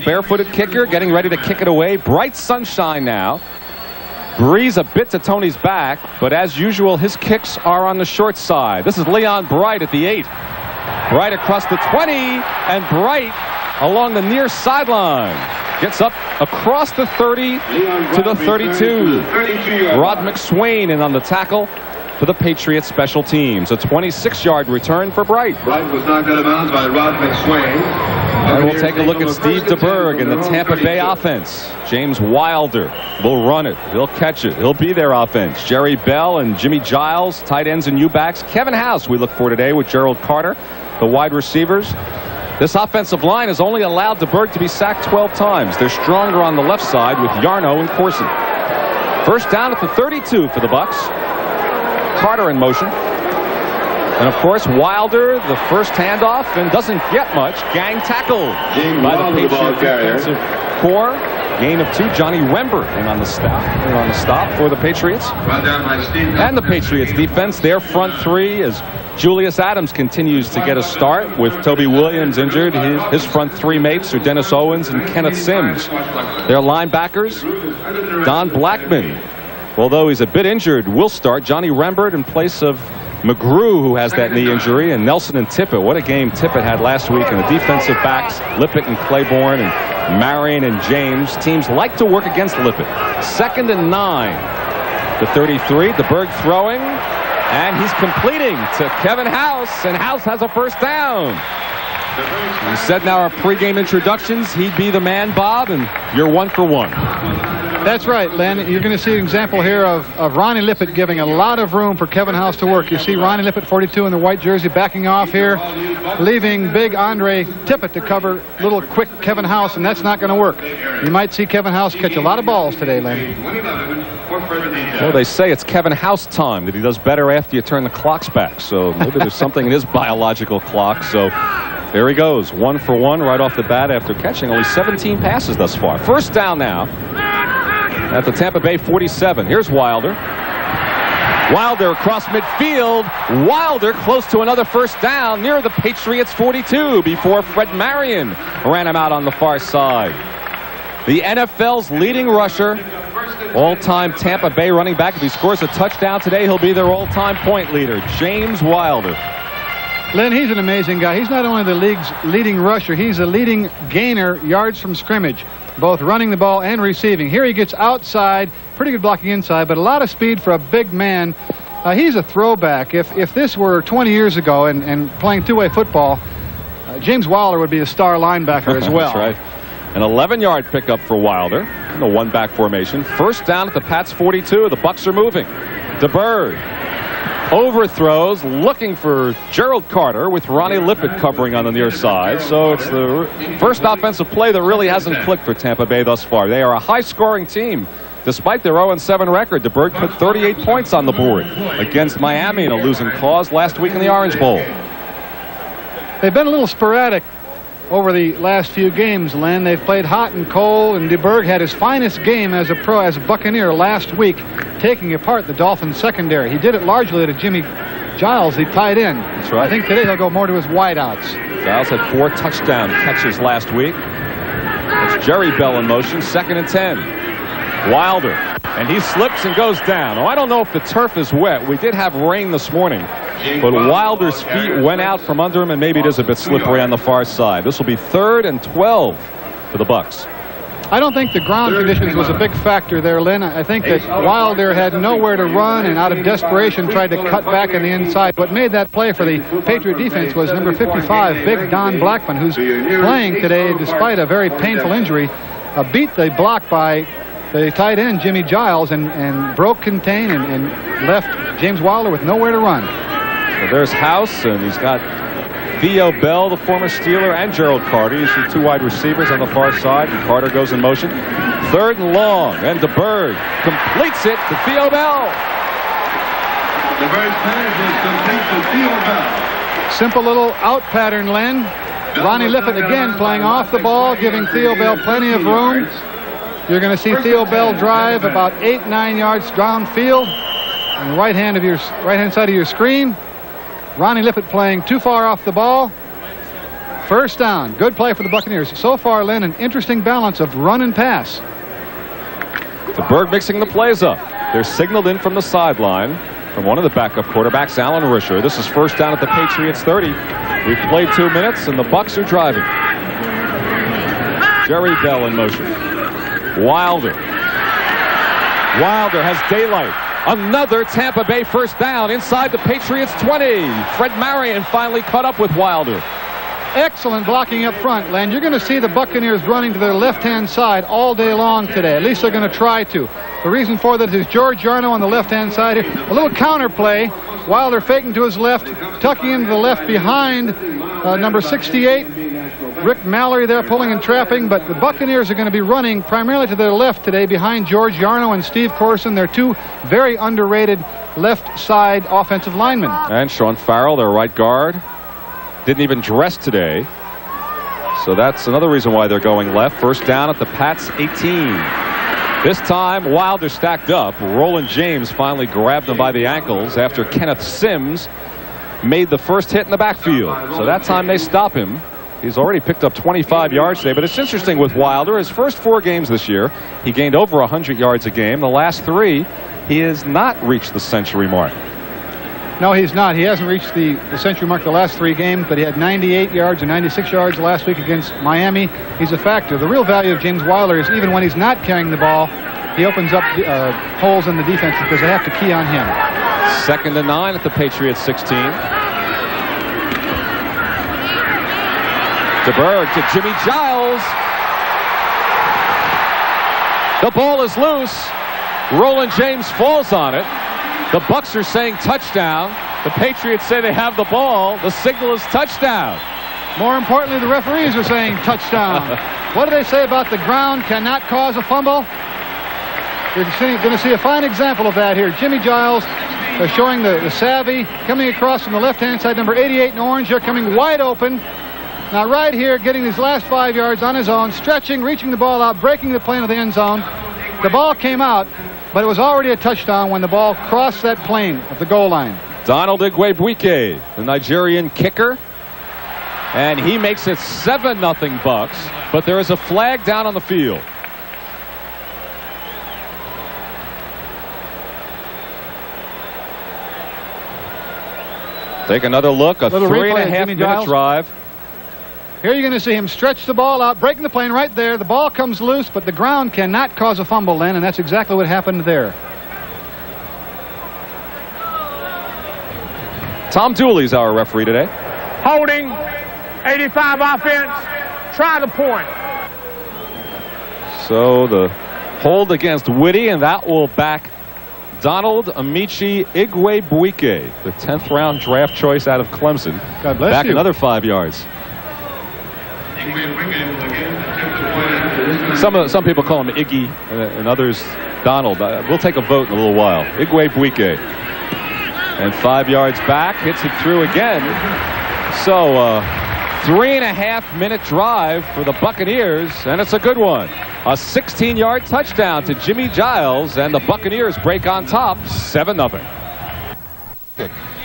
barefooted kicker, getting ready to kick it away. Bright sunshine now. Breeze a bit to Tony's back, but as usual, his kicks are on the short side. This is Leon Bright at the 8. Bright across the 20, and Bright along the near sideline. Gets up across the 30 to the 32. Rod McSwain in on the tackle for the Patriots special teams. A 26-yard return for Bright. Bright was knocked out of bounds by Rod McSwain. And we'll take a look at Steve DeBerg in the Tampa Bay offense. James Wilder will run it. He'll catch it. He'll be their offense. Jerry Bell and Jimmy Giles, tight ends and U-backs. Kevin House we look for today with Gerald Carter, the wide receivers. This offensive line has only allowed DeBerg to be sacked 12 times. They're stronger on the left side with Yarno and Corson. First down at the 32 for the Bucs. Carter in motion. And of course, Wilder, the first handoff, and doesn't get much. Gang tackle by the Patriots defensive core. Gain of 2. Johnny Rember in on the stop for the Patriots. And the Patriots defense, their front 3 as Julius Adams continues to get a start with Toby Williams injured. His front 3 mates are Dennis Owens and Kenneth Sims. Their linebackers, Don Blackman, although he's a bit injured, will start. Johnny Rembert in place of McGrew, who has that knee injury, and Nelson and Tippett. What a game Tippett had last week. And the defensive backs, Lippett and Claiborne and Marion and James. Teams like to work against Lippett. 2nd and 9. The 33, DeBerg throwing, and he's completing to Kevin House, and House has a first down. We said in our pregame introductions he'd be the man, Bob, and you're 1 for 1. That's right, Len. You're going to see an example here of Ronnie Lippett giving a lot of room for Kevin House to work. You see Ronnie Lippett, 42 in the white jersey, backing off here, leaving big Andre Tippett to cover little quick Kevin House, and that's not going to work. You might see Kevin House catch a lot of balls today, Len. Well, they say it's Kevin House time, that he does better after you turn the clocks back. So maybe there's something in his biological clock. So there he goes, 1 for 1 right off the bat after catching only 17 passes thus far. First down now at the Tampa Bay 47. Here's Wilder. Wilder across midfield. Wilder close to another first down near the Patriots 42 before Fred Marion ran him out on the far side. The NFL's leading rusher, all-time Tampa Bay running back. If he scores a touchdown today, he'll be their all-time point leader, James Wilder. Len, he's an amazing guy. He's not only the league's leading rusher, he's a leading gainer yards from scrimmage, both running the ball and receiving. Here he gets outside, pretty good blocking inside, but a lot of speed for a big man. He's a throwback. If this were 20 years ago and playing two-way football, James Wilder would be a star linebacker as well. That's right. An 11-yard pickup for Wilder in the one-back formation. First down at the Pats 42. The Bucs are moving. DeBerg overthrows, looking for Gerald Carter with Ronnie Lippett covering on the near side. So it's the first offensive play that really hasn't clicked for Tampa Bay thus far. They are a high-scoring team. Despite their 0-7 record, DeBerg put 38 points on the board against Miami in a losing cause last week in the Orange Bowl. They've been a little sporadic over the last few games, Len. They've played hot and cold, and DeBerg had his finest game as a pro, as a Buccaneer last week, taking apart the Dolphins secondary. He did it largely to Jimmy Giles, the tight end. That's right. I think today he'll go more to his wideouts. Giles had 4 touchdown catches last week. That's Jerry Bell in motion, 2nd and 10. Wilder, and he slips and goes down. Oh, I don't know if the turf is wet. We did have rain this morning, but Wilder's feet went out from under him, and maybe it is a bit slippery on the far side. This will be 3rd and 12 for the Bucs. I don't think the ground conditions was a big factor there, Lynn. I think that Wilder had nowhere to run and out of desperation tried to cut back on the inside. What made that play for the Patriot defense was number 55, big Don Blackman, who's playing today despite a very painful injury, beat the block by the tight end, Jimmy Giles, and broke contain and left James Wilder with nowhere to run. So there's House, and he's got Theo Bell, the former Steeler, and Gerald Carter. You see 2 wide receivers on the far side, and Carter goes in motion. 3rd and long, and DeBerg completes it to Theo Bell. DeBerg's pass is complete to Theo Bell. Simple little out pattern, Len. Ronnie Lippett again playing off the ball, giving Theo Bell plenty of room. You're going to see Theo Bell drive about 8-9 yards downfield on the right hand side of your screen. Ronnie Lippett playing too far off the ball. First down. Good play for the Buccaneers. So far, Lynn, an interesting balance of run and pass. DeBerg mixing the plays up. They're signaled in from the sideline from one of the backup quarterbacks, Alan Risher. This is first down at the Patriots 30. We've played 2 minutes, and the Bucs are driving. Jerry Bell in motion. Wilder. Wilder has daylight. Another Tampa Bay first down inside the Patriots 20. Fred Marion finally caught up with Wilder. Excellent blocking up front, Len. You're going to see the Buccaneers running to their left-hand side all day long today. At least they're going to try to. The reason for that is George Yarno on the left-hand side here. A little counter play. Wilder faking to his left, tucking into the left behind number 68. Rick Mallory there pulling and trapping, but the Buccaneers are going to be running primarily to their left today behind George Yarno and Steve Corson. They're two very underrated left side offensive linemen. And Sean Farrell, their right guard, didn't even dress today. So that's another reason why they're going left. First down at the Pats 18. This time, Wilder stacked up. Roland James finally grabbed him by the ankles after Kenneth Sims made the first hit in the backfield. So that time they stop him. He's already picked up 25 yards today, but it's interesting with Wilder. His first 4 games this year, he gained over 100 yards a game. The last 3, he has not reached the century mark. No, he's not. He hasn't reached the century mark the last 3 games, but he had 98 yards and 96 yards last week against Miami. He's a factor. The real value of James Wilder is even when he's not carrying the ball, he opens up holes in the defense because they have to key on him. 2nd and 9 at the Patriots 16. DeBerg to Jimmy Giles. The ball is loose. Roland James falls on it. The Bucs are saying touchdown. The Patriots say they have the ball. The signal is touchdown. More importantly, the referees are saying touchdown. What do they say about the ground cannot cause a fumble? You're going to see a fine example of that here. Jimmy Giles showing the savvy, coming across from the left-hand side, number 88 in orange. They're coming wide open. Now right here, getting these last 5 yards on his own, stretching, reaching the ball out, breaking the plane of the end zone. The ball came out, but it was already a touchdown when the ball crossed that plane of the goal line. Donald Igwebuike, the Nigerian kicker. And he makes it 7-0 Bucs, but there is a flag down on the field. Take another look, a 3.5-minute drive. Here you're going to see him stretch the ball out, breaking the plane right there. The ball comes loose, but the ground cannot cause a fumble, Len, and that's exactly what happened there. Tom Dooley's our referee today. Holding, 85 offense, try the point. So the hold against Whitty, and that will back Donald Amici Igwebuike, the 10th round draft choice out of Clemson. God bless back you. Another 5 yards. Some people call him Iggy and others Donald. We'll take a vote in a little while. Igwebuike. And 5 yards back, hits it through again. So 3.5-minute drive for the Buccaneers, and it's a good one. A 16-yard touchdown to Jimmy Giles, and the Buccaneers break on top 7-0.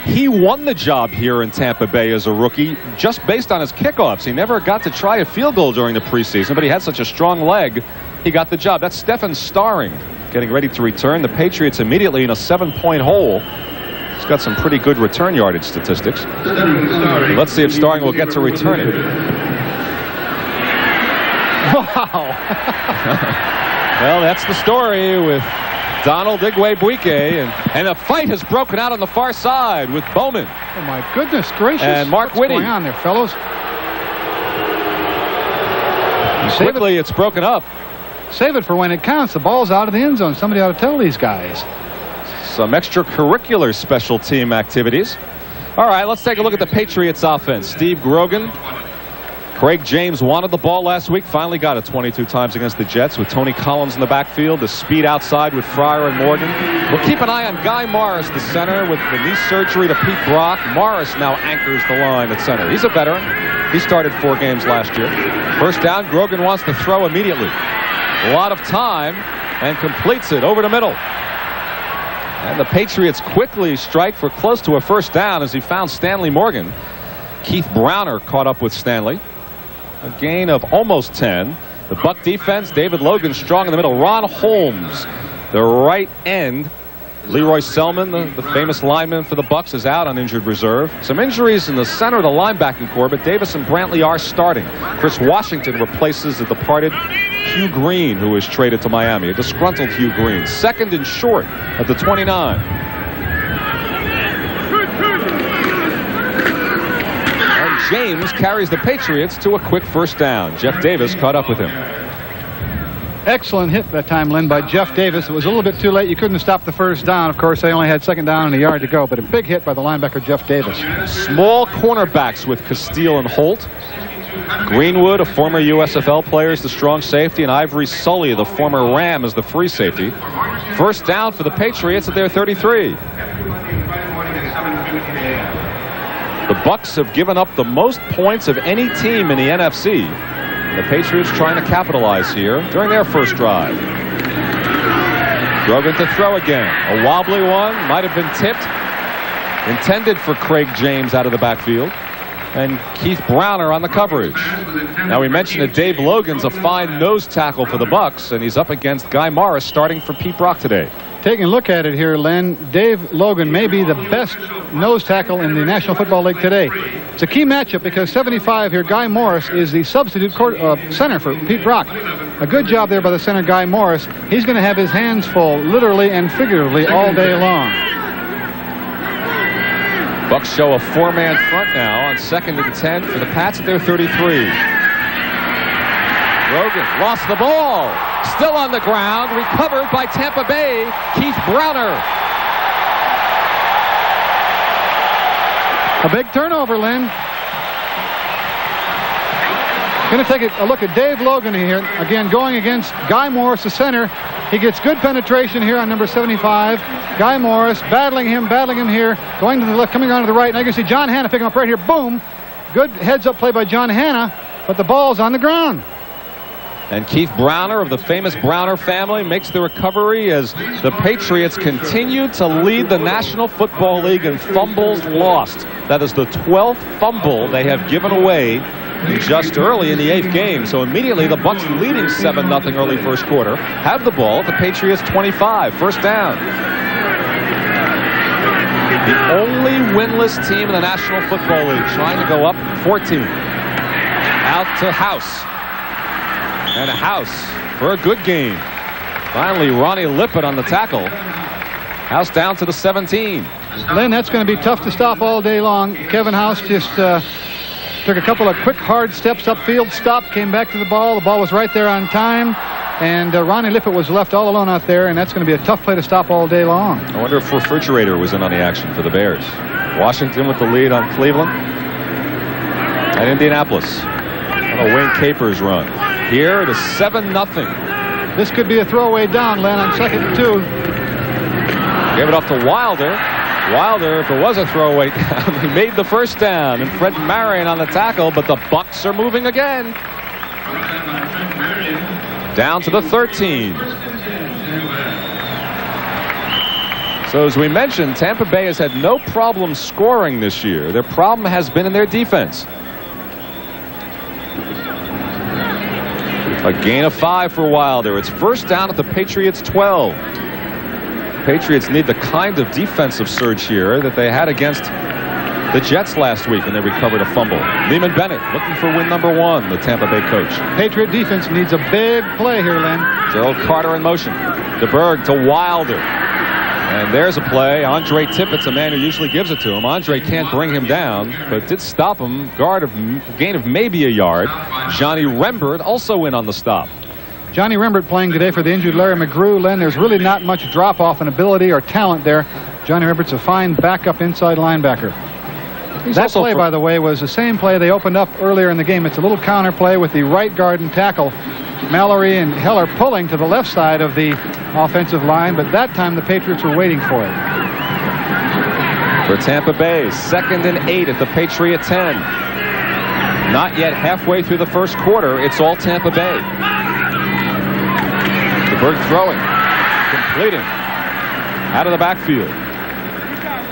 He won the job here in Tampa Bay as a rookie just based on his kickoffs. He never got to try a field goal during the preseason, but he had such a strong leg, he got the job. That's Stephen Starring getting ready to return. The Patriots immediately in a 7-point hole. He's got some pretty good return yardage statistics. Let's see if Starring will get to return it. Wow. Well, that's the story with Donald Igwebuike, and a fight has broken out on the far side with Bowman. Oh, my goodness gracious. And Mark Whitty. What's going on there, fellows? Quickly, it's broken up. Save it for when it counts. The ball's out of the end zone. Somebody ought to tell these guys. Some extracurricular special team activities. All right, let's take a look at the Patriots offense. Steve Grogan. Craig James wanted the ball last week, finally got it 22 times against the Jets with Tony Collins in the backfield, the speed outside with Fryer and Morgan. We'll keep an eye on Guy Morris, the center, with the knee surgery to Pete Brock. Morris now anchors the line at center. He's a veteran. He started 4 games last year. First down, Grogan wants to throw immediately. A lot of time, and completes it over the middle. And the Patriots quickly strike for close to a first down as he found Stanley Morgan. Keith Browner caught up with Stanley. A gain of almost 10. The Buck defense, David Logan strong in the middle. Ron Holmes, the right end. Leroy Selman, the famous lineman for the Bucks, is out on injured reserve. Some injuries in the center of the linebacking core, but Davis and Brantley are starting. Chris Washington replaces the departed Hugh Green, who was traded to Miami. A disgruntled Hugh Green. Second and short at the 29. And James carries the Patriots to a quick first down. Jeff Davis caught up with him. Excellent hit that time, Lynn, by Jeff Davis. It was a little bit too late. You couldn't stop the first down. Of course, they only had second down and a yard to go, but a big hit by the linebacker, Jeff Davis. Small cornerbacks with Castile and Holt. Greenwood, a former USFL player, is the strong safety, and Ivory Sully, the former Ram, is the free safety. First down for the Patriots at their 33. The Bucks have given up the most points of any team in the NFC. The Patriots trying to capitalize here during their first drive. Grogan to throw again. A wobbly one, might have been tipped. Intended for Craig James out of the backfield. And Keith Browner on the coverage. Now, we mentioned that Dave Logan's a fine nose tackle for the Bucks, and he's up against Guy Morris starting for Pete Brock today. Taking a look at it here, Len, Dave Logan may be the best nose tackle in the National Football League today. It's a key matchup because 75 here, Guy Morris, is the substitute center for Pete Brock. A good job there by the center, Guy Morris. He's going to have his hands full, literally and figuratively, all day long. Bucks show a four-man front now on 2nd and 10 for the Pats at their 33. Grogan lost the ball. Still on the ground. Recovered by Tampa Bay. Keith Browner. A big turnover, Lynn. Going to take a look at Dave Logan here. Again, going against Guy Morris, the center. He gets good penetration here on number 75. Guy Morris battling him here. Going to the left, coming around to the right. Now you can see John Hanna picking up right here. Boom. Good heads-up play by John Hanna, but the ball's on the ground. And Keith Browner of the famous Browner family makes the recovery as the Patriots continue to lead the National Football League in fumbles lost. That is the 12th fumble they have given away just early in the 8th game. So immediately the Bucks, leading 7-0 early first quarter, have the ball at the Patriots 25. First down. The only winless team in the National Football League trying to go up 14. Out to House. And a House for a good game. Finally, Ronnie Lippett on the tackle. House down to the 17. Lynn, that's going to be tough to stop all day long. Kevin House just took a couple of quick, hard steps upfield, stopped, came back to the ball. The ball was right there on time. And Ronnie Lippett was left all alone out there, and that's going to be a tough play to stop all day long. I wonder if Refrigerator was in on the action for the Bears. Washington with the lead on Cleveland. And Indianapolis on a Wayne Capers run. Here it is 7-0. This could be a throwaway down, Len, on 2nd and 2. Gave it off to Wilder. Wilder, if it was a throwaway down, he made the first down. And Fred Marion on the tackle, but the Bucks are moving again. Down to the 13. So as we mentioned, Tampa Bay has had no problem scoring this year. Their problem has been in their defense. A gain of 5 for Wilder. It's first down at the Patriots 12. Patriots need the kind of defensive surge here that they had against the Jets last week when they recovered a fumble. Lehman Bennett looking for win number 1, the Tampa Bay coach. Patriot defense needs a big play here, Len. Gerald Carter in motion. DeBerg to Wilder. And there's a play. Andre Tippett's a man who usually gives it to him. Andre can't bring him down, but did stop him. Gain of maybe a yard. Johnny Rembert also in on the stop. Johnny Rembert playing today for the injured Larry McGrew. Len, there's really not much drop-off in ability or talent there. Johnny Rembert's a fine backup inside linebacker. That play, by the way, was the same play they opened up earlier in the game. It's a little counter play with the right guard and tackle. Mallory and Heller pulling to the left side of the offensive line, but that time the Patriots were waiting for it. For Tampa Bay, 2nd and 8 at the Patriot 10. Not yet halfway through the first quarter. It's all Tampa Bay. DeBerg throwing, completing, out of the backfield.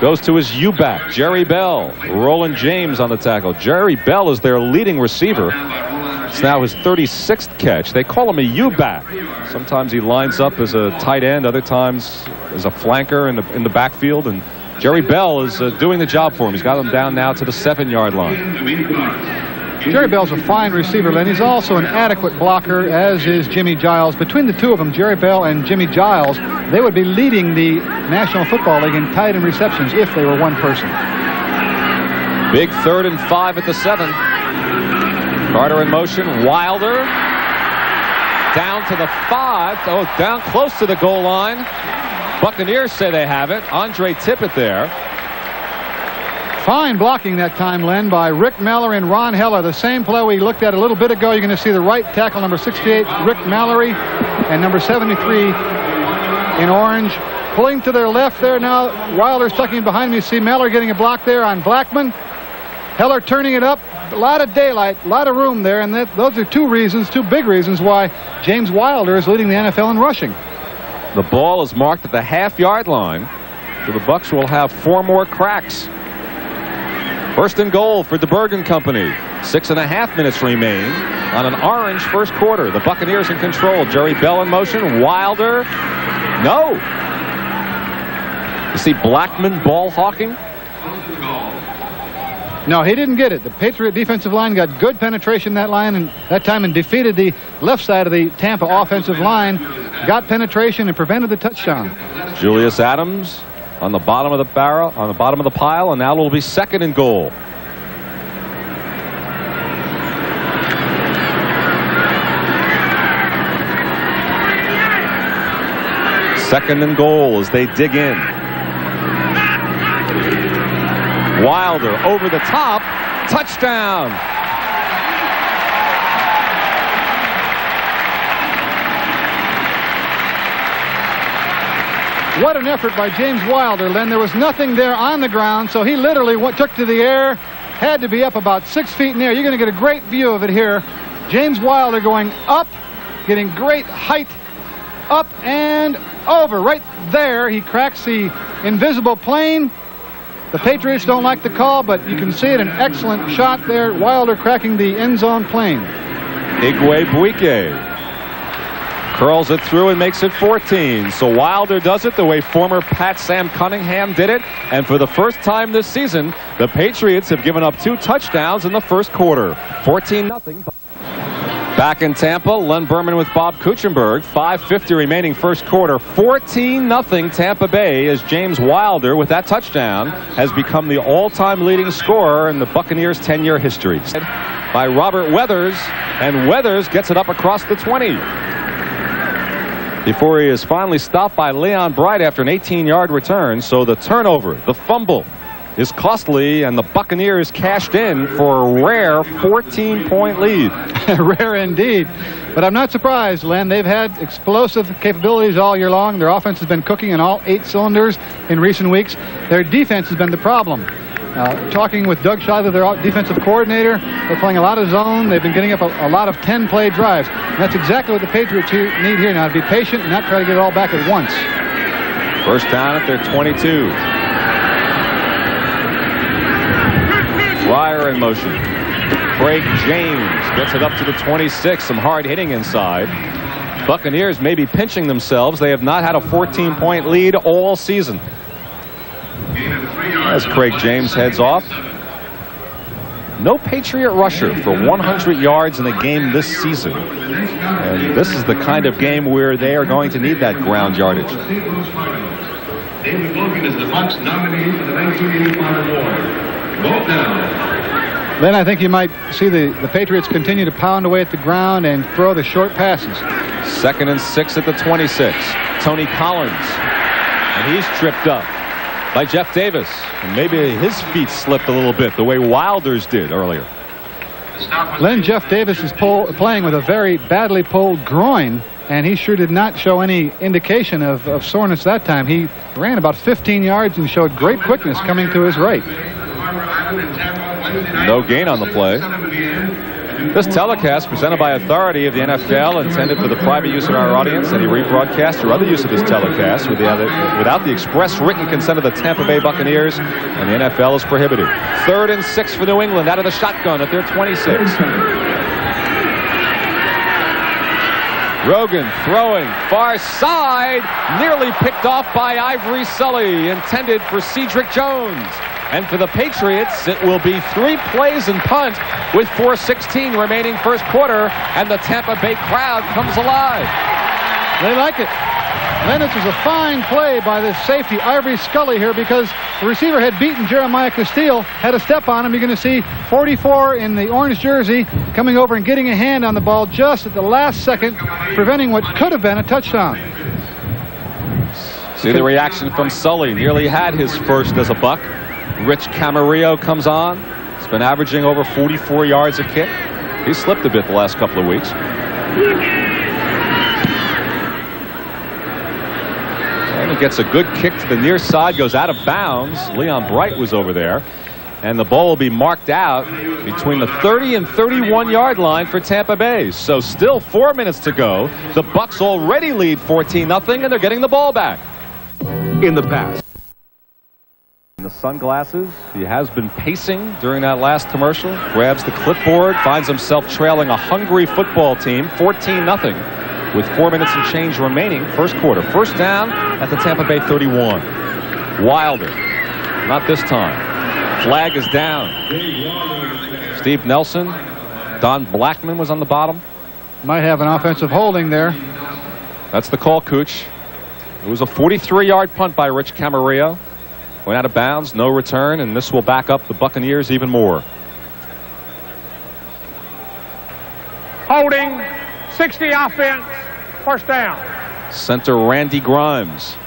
Goes to his U-back, Jerry Bell. Roland James on the tackle. Jerry Bell is their leading receiver. It's now his 36th catch. They call him a U-back. Sometimes he lines up as a tight end, other times as a flanker in the backfield. And Jerry Bell is doing the job for him. He's got him down now to the 7-yard line. Jerry Bell's a fine receiver, Len. He's also an adequate blocker, as is Jimmy Giles. Between the two of them, Jerry Bell and Jimmy Giles, they would be leading the National Football League in tight end receptions if they were one person. Big 3rd and 5 at the 7. Carter in motion. Wilder down to the 5. Oh, down close to the goal line. Buccaneers say they have it. Andre Tippett there. Fine blocking that time, Len, by Rick Mallory and Ron Heller. The same play we looked at a little bit ago. You're going to see the right tackle, number 68, Rick Mallory, and number 73 in orange. Pulling to their left there now. Wilder's tucking behind me. You see Mallory getting a block there on Blackman. Heller turning it up. A lot of daylight, a lot of room there, and those are two big reasons why James Wilder is leading the NFL in rushing. The ball is marked at the half-yard line, so the Bucs will have 4 more cracks. 1st and goal for DeBerg and company. 6.5 minutes remain on an orange first quarter. The Buccaneers in control. Jerry Bell in motion. Wilder. No. You see Blackman ball hawking? No, he didn't get it. The Patriot defensive line got good penetration that line and that time and defeated the left side of the Tampa offensive line. Got penetration and prevented the touchdown. Julius Adams on the bottom of the barrel, on the bottom of the pile, and now it will be 2nd and goal. Second and goal as they dig in. Wilder over the top, touchdown. What an effort by James Wilder, Len. There was nothing there on the ground, so he literally took to the air, had to be up about 6 feet in the air. You're going to get a great view of it here. James Wilder going up, getting great height, up and over. Right there, he cracks the invisible plane. The Patriots don't like the call, but you can see it, an excellent shot there. Wilder cracking the end zone plane. Igwe Buike curls it through and makes it 14. So Wilder does it the way former Pat Sam Cunningham did it. And for the first time this season, the Patriots have given up 2 touchdowns in the first quarter. 14-0. Back in Tampa, Len Berman with Bob Kuchenberg. 5:50 remaining first quarter. 14-0 Tampa Bay as James Wilder, with that touchdown, has become the all-time leading scorer in the Buccaneers' 10-year history. By Robert Weathers, and Weathers gets it up across the 20. Before he is finally stopped by Leon Bright after an 18-yard return. So the turnover, the fumble, is costly, and the Buccaneers cashed in for a rare 14-point lead. Rare indeed. But I'm not surprised, Len. They've had explosive capabilities all year long. Their offense has been cooking in all 8 cylinders in recent weeks. Their defense has been the problem. Talking with Doug Schuyler, their defensive coordinator, they're playing a lot of zone. They've been getting up a lot of 10-play drives. And that's exactly what the Patriots need here now, to be patient and not try to get it all back at once. First down at their 22. Fryer in motion. Craig James gets it up to the 26. Some hard hitting inside. Buccaneers may be pinching themselves. They have not had a 14-point lead all season. As Craig James heads off. No Patriot rusher for 100 yards in a game this season. And this is the kind of game where they are going to need that ground yardage. David Logan is the Bucs nominee for the 1985 award. Vote now. Then I think you might see the Patriots continue to pound away at the ground and throw the short passes. 2nd and 6 at the 26. Tony Collins. And he's tripped up by Jeff Davis. And maybe his feet slipped a little bit the way Wilder's did earlier. Len, Jeff Davis is playing with a very badly pulled groin, and he sure did not show any indication of soreness that time. He ran about 15 yards and showed great quickness coming to his right. No gain on the play. This telecast, presented by authority of the NFL, intended for the private use of our audience. Any rebroadcast or other use of this telecast without the express written consent of the Tampa Bay Buccaneers and the NFL is prohibited. 3rd and 6 for New England out of the shotgun at their 26. Rogan throwing far side, nearly picked off by Ivory Sully, intended for Cedric Jones. And for the Patriots, it will be 3 plays and punt with 4:16 remaining first quarter, and the Tampa Bay crowd comes alive. They like it. Then this was a fine play by the safety, Ivory Scully, here, because the receiver had beaten Jeremiah Castile, had a step on him. You're going to see 44 in the orange jersey coming over and getting a hand on the ball just at the last second, preventing what could have been a touchdown. See the reaction from Sully. Nearly had his first as a Buck. Rich Camarillo comes on. He's been averaging over 44 yards a kick. He slipped a bit the last couple of weeks. And he gets a good kick to the near side, goes out of bounds. Leon Bright was over there. And the ball will be marked out between the 30 and 31 yard line for Tampa Bay. So still 4 minutes to go. The Bucks already lead 14-0, and they're getting the ball back. In the past. The sunglasses, he has been pacing during that last commercial, grabs the clipboard, finds himself trailing a hungry football team 14-0 with 4 minutes and change remaining first quarter. First down at the Tampa Bay 31. Wilder, not this time. Flag is down. Steve Nelson, Don Blackman was on the bottom. Might have an offensive holding there. That's the call, Cooch. It was a 43-yard punt by Rich Camarillo. Went out of bounds, no return, and this will back up the Buccaneers even more. Holding, 60 offense, first down. Center Randy Grimes.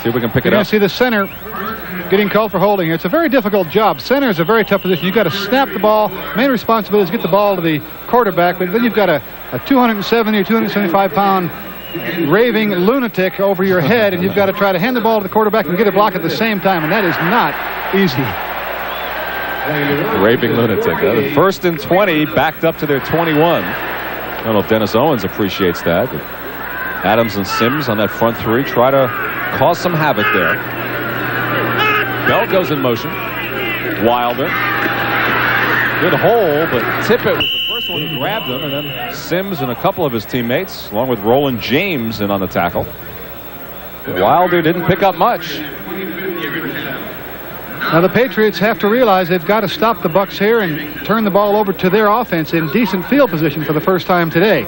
See if we can pick You're it going up. to see the center getting called for holding here. It's a very difficult job. Center is a very tough position. You've got to snap the ball. Main responsibility is get the ball to the quarterback, but then you've got a 270 or 275-pound raving lunatic over your head, and you've got to try to hand the ball to the quarterback and get a block at the same time, and that is not easy. Raving lunatic. First and 20, backed up to their 21. I don't know if Dennis Owens appreciates that, but Adams and Sims on that front three try to cause some havoc there. Bell goes in motion. Wilder. Good hole, but Tippett was the first one who grabbed him, and then Sims and a couple of his teammates, along with Roland James, in on the tackle. Wilder didn't pick up much. Now the Patriots have to realize they've got to stop the Bucks here and turn the ball over to their offense in decent field position for the first time today.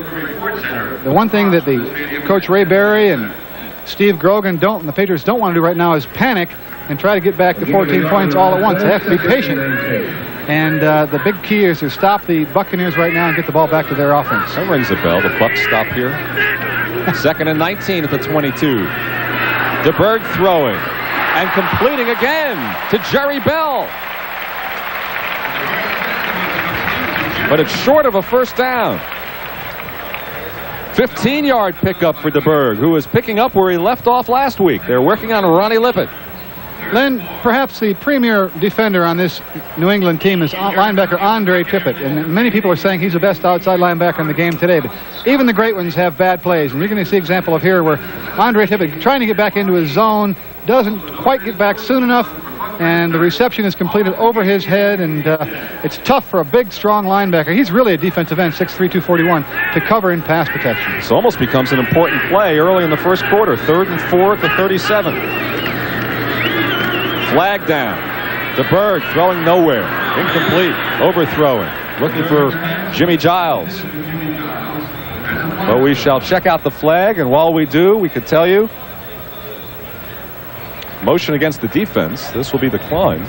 The one thing that the Coach Ray Berry and Steve Grogan and the Patriots don't want to do right now is panic and try to get back to 14 points all at once. They have to be patient. And the big key is to stop the Buccaneers right now and get the ball back to their offense. That rings a bell. The Bucks stop here. Second and 19 at the 22. DeBerg throwing and completing again to Jerry Bell. But it's short of a first down. 15-yard pickup for DeBerg, who is picking up where he left off last week. They're working on Ronnie Lippett. Len, perhaps the premier defender on this New England team is linebacker Andre Tippett, and many people are saying he's the best outside linebacker in the game today, but even the great ones have bad plays, and you're going to see an example of here where Andre Tippett, trying to get back into his zone, doesn't quite get back soon enough, and the reception is completed over his head, and it's tough for a big, strong linebacker. He's really a defensive end, 6'3", 241, to cover in pass protection. This almost becomes an important play early in the first quarter. 3rd and 4 at the 37. Flag down. DeBerg throwing nowhere. Incomplete. Overthrowing. Looking for Jimmy Giles. But we shall check out the flag, and while we do, we could tell you motion against the defense. This will be declined.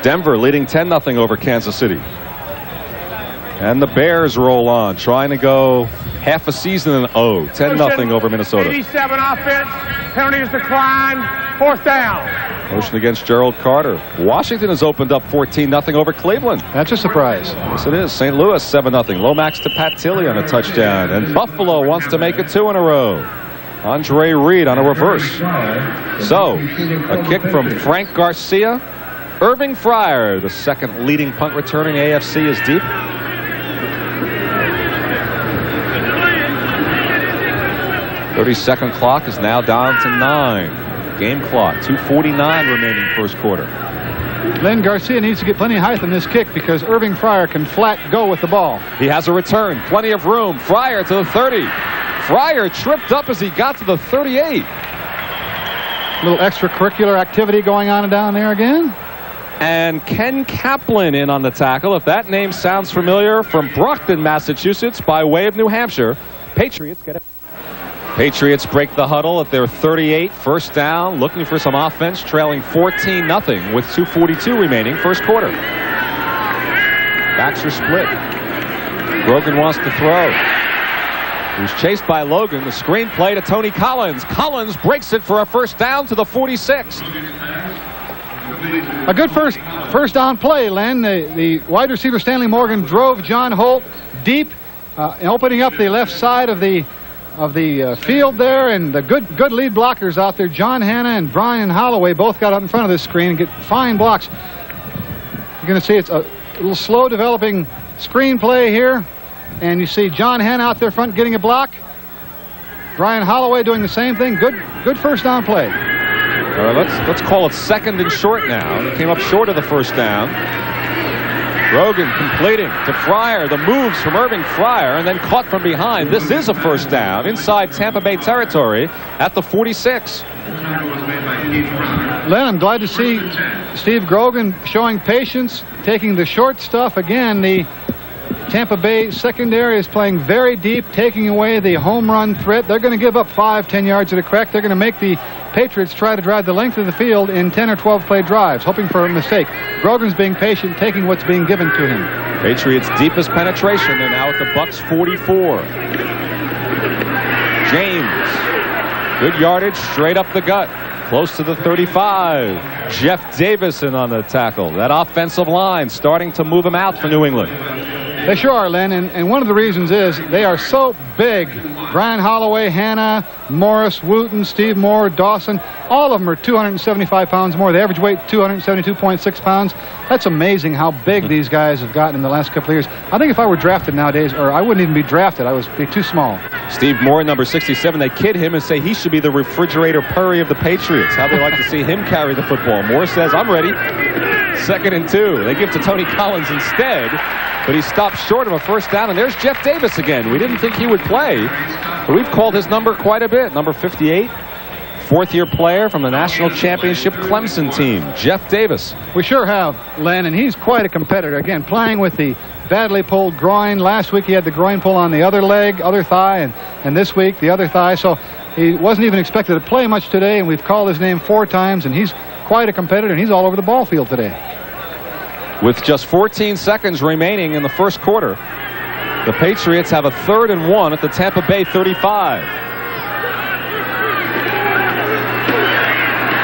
Denver leading 10-0 over Kansas City. And the Bears roll on, trying to go half a season in 10-0 over Minnesota. 87 offense, penalties declined, fourth down. Motion against Gerald Carter. Washington has opened up 14-0 over Cleveland. That's a surprise. Yes, it is. St. Louis 7-0. Lomax to Pat Tilley on a touchdown. And Buffalo wants to make it 2 in a row. Andre Reed on a reverse. So, a kick from Frank Garcia. Irving Fryer, the second leading punt returner in the AFC, is deep. .30-second clock is now down to 9. Game clock, 2:49 remaining first quarter. Len Garcia needs to get plenty of height on this kick because Irving Fryer can flat go with the ball. He has a return. Plenty of room. Fryer to the 30. Fryer tripped up as he got to the 38. A little extracurricular activity going on down there again. And Ken Kaplan in on the tackle. If that name sounds familiar, from Brockton, Massachusetts, by way of New Hampshire. Patriots get it. Patriots break the huddle at their 38, first down, looking for some offense, trailing 14-0 with 2:42 remaining, first quarter. Backs are split. Grogan wants to throw. He's chased by Logan. The screen play to Tony Collins. Collins breaks it for a first down to the 46. A good first down play, Len. The wide receiver Stanley Morgan drove John Holt deep, opening up the left side of the field there, and the good lead blockers out there, John Hanna and Brian Holloway, both got out in front of this screen and get fine blocks. You're going to see it's a little slow developing screen play here, and you see John Hanna out there front getting a block. Brian Holloway doing the same thing. Good first down play. All right, let's call it second and short now. It came up short of the first down. Grogan completing to Fryer. The moves from Irving Fryer and then caught from behind. This is a first down inside Tampa Bay territory at the 46. Len, I'm glad to see Steve Grogan showing patience, taking the short stuff. Again, the Tampa Bay secondary is playing very deep, taking away the home run threat. They're going to give up 5-10 yards at a crack. They're going to make the Patriots try to drive the length of the field in 10 or 12 play drives, hoping for a mistake. Grogan's being patient, taking what's being given to him. Patriots' deepest penetration. They're now at the Bucs 44. James. Good yardage, straight up the gut. Close to the 35. Jeff Davison on the tackle. That offensive line starting to move him out for New England. They sure are, Len, and one of the reasons is they are so big. Brian Holloway, Hanna, Morris, Wooten, Steve Moore, Dawson, all of them are 275 pounds more. The average weight, 272.6 pounds. That's amazing how big these guys have gotten in the last couple of years. I think if I were drafted nowadays, or I wouldn't even be drafted, I would be too small. Steve Moore, number 67, they kid him and say he should be the refrigerator Purry of the Patriots. How they like to see him carry the football. Moore says, I'm ready. 2nd and 2. They give to Tony Collins instead, but he stopped short of a first down, and there's Jeff Davis again. We didn't think he would play, but we've called his number quite a bit. Number 58, fourth-year player from the national championship Clemson team, Jeff Davis. We sure have, Len, and he's quite a competitor. Again, playing with the badly pulled groin. Last week he had the groin pull on the other leg, other thigh, and this week the other thigh. So he wasn't even expected to play much today, and we've called his name 4 times, and he's quite a competitor, and he's all over the ball field today. With just 14 seconds remaining in the first quarter, the Patriots have a 3rd and 1 at the Tampa Bay 35.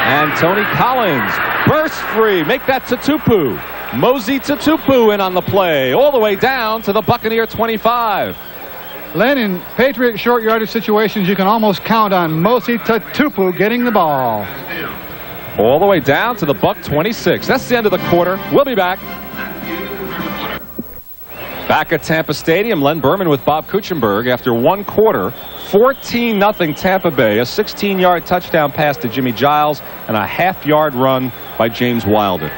And Tony Collins bursts free. Make that Tutupu. Mosey Tutupu in on the play, all the way down to the Buccaneer 25. Len, in Patriot short yardage situations, you can almost count on Mosey Tutupu getting the ball. All the way down to the Buck 26. That's the end of the quarter. We'll be back. Back at Tampa Stadium, Len Berman with Bob Kuchenberg after 1 quarter. 14-0 Tampa Bay. A 16-yard touchdown pass to Jimmy Giles and a half-yard run by James Wilder.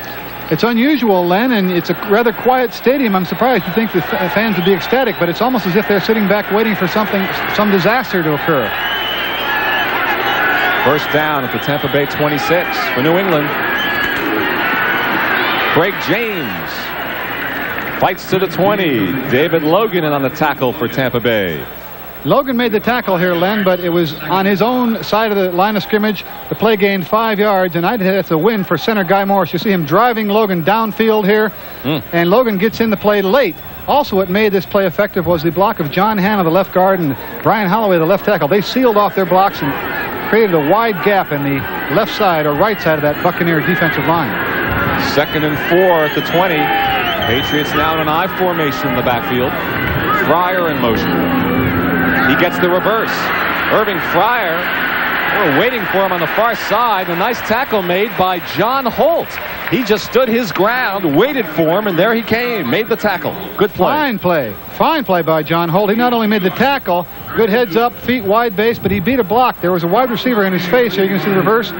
It's unusual, Len, and it's a rather quiet stadium. I'm surprised you think the fans would be ecstatic, but it's almost as if they're sitting back waiting for some disaster to occur. First down at the Tampa Bay 26 for New England. Craig James fights to the 20. David Logan in on the tackle for Tampa Bay. Logan made the tackle here, Len, but it was on his own side of the line of scrimmage. The play gained 5 yards, and I'd say that's a win for center Guy Morris. You see him driving Logan downfield here, and Logan gets in the play late. Also, what made this play effective was the block of John Hanna, the left guard, and Brian Holloway, the left tackle. They sealed off their blocks and created a wide gap in the left side or right side of that Buccaneer defensive line. 2nd and 4 at the 20. Patriots now in an I formation in the backfield. Fryer in motion. He gets the reverse. Irving Fryer, they were waiting for him on the far side. A nice tackle made by John Holt. He just stood his ground, waited for him, and there he came. Made the tackle. Good play. Fine play. Fine play by John Holt. He not only made the tackle, good heads up, feet wide base, but he beat a block. There was a wide receiver in his face. Here you can see the reverse.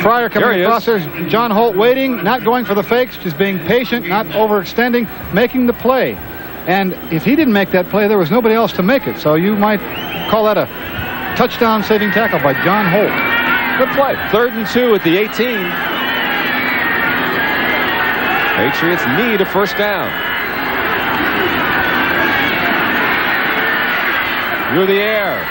Fryer coming Here he across is. there. John Holt waiting, not going for the fakes, just being patient, not overextending, making the play. And if he didn't make that play, there was nobody else to make it. So you might call that a touchdown-saving tackle by John Holt. Good play. 3rd and 2 at the 18. Patriots need a first down. Through the air.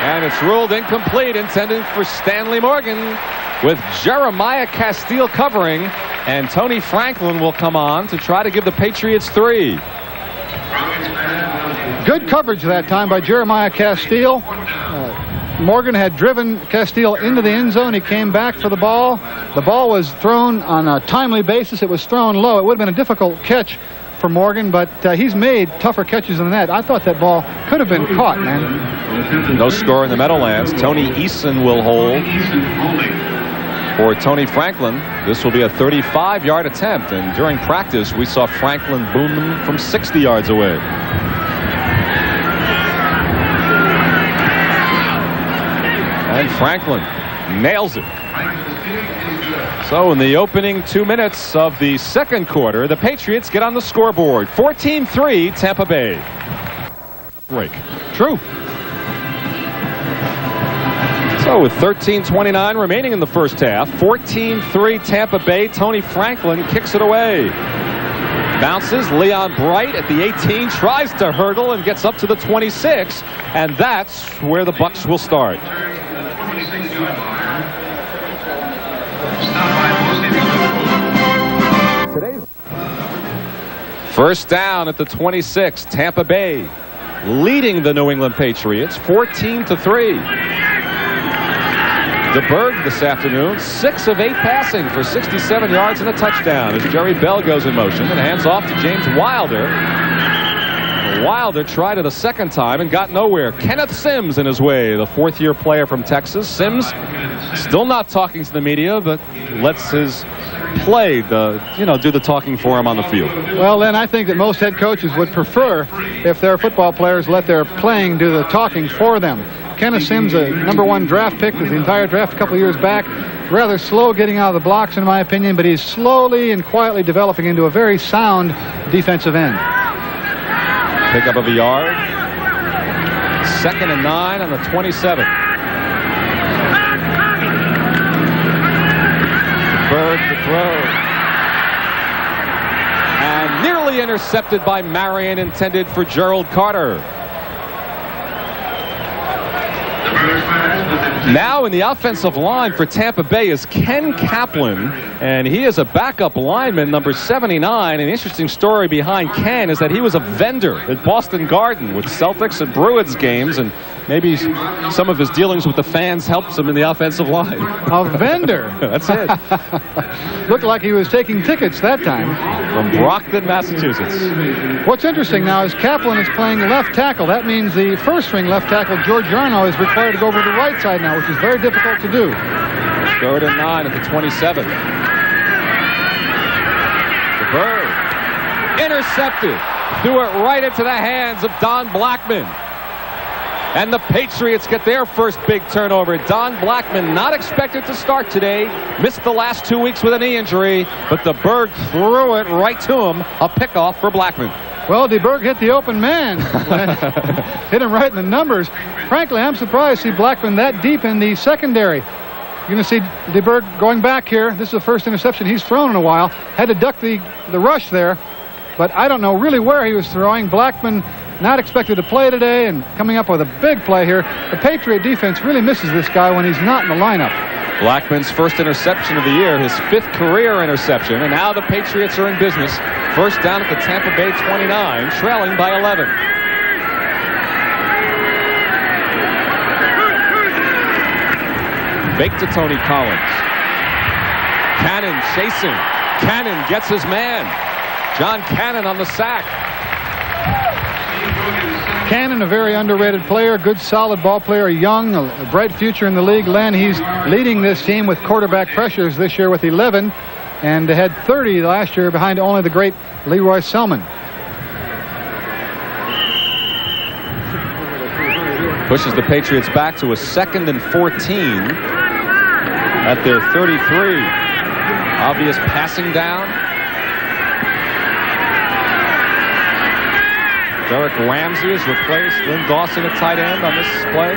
And it's ruled incomplete, intended for Stanley Morgan, with Jeremiah Castile covering. And Tony Franklin will come on to try to give the Patriots 3. Good coverage that time by Jeremiah Castile. Morgan had driven Castile into the end zone. He came back for the ball. The ball was thrown on a timely basis. It was thrown low. It would have been a difficult catch for Morgan, but he's made tougher catches than that. I thought that ball could have been caught, man. No score in the Meadowlands. Tony Eason will hold for Tony Franklin. This will be a 35-yard attempt, and during practice we saw Franklin boom them from 60 yards away. And Franklin nails it. So in the opening 2 minutes of the second quarter, the Patriots get on the scoreboard. 14-3 Tampa Bay. Break. True. So with 13:29 remaining in the first half, 14-3 Tampa Bay. Tony Franklin kicks it away. Bounces. Leon Bright at the 18, tries to hurdle and gets up to the 26, and that's where the Bucs will start. First down at the 26. Tampa Bay leading the New England Patriots 14-3. DeBerg this afternoon, 6 of 8 passing for 67 yards and a touchdown as Jerry Bell goes in motion and hands off to James Wilder. Wilder tried it a second time and got nowhere. Kenneth Sims in his way, the 4th-year player from Texas. Sims still not talking to the media, but lets his play do the talking for him on the field. Well, then I think that most head coaches would prefer if their football players let their playing do the talking for them. Kenneth Sims, a #1 draft pick of the entire draft a couple of years back. Rather slow getting out of the blocks, in my opinion, but he's slowly and quietly developing into a very sound defensive end. Pickup of a yard. 2nd and 9 on the 27. Berg to throw. And nearly intercepted by Marion, intended for Gerald Carter. Now in the offensive line for Tampa Bay is Ken Kaplan, and he is a backup lineman, number 79. An interesting story behind Ken is that he was a vendor at Boston Garden with Celtics and Bruins games, and maybe some of his dealings with the fans helps him in the offensive line. A vendor? That's it. Looked like he was taking tickets that time. From Brockton, Massachusetts. What's interesting now is Kaplan is playing left tackle. That means the first-string left tackle, George Yarno, is required to go over to the right side now, which is very difficult to do. 3rd and 9 at the 27. DeBerg intercepted. Threw it right into the hands of Don Blackman. And the Patriots get their first big turnover. Don Blackman, not expected to start today. Missed the last 2 weeks with a knee injury. But DeBerg threw it right to him. A pickoff for Blackman. Well, DeBerg hit the open man. Hit him right in the numbers. Frankly, I'm surprised to see Blackman that deep in the secondary. You're going to see DeBerg going back here. This is the first interception he's thrown in a while. Had to duck the rush there. But I don't know really where he was throwing. Blackman not expected to play today and coming up with a big play here. The Patriot defense really misses this guy when he's not in the lineup. Blackman's first interception of the year, his 5th career interception, and now the Patriots are in business. First down at the Tampa Bay 29, trailing by 11. Fake to Tony Collins. Cannon chasing. Cannon gets his man. John Cannon on the sack. Cannon, a very underrated player, good solid ball player, young, a bright future in the league. Len, he's leading this team with quarterback pressures this year with 11, and had 30 last year behind only the great Leroy Selman. Pushes the Patriots back to a 2nd and 14. at their 33. Obvious passing down. Derek Ramsey has replaced Lynn Dawson at tight end on this play.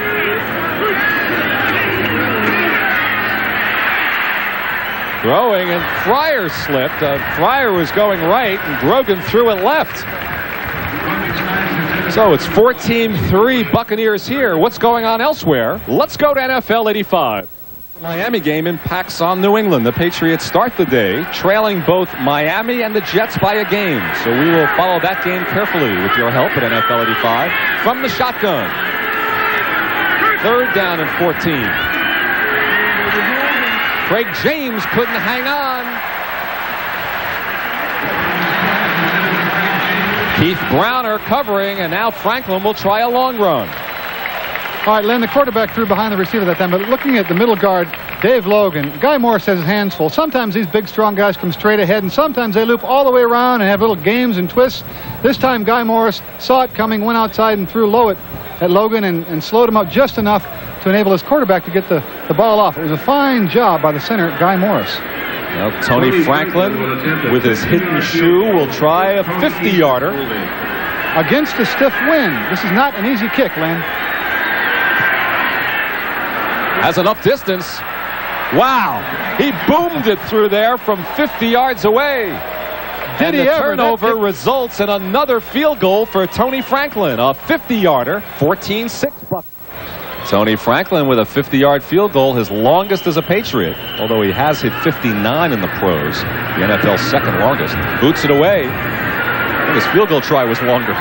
Throwing, and Fryer slipped. Fryer was going right, and Grogan threw it left. So it's 14-3 Buccaneers here. What's going on elsewhere? Let's go to NFL 85. The Miami game impacts on New England. The Patriots start the day trailing both Miami and the Jets by a game. So we will follow that game carefully with your help at NFL 85 from the shotgun. 3rd down and 14. Craig James couldn't hang on. Keith Browner covering, and now Franklin will try a long run. All right, Len, the quarterback threw behind the receiver that time, but looking at the middle guard, Dave Logan, Guy Morris has his hands full. Sometimes these big, strong guys come straight ahead, and sometimes they loop all the way around and have little games and twists. This time, Guy Morris saw it coming, went outside and threw low at Logan and slowed him up just enough to enable his quarterback to get the ball off. It was a fine job by the center, Guy Morris. Well, Tony Franklin, with his hidden shoe, will try a 50-yarder. Against a stiff wind. This is not an easy kick, Len. Has enough distance. Wow. He boomed it through there from 50 yards away. And the turnover results in another field goal for Tony Franklin. A 50-yarder, 14-6. Tony Franklin with a 50-yard field goal, his longest as a Patriot, although he has hit 59 in the pros, the NFL's second longest. Boots it away. I think his field goal try was longer.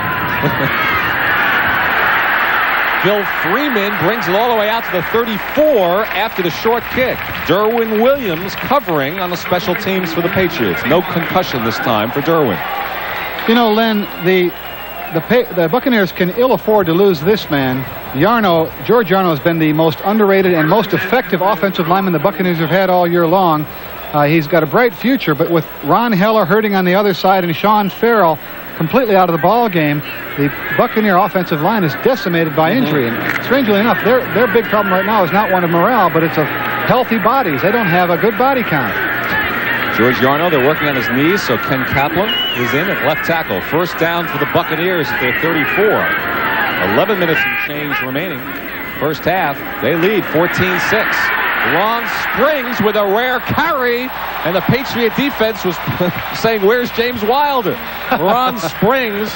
Phil Freeman brings it all the way out to the 34 after the short kick. Derwin Williams covering on the special teams for the Patriots. No concussion this time for Derwin. You know, Len, the Buccaneers can ill afford to lose this man. George Yarno has been the most underrated and most effective offensive lineman the Buccaneers have had all year long. He's got a bright future, but with Ron Heller hurting on the other side and Sean Farrell completely out of the ball game, the Buccaneer offensive line is decimated by injury. And strangely enough, their big problem right now is not one of morale, but it's of healthy bodies. They don't have a good body count. George Yarno, they're working on his knees, so Ken Kaplan is in at left tackle. 1st down for the Buccaneers at their 34. 11 minutes and change remaining. First half, they lead 14-6. Ron Springs with a rare carry, and the Patriot defense was saying, where's James Wilder? Ron Springs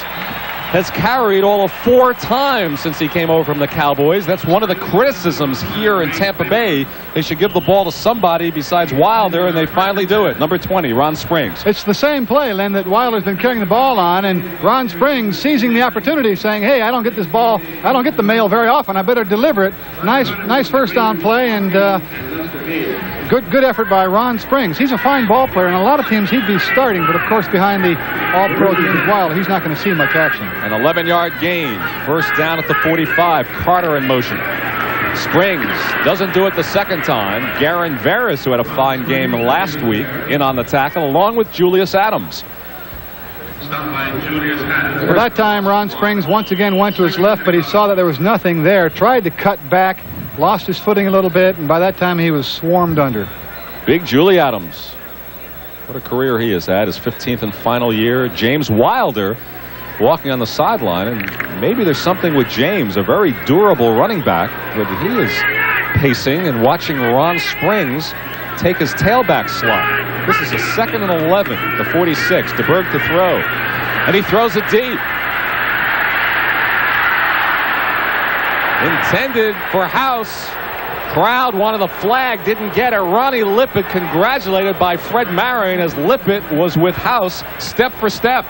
has carried all of 4 times since he came over from the Cowboys. That's one of the criticisms here in Tampa Bay. They should give the ball to somebody besides Wilder, and they finally do it. Number 20, Ron Springs. It's the same play, Len, that Wilder's been carrying the ball on, and Ron Springs seizing the opportunity, saying, hey, I don't get this ball, I don't get the mail very often, I better deliver it. Nice first down play, and good effort by Ron Springs. He's a fine ball player, and a lot of teams he'd be starting, but of course behind the all-pro James Wilder, he's not going to see much action. An 11-yard gain. 1st down at the 45. Carter in motion. Springs doesn't do it the second time. Garen Veras, who had a fine game last week, in on the tackle, along with Julius Adams. Well, that time, Ron Springs once again went to his left, but he saw that there was nothing there. Tried to cut back, lost his footing a little bit, and by that time he was swarmed under. Big Julie Adams. What a career he has had. His 15th and final year. James Wilder walking on the sideline, and maybe there's something with James, a very durable running back, but he is pacing and watching Ron Springs take his tailback slot. This is a 2nd and 11, the 46. DeBerg to throw, and he throws it deep. Intended for House. Crowd wanted the flag, didn't get it. Ronnie Lippett congratulated by Fred Marion as Lippett was with House step for step.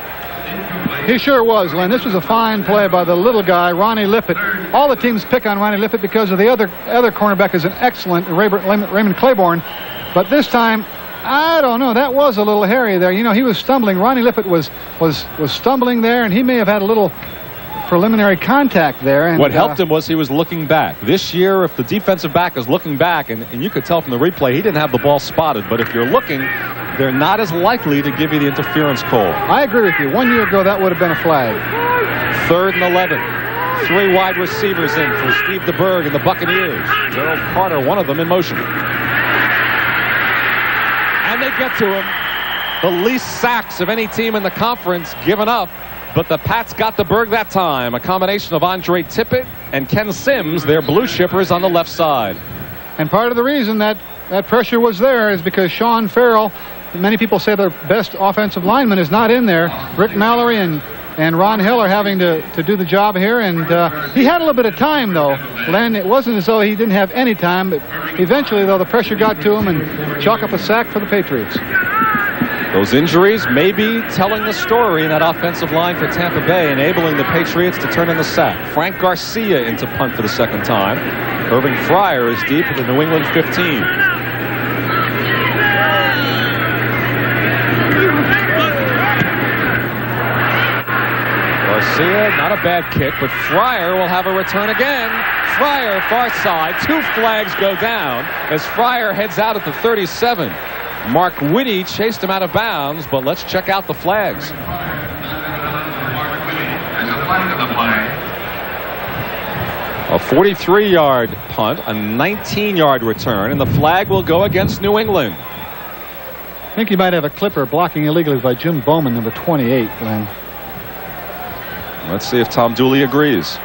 He sure was, Len. This was a fine play by the little guy, Ronnie Lippett. All the teams pick on Ronnie Lippett because of the other cornerback is an excellent Raymond Claiborne. But this time, I don't know. That was a little hairy there. You know, he was stumbling. Ronnie Lippett was stumbling there, and he may have had a little preliminary contact there. And what helped him was he was looking back. This year, if the defensive back is looking back, and you could tell from the replay, he didn't have the ball spotted. But if you're looking, they're not as likely to give you the interference call. I agree with you. 1 year ago, that would have been a flag. 3rd and 11. 3 wide receivers in for Steve DeBerg and the Buccaneers. Gerald Carter, one of them, in motion. to get to him. The least sacks of any team in the conference given up. But the Pats got the Berg that time. A combination of Andre Tippett and Ken Sims, their blue shippers on the left side. And part of the reason that pressure was there is because Sean Farrell, many people say their best offensive lineman, is not in there. Rick Mallory and Ron Hill are having to do the job here, and he had a little bit of time, though. Len, it wasn't as though he didn't have any time, but eventually, though, the pressure got to him and chalk up a sack for the Patriots. Those injuries may be telling the story in that offensive line for Tampa Bay, enabling the Patriots to turn in the sack. Frank Garcia into punt for the second time. Irving Fryer is deep at the New England 15. Garcia, not a bad kick, but Fryer will have a return again. Fryer, far side. 2 flags go down as Fryer heads out at the 37. Mark Whitty chased him out of bounds, but let's check out the flags. A 43-yard punt, a 19-yard return, and the flag will go against New England. I think you might have a clipper blocking illegally by Jim Bowman, number 28, Glenn. Let's see if Tom Dooley agrees.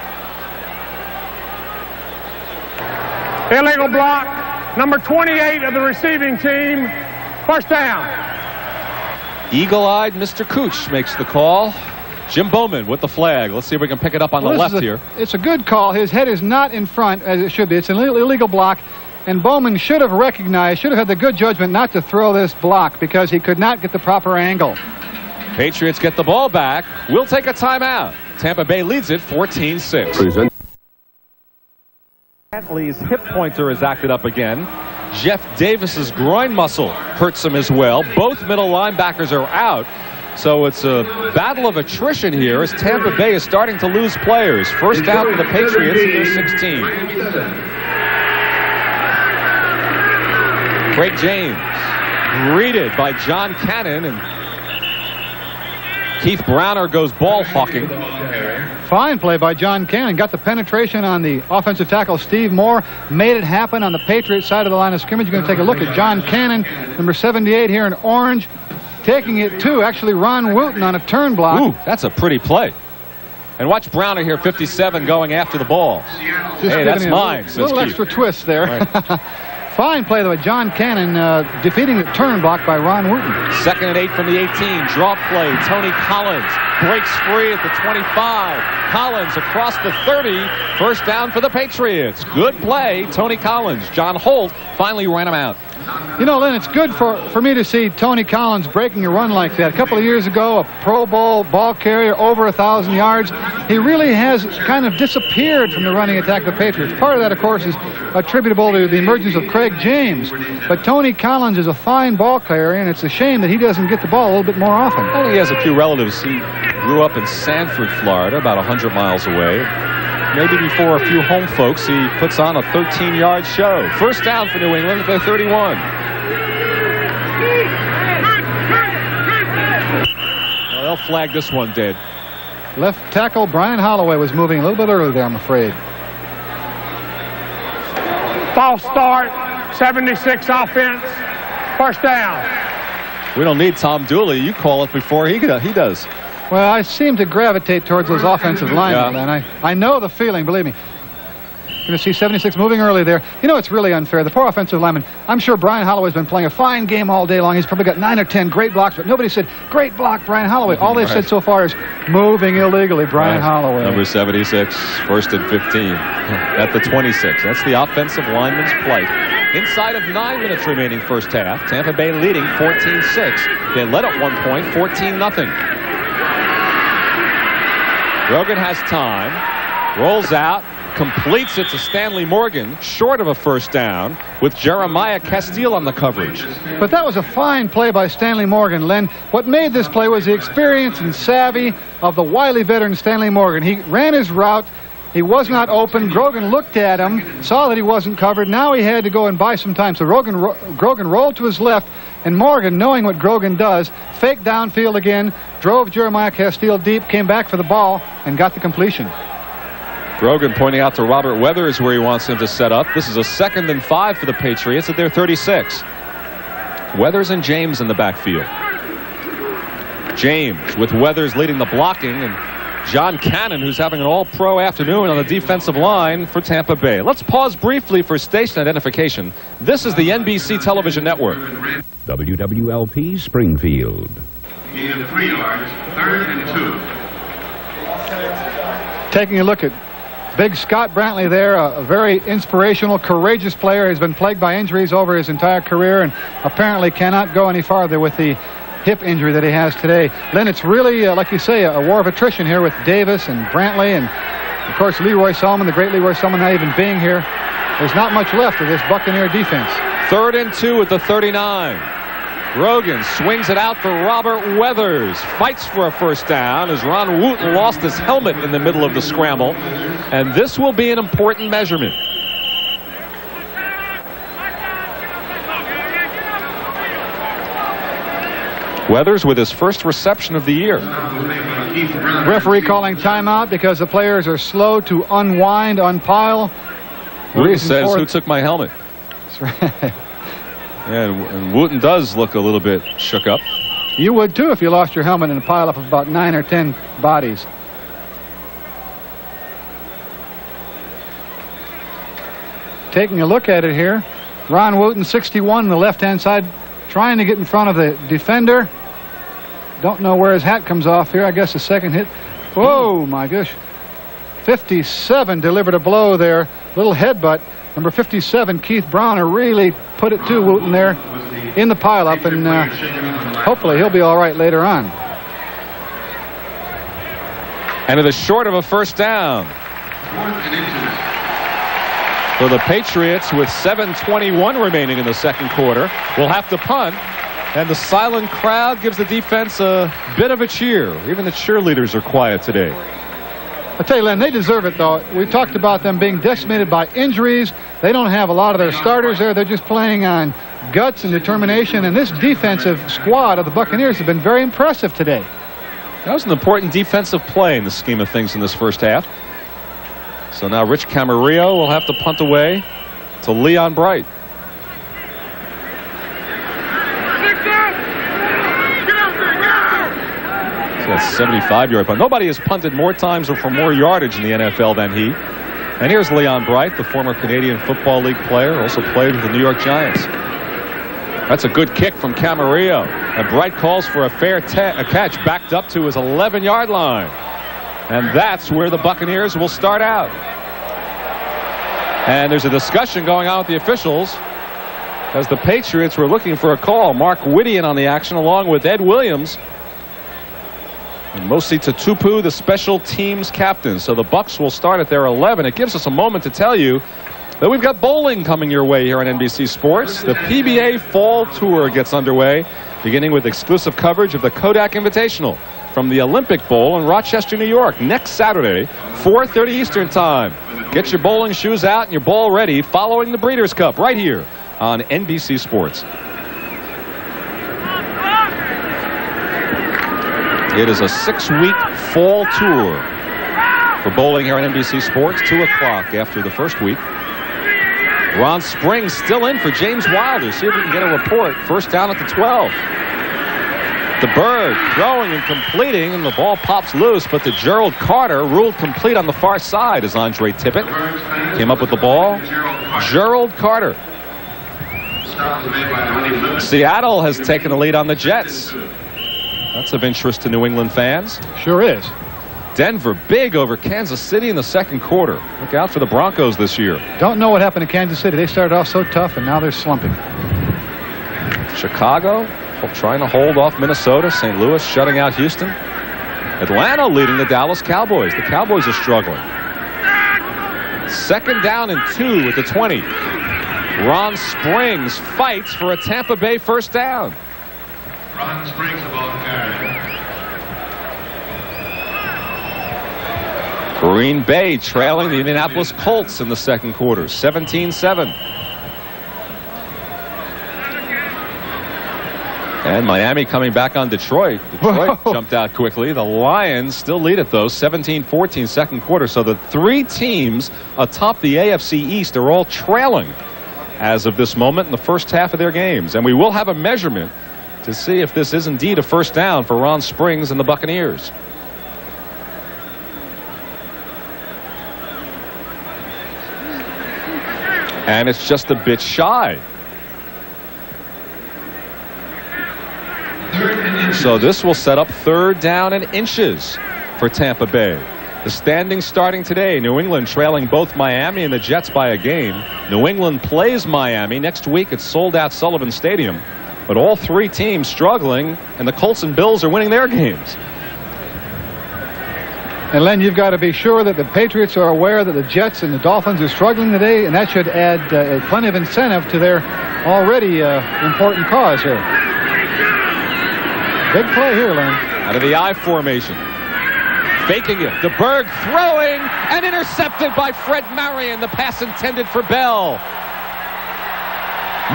Illegal block, number 28 of the receiving team. First down. Eagle-eyed Mr. Cooch makes the call. Jim Bowman with the flag. Let's see if we can pick it up on the left here. It's a good call. His head is not in front as it should be. It's an illegal block, and Bowman should have recognized, should have had the good judgment not to throw this block because he could not get the proper angle. Patriots get the ball back. We'll take a timeout. Tampa Bay leads it 14-6. Bentley's hip pointer is acted up again. Jeff Davis's groin muscle hurts him as well. Both middle linebackers are out. So it's a battle of attrition here as Tampa Bay is starting to lose players. First down for the Patriots at their 16. Craig James greeted by John Cannon, and Keith Browner goes ball hawking. Fine play by John Cannon. Got the penetration on the offensive tackle Steve Moore. Made it happen on the Patriots side of the line of scrimmage. You're going to take a look at John Cannon, number 78 here in orange. Taking it to actually Ron Wooten on a turn block. Ooh, that's a pretty play. And watch Browner here, 57, going after the ball. Hey, that's mine. A little extra twist there. Right. Fine play, though, by John Cannon, defeating the turn block by Ron Wooten. 2nd and 8 from the 18. Draw play. Tony Collins breaks free at the 25. Collins across the 30. First down for the Patriots. Good play, Tony Collins. John Holt finally ran him out. You know, Lynn, it's good for me to see Tony Collins breaking a run like that. A couple of years ago, a Pro Bowl ball carrier, over 1,000 yards. He really has kind of disappeared from the running attack of the Patriots. Part of that, of course, is attributable to the emergence of Craig James. But Tony Collins is a fine ball carrier, and it's a shame that he doesn't get the ball a little bit more often. Well, he has a few relatives. He grew up in Sanford, Florida, about 100 miles away. Maybe before a few home folks, he puts on a 13-yard show. First down for New England at their 31. Well, they'll flag this one dead. Left tackle Brian Holloway was moving a little bit early there, I'm afraid. False start, 76 offense. First down. We don't need Tom Dooley. You call it before he does. Well, I seem to gravitate towards those offensive linemen, and I know the feeling, believe me. You're going to see 76 moving early there. You know, it's really unfair. The poor offensive lineman, I'm sure Brian Holloway's been playing a fine game all day long. He's probably got 9 or 10 great blocks, but nobody said, great block, Brian Holloway. All they've said so far is moving illegally, Brian Holloway. Number 76, 1st and 15 at the 26. That's the offensive lineman's plight. Inside of 9 minutes remaining first half, Tampa Bay leading 14-6. They led at one point, 14-0. Rogan has time, rolls out, completes it to Stanley Morgan, short of a first down, with Jeremiah Castile on the coverage. But that was a fine play by Stanley Morgan, Len. What made this play was the experience and savvy of the wily veteran Stanley Morgan. He ran his route. He was not open. Grogan looked at him, saw that he wasn't covered. Now he had to go and buy some time. So Grogan rolled to his left, and Morgan, knowing what Grogan does, faked downfield again, drove Jeremiah Castile deep, came back for the ball, and got the completion. Grogan pointing out to Robert Weathers where he wants him to set up. This is a 2nd and 5 for the Patriots at their 36. Weathers and James in the backfield. James with Weathers leading the blocking, and John Cannon, who's having an all-pro afternoon on the defensive line for Tampa Bay. Let's pause briefly for station identification. This is the NBC television network. WWLP Springfield. He had 3 yards, 3rd and 2. Taking a look at Big Scott Brantley there, a very inspirational, courageous player. He's been plagued by injuries over his entire career and apparently cannot go any farther with the hip injury that he has today. Len, it's really, like you say, a war of attrition here with Davis and Brantley and, of course, Leroy Selmon, the great Leroy Selmon, not even being here. There's not much left of this Buccaneer defense. 3rd and 2 at the 39. Rogan swings it out for Robert Weathers. Fights for a first down as Ron Wooten lost his helmet in the middle of the scramble. And this will be an important measurement. Weathers with his first reception of the year. Referee calling timeout because the players are slow to unwind, unpile. Wooten says, "Who took my helmet?" That's right. And Wooten does look a little bit shook up. You would too if you lost your helmet in a pileup of about 9 or 10 bodies. Taking a look at it here, Ron Wooten, 61 on the left-hand side, trying to get in front of the defender. Don't know where his hat comes off here. I guess the second hit. Whoa, my gosh. 57 delivered a blow there. Little headbutt. Number 57, Keith Browner, really put it to Wooten there in the pileup, and hopefully he'll be all right later on. And it is short of a first down for the Patriots with 7:21 remaining in the second quarter. We'll have to punt, and the silent crowd gives the defense a bit of a cheer. Even the cheerleaders are quiet today. I tell you, Len, they deserve it, though. We talked about them being decimated by injuries. They don't have a lot of their starters there. They're just playing on guts and determination, and this defensive squad of the Buccaneers have been very impressive today. That was an important defensive play in the scheme of things in this first half. So now Rich Camarillo will have to punt away to Leon Bright. That's 75-yard punt. Nobody has punted more times or for more yardage in the NFL than he. And here's Leon Bright, the former Canadian Football League player, also played with the New York Giants. That's a good kick from Camarillo. And Bright calls for a fair catch backed up to his 11-yard line. And that's where the Buccaneers will start out. And there's a discussion going on with the officials as the Patriots were looking for a call. Mark Whittian on the action along with Ed Williams. And Mosi Tutupu, the special teams captain. So the Bucs will start at their 11. It gives us a moment to tell you that we've got bowling coming your way here on NBC Sports. The PBA Fall Tour gets underway, beginning with exclusive coverage of the Kodak Invitational from the Olympic Bowl in Rochester, New York, next Saturday, 4:30 Eastern Time. Get your bowling shoes out and your ball ready following the Breeders' Cup right here on NBC Sports. It is a 6-week fall tour for bowling here on NBC Sports. 2 o'clock after the first week. Ron Springs still in for James Wilder. See if we can get a report. First down at the 12. The Bird throwing and completing, and the ball pops loose, but the Gerald Carter ruled complete on the far side as Andre Tippett came up with the ball. Gerald Carter. Seattle has taken the lead on the Jets. That's of interest to New England fans. Sure is. Denver big over Kansas City in the second quarter. Look out for the Broncos this year. Don't know what happened in Kansas City. They started off so tough, and now they're slumping. Chicago trying to hold off Minnesota. St. Louis shutting out Houston. Atlanta leading the Dallas Cowboys. The Cowboys are struggling. Second down and 2 at the 20. Ron Springs fights for a Tampa Bay first down. Ron Springs about carry. Green Bay trailing the Indianapolis Colts in the second quarter, 17-7. And Miami coming back on Detroit. Detroit jumped out quickly. The Lions still lead it, though, 17-14 second quarter. So the 3 teams atop the AFC East are all trailing as of this moment in the first half of their games. And we will have a measurement to see if this is indeed a first down for Ron Springs and the Buccaneers. And it's just a bit shy. So this will set up 3rd down and inches for Tampa Bay. The standings starting today, New England trailing both Miami and the Jets by a game. New England plays Miami next week at sold-out Sullivan Stadium. But all 3 teams struggling, and the Colts and Bills are winning their games. And Len, you've got to be sure that the Patriots are aware that the Jets and the Dolphins are struggling today, and that should add plenty of incentive to their already important cause here. Big play here, Len. Out of the I formation. Faking it. DeBerg throwing and intercepted by Fred Marion. The pass intended for Bell.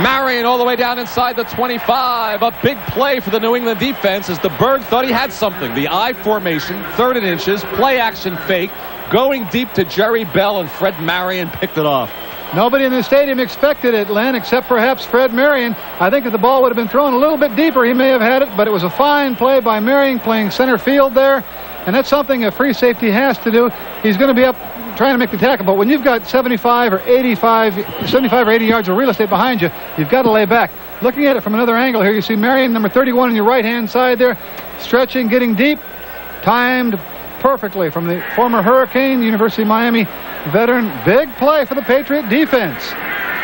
Marion all the way down inside the 25. A big play for the New England defense as DeBerg thought he had something. The I formation, 3rd and inches, play action fake, going deep to Jerry Bell, and Fred Marion picked it off. Nobody in the stadium expected it, Len, except perhaps Fred Marion. I think if the ball would have been thrown a little bit deeper, he may have had it, but it was a fine play by Marion playing center field there, and that's something a free safety has to do. He's going to be up trying to make the tackle, but when you've got 75 or 80 yards of real estate behind you, you've got to lay back. Looking at it from another angle here, you see Marion, number 31 on your right-hand side there, stretching, getting deep, timed perfectly from the former Hurricane, University of Miami veteran. Big play for the Patriot defense.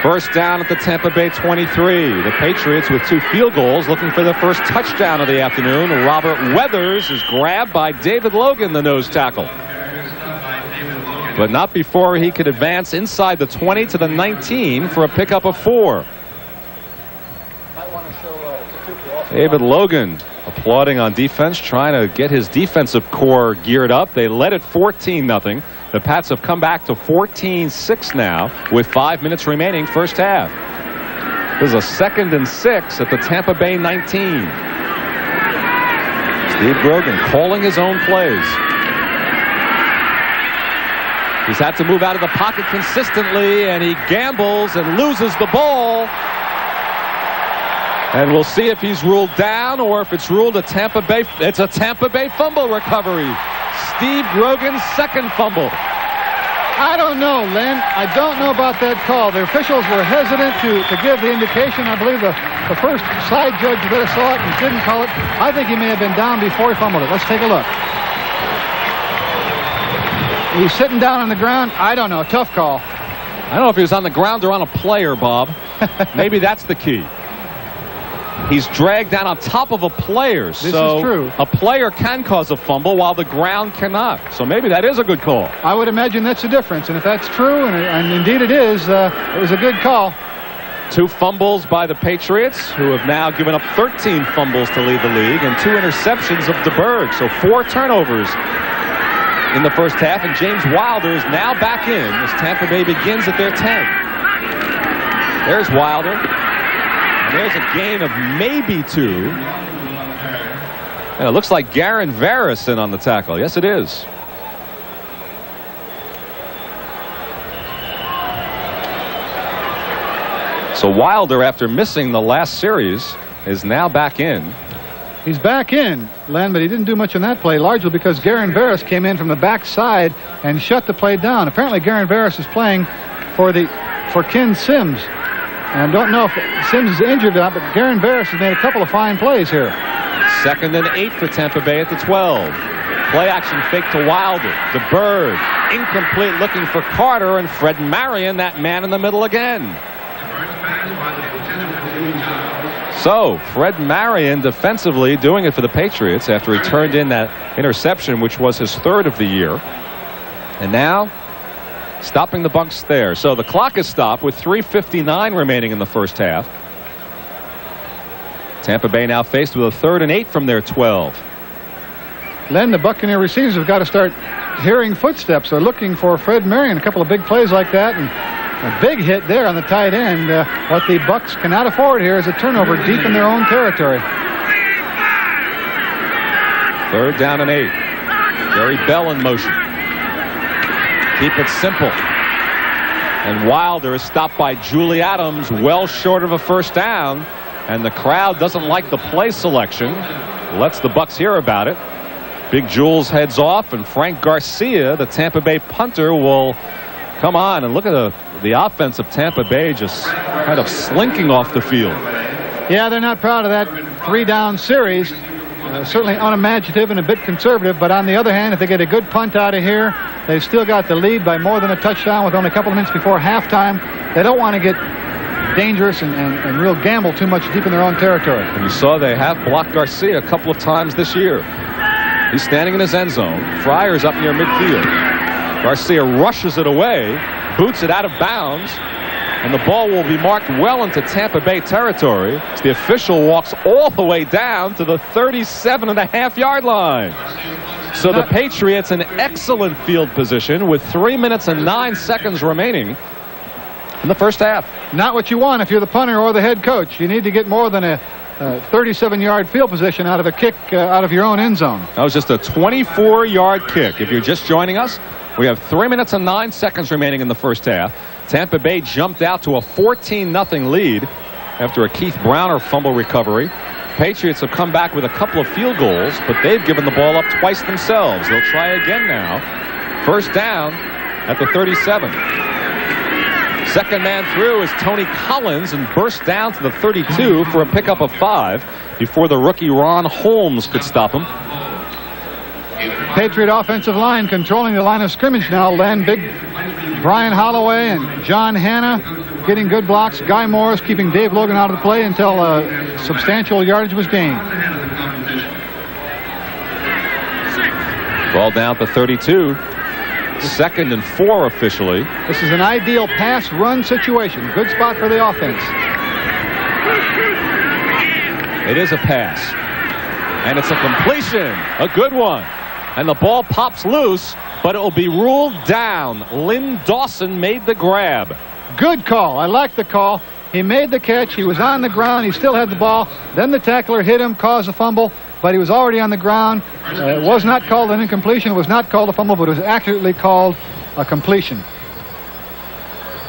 First down at the Tampa Bay 23. The Patriots with 2 field goals looking for their first touchdown of the afternoon. Robert Weathers is grabbed by David Logan, the nose tackle. But not before he could advance inside the 20 to the 19 for a pickup of 4. David Logan applauding on defense, trying to get his defensive core geared up. They led it 14-0. The Pats have come back to 14-6 now with 5 minutes remaining first half. This is a 2nd and 6 at the Tampa Bay 19. Steve Grogan calling his own plays. He's had to move out of the pocket consistently, and he gambles and loses the ball. And we'll see if he's ruled down or if it's ruled a Tampa Bay. It's a Tampa Bay fumble recovery. Steve Grogan's 2nd fumble. I don't know, Len. I don't know about that call. The officials were hesitant to give the indication. I believe the first side judge that saw it and didn't call it. I think he may have been down before he fumbled it. Let's take a look. He's sitting down on the ground. I don't know. Tough call. I don't know if he was on the ground or on a player, Bob. Maybe that's the key. He's dragged down on top of a player. This is true. A player can cause a fumble while the ground cannot. So maybe that is a good call. I would imagine that's the difference. And if that's true, and indeed it is, it was a good call. 2 fumbles by the Patriots, who have now given up 13 fumbles to lead the league, and 2 interceptions of DeBerg. So 4 turnovers in the first half, and James Wilder is now back in as Tampa Bay begins at their 10. There's Wilder. And there's a gain of maybe 2. And it looks like Garen Varys in on the tackle. Yes, it is. So Wilder, after missing the last series, is now back in. He's back in, Len, but he didn't do much on that play, largely because Garen Varys came in from the backside and shut the play down. Apparently, Garen Varys is playing for Ken Sims. And I don't know if Sims is injured or not, but Garen Varys has made a couple of fine plays here. 2nd and 8 for Tampa Bay at the 12. Play action fake to Wilder. DeBerg, incomplete, looking for Carter, and Fred Marion, that man in the middle again. So, Fred Marion defensively doing it for the Patriots after he turned in that interception, which was his 3rd of the year. And now, stopping the Bucs there. So the clock is stopped with 3:59 remaining in the first half. Tampa Bay now faced with a 3rd and 8 from their 12. Len, the Buccaneer receivers have got to start hearing footsteps. They're looking for Fred Marion. A couple of big plays like that, and a big hit there on the tight end. What the Bucs cannot afford here is a turnover deep in their own territory. 3rd down and 8. Jerry Bell in motion. Keep it simple. And Wilder is stopped by Julie Adams, well short of a first down. And the crowd doesn't like the play selection. Lets the Bucs hear about it. Big Jules heads off, and Frank Garcia, the Tampa Bay punter, will come on. And look at the offense of Tampa Bay just kind of slinking off the field. Yeah, they're not proud of that 3-down series. Certainly unimaginative and a bit conservative, but on the other hand, if they get a good punt out of here, they've still got the lead by more than a touchdown with only a couple of minutes before halftime. They don't want to get dangerous and real gamble too much deep in their own territory. And you saw they have blocked Garcia a couple of times this year. He's standing in his end zone. Fryer's up near midfield. Garcia rushes it away, boots it out of bounds, and the ball will be marked well into Tampa Bay territory as the official walks all the way down to the 37.5-yard line. So the Patriots in excellent field position with 3 minutes and 9 seconds remaining in the first half. Not what you want if you're the punter or the head coach. You need to get more than a 37-yard field position out of a kick out of your own end zone. That was just a 24-yard kick. If you're just joining us, we have 3 minutes and 9 seconds remaining in the first half. Tampa Bay jumped out to a 14-0 lead after a Keith Browner fumble recovery. Patriots have come back with a couple of field goals, but they've given the ball up twice themselves. They'll try again now. First down at the 37. Second man through is Tony Collins and burst down to the 32 for a pickup of 5 before the rookie Ron Holmes could stop him. Patriot offensive line controlling the line of scrimmage now. Len, big Brian Holloway and John Hanna getting good blocks. Guy Morris keeping Dave Logan out of the play until substantial yardage was gained. Ball down to 32. 2nd and 4 officially. This is an ideal pass-run situation. Good spot for the offense. It is a pass. And it's a completion. A good one. And the ball pops loose, but it will be ruled down. Lynn Dawson made the grab. Good call. I like the call. He made the catch. He was on the ground. He still had the ball. Then the tackler hit him, caused a fumble, but he was already on the ground. It was not called an incompletion. It was not called a fumble, but it was accurately called a completion.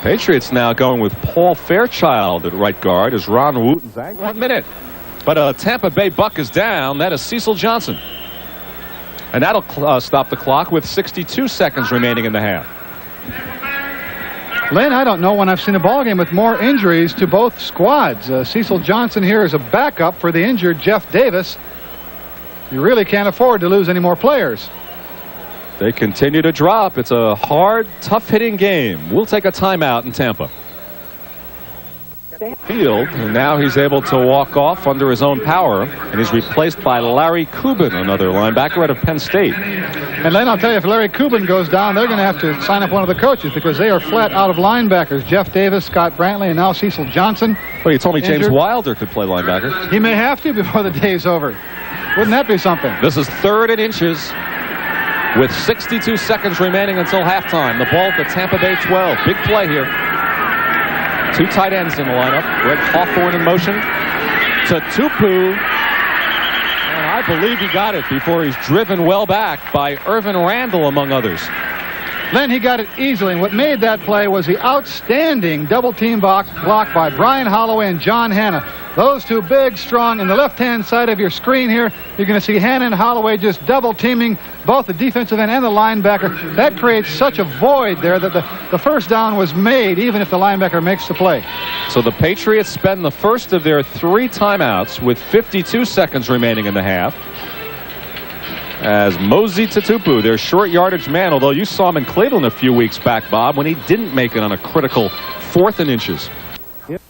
Patriots now going with Paul Fairchild at right guard as Ron Wooten's 1 minute. But a Tampa Bay Buck is down. That is Cecil Johnson. And that'll stop the clock with 62 seconds remaining in the half. Lynn, I don't know when I've seen a ball game with more injuries to both squads. Cecil Johnson here is a backup for the injured Jeff Davis. You really can't afford to lose any more players. They continue to drop. It's a hard, tough-hitting game. We'll take a timeout in Tampa. Field, and now he's able to walk off under his own power, and he's replaced by Larry Kubin, another linebacker out of Penn State. And Len, I'll tell you, if Larry Kubin goes down, they're going to have to sign up one of the coaches because they are flat out of linebackers. Jeff Davis, Scott Brantley, and now Cecil Johnson. Well, you told me injured. James Wilder could play linebacker. He may have to before the day's over. Wouldn't that be something? This is 3rd and inches with 62 seconds remaining until halftime. The ball at the Tampa Bay 12. Big play here. 2 tight ends in the lineup. Greg Hawthorne in motion to Tupu. And I believe he got it before he's driven well back by Irvin Randall, among others. Then he got it easily, and what made that play was the outstanding double-team block by Brian Holloway and John Hanna. Those two big, strong, in the left-hand side of your screen here, you're going to see Hanna and Holloway just double-teaming both the defensive end and the linebacker. That creates such a void there that the first down was made, even if the linebacker makes the play. So the Patriots spend the first of their 3 timeouts with 52 seconds remaining in the half. As Mosey Tupu, their short yardage man, although you saw him in Cleveland a few weeks back, Bob, when he didn't make it on a critical 4th and inches.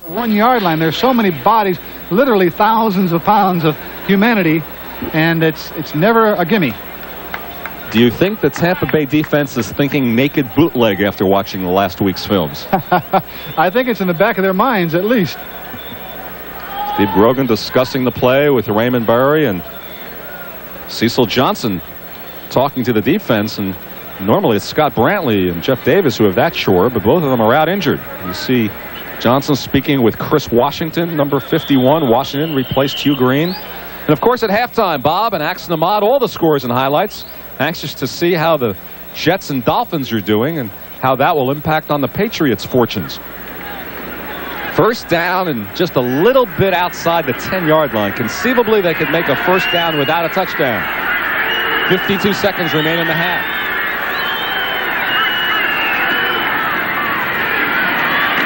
1 yard line. There's so many bodies, literally thousands of pounds of humanity, and it's never a gimme. Do you think the Tampa Bay defense is thinking naked bootleg after watching last week's films? I think it's in the back of their minds, at least. Steve Grogan discussing the play with Raymond Burry and Cecil Johnson talking to the defense, and normally it's Scott Brantley and Jeff Davis who have that chore, but both of them are out injured. You see Johnson speaking with Chris Washington, number 51. Washington replaced Hugh Green. And of course at halftime, Bob and Axon Ahmad, all the scores and highlights. Anxious to see how the Jets and Dolphins are doing, and how that will impact on the Patriots' fortunes. First down and just a little bit outside the 10-yard line. Conceivably, they could make a first down without a touchdown. 52 seconds remain in the half.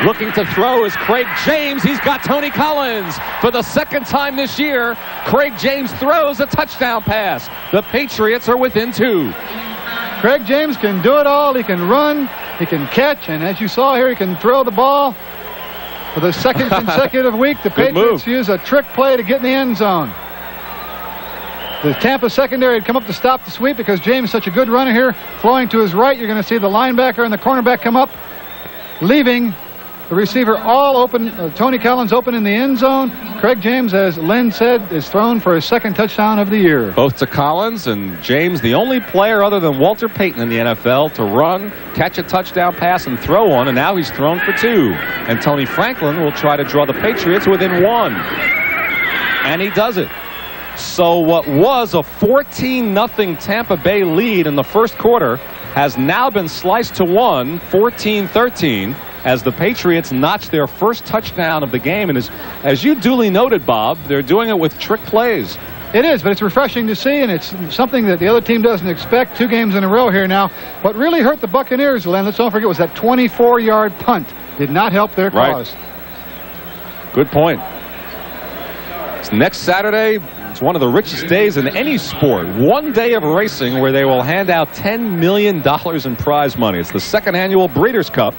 Looking to throw is Craig James. He's got Tony Collins. For the second time this year, Craig James throws a touchdown pass. The Patriots are within 2. Craig James can do it all. He can run, he can catch, and as you saw here, he can throw the ball. For the second consecutive week, the Patriots use a trick play to get in the end zone. The Tampa secondary had come up to stop the sweep because James is such a good runner here. Flowing to his right, you're going to see the linebacker and the cornerback come up, leaving the receiver all open. Tony Collins open in the end zone. Craig James, as Len said, is thrown for his second touchdown of the year. Both to Collins and James, the only player other than Walter Payton in the NFL to run, catch a touchdown pass, and throw one, and now he's thrown for 2. And Tony Franklin will try to draw the Patriots within 1. And he does it. So what was a 14-0 Tampa Bay lead in the first quarter has now been sliced to 1, 14-13. As the Patriots notch their first touchdown of the game. And as you duly noted, Bob, they're doing it with trick plays. It is, but it's refreshing to see, and it's something that the other team doesn't expect. 2 games in a row here now. What really hurt the Buccaneers, Len, let's don't forget, was that 24-yard punt. Did not help their cause. Good point. It's next Saturday. It's one of the richest days in any sport. 1 day of racing where they will hand out $10 million in prize money. It's the 2nd annual Breeders' Cup.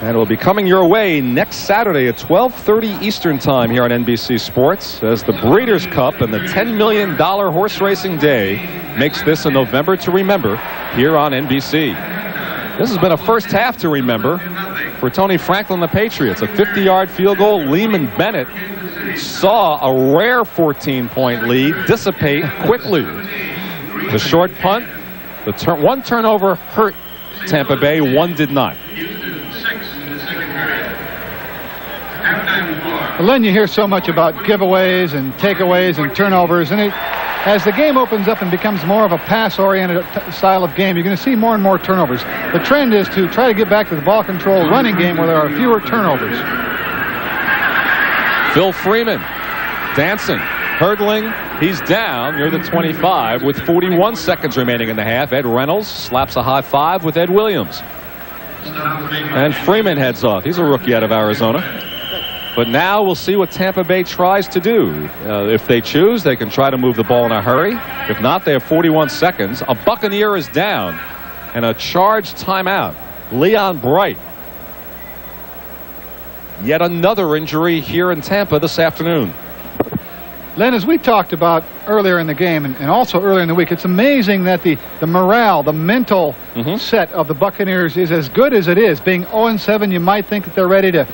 And it will be coming your way next Saturday at 12:30 Eastern Time here on NBC Sports as the Breeders' Cup and the $10 million horse racing day makes this a November to remember here on NBC. This has been a first half to remember for Tony Franklin and the Patriots. A 50-yard field goal. Lehman Bennett saw a rare 14-point lead dissipate quickly. The short punt, one turnover hurt Tampa Bay, 1 did not. Len, you hear so much about giveaways and takeaways and turnovers, and as the game opens up and becomes more of a pass-oriented style of game, you're going to see more and more turnovers. The trend is to try to get back to the ball control running game where there are fewer turnovers. Phil Freeman dancing, hurdling. He's down near the 25 with 41 seconds remaining in the half. Ed Reynolds slaps a high five with Ed Williams. And Freeman heads off. He's a rookie out of Arizona. But now we'll see what Tampa Bay tries to do. If they choose, they can try to move the ball in a hurry. If not, they have 41 seconds. A Buccaneer is down. And a charged timeout. Leon Bright. Yet another injury here in Tampa this afternoon. Len, as we talked about earlier in the game and also earlier in the week, it's amazing that the morale, the mental set of the Buccaneers is as good as it is. Being 0-7, you might think that they're ready to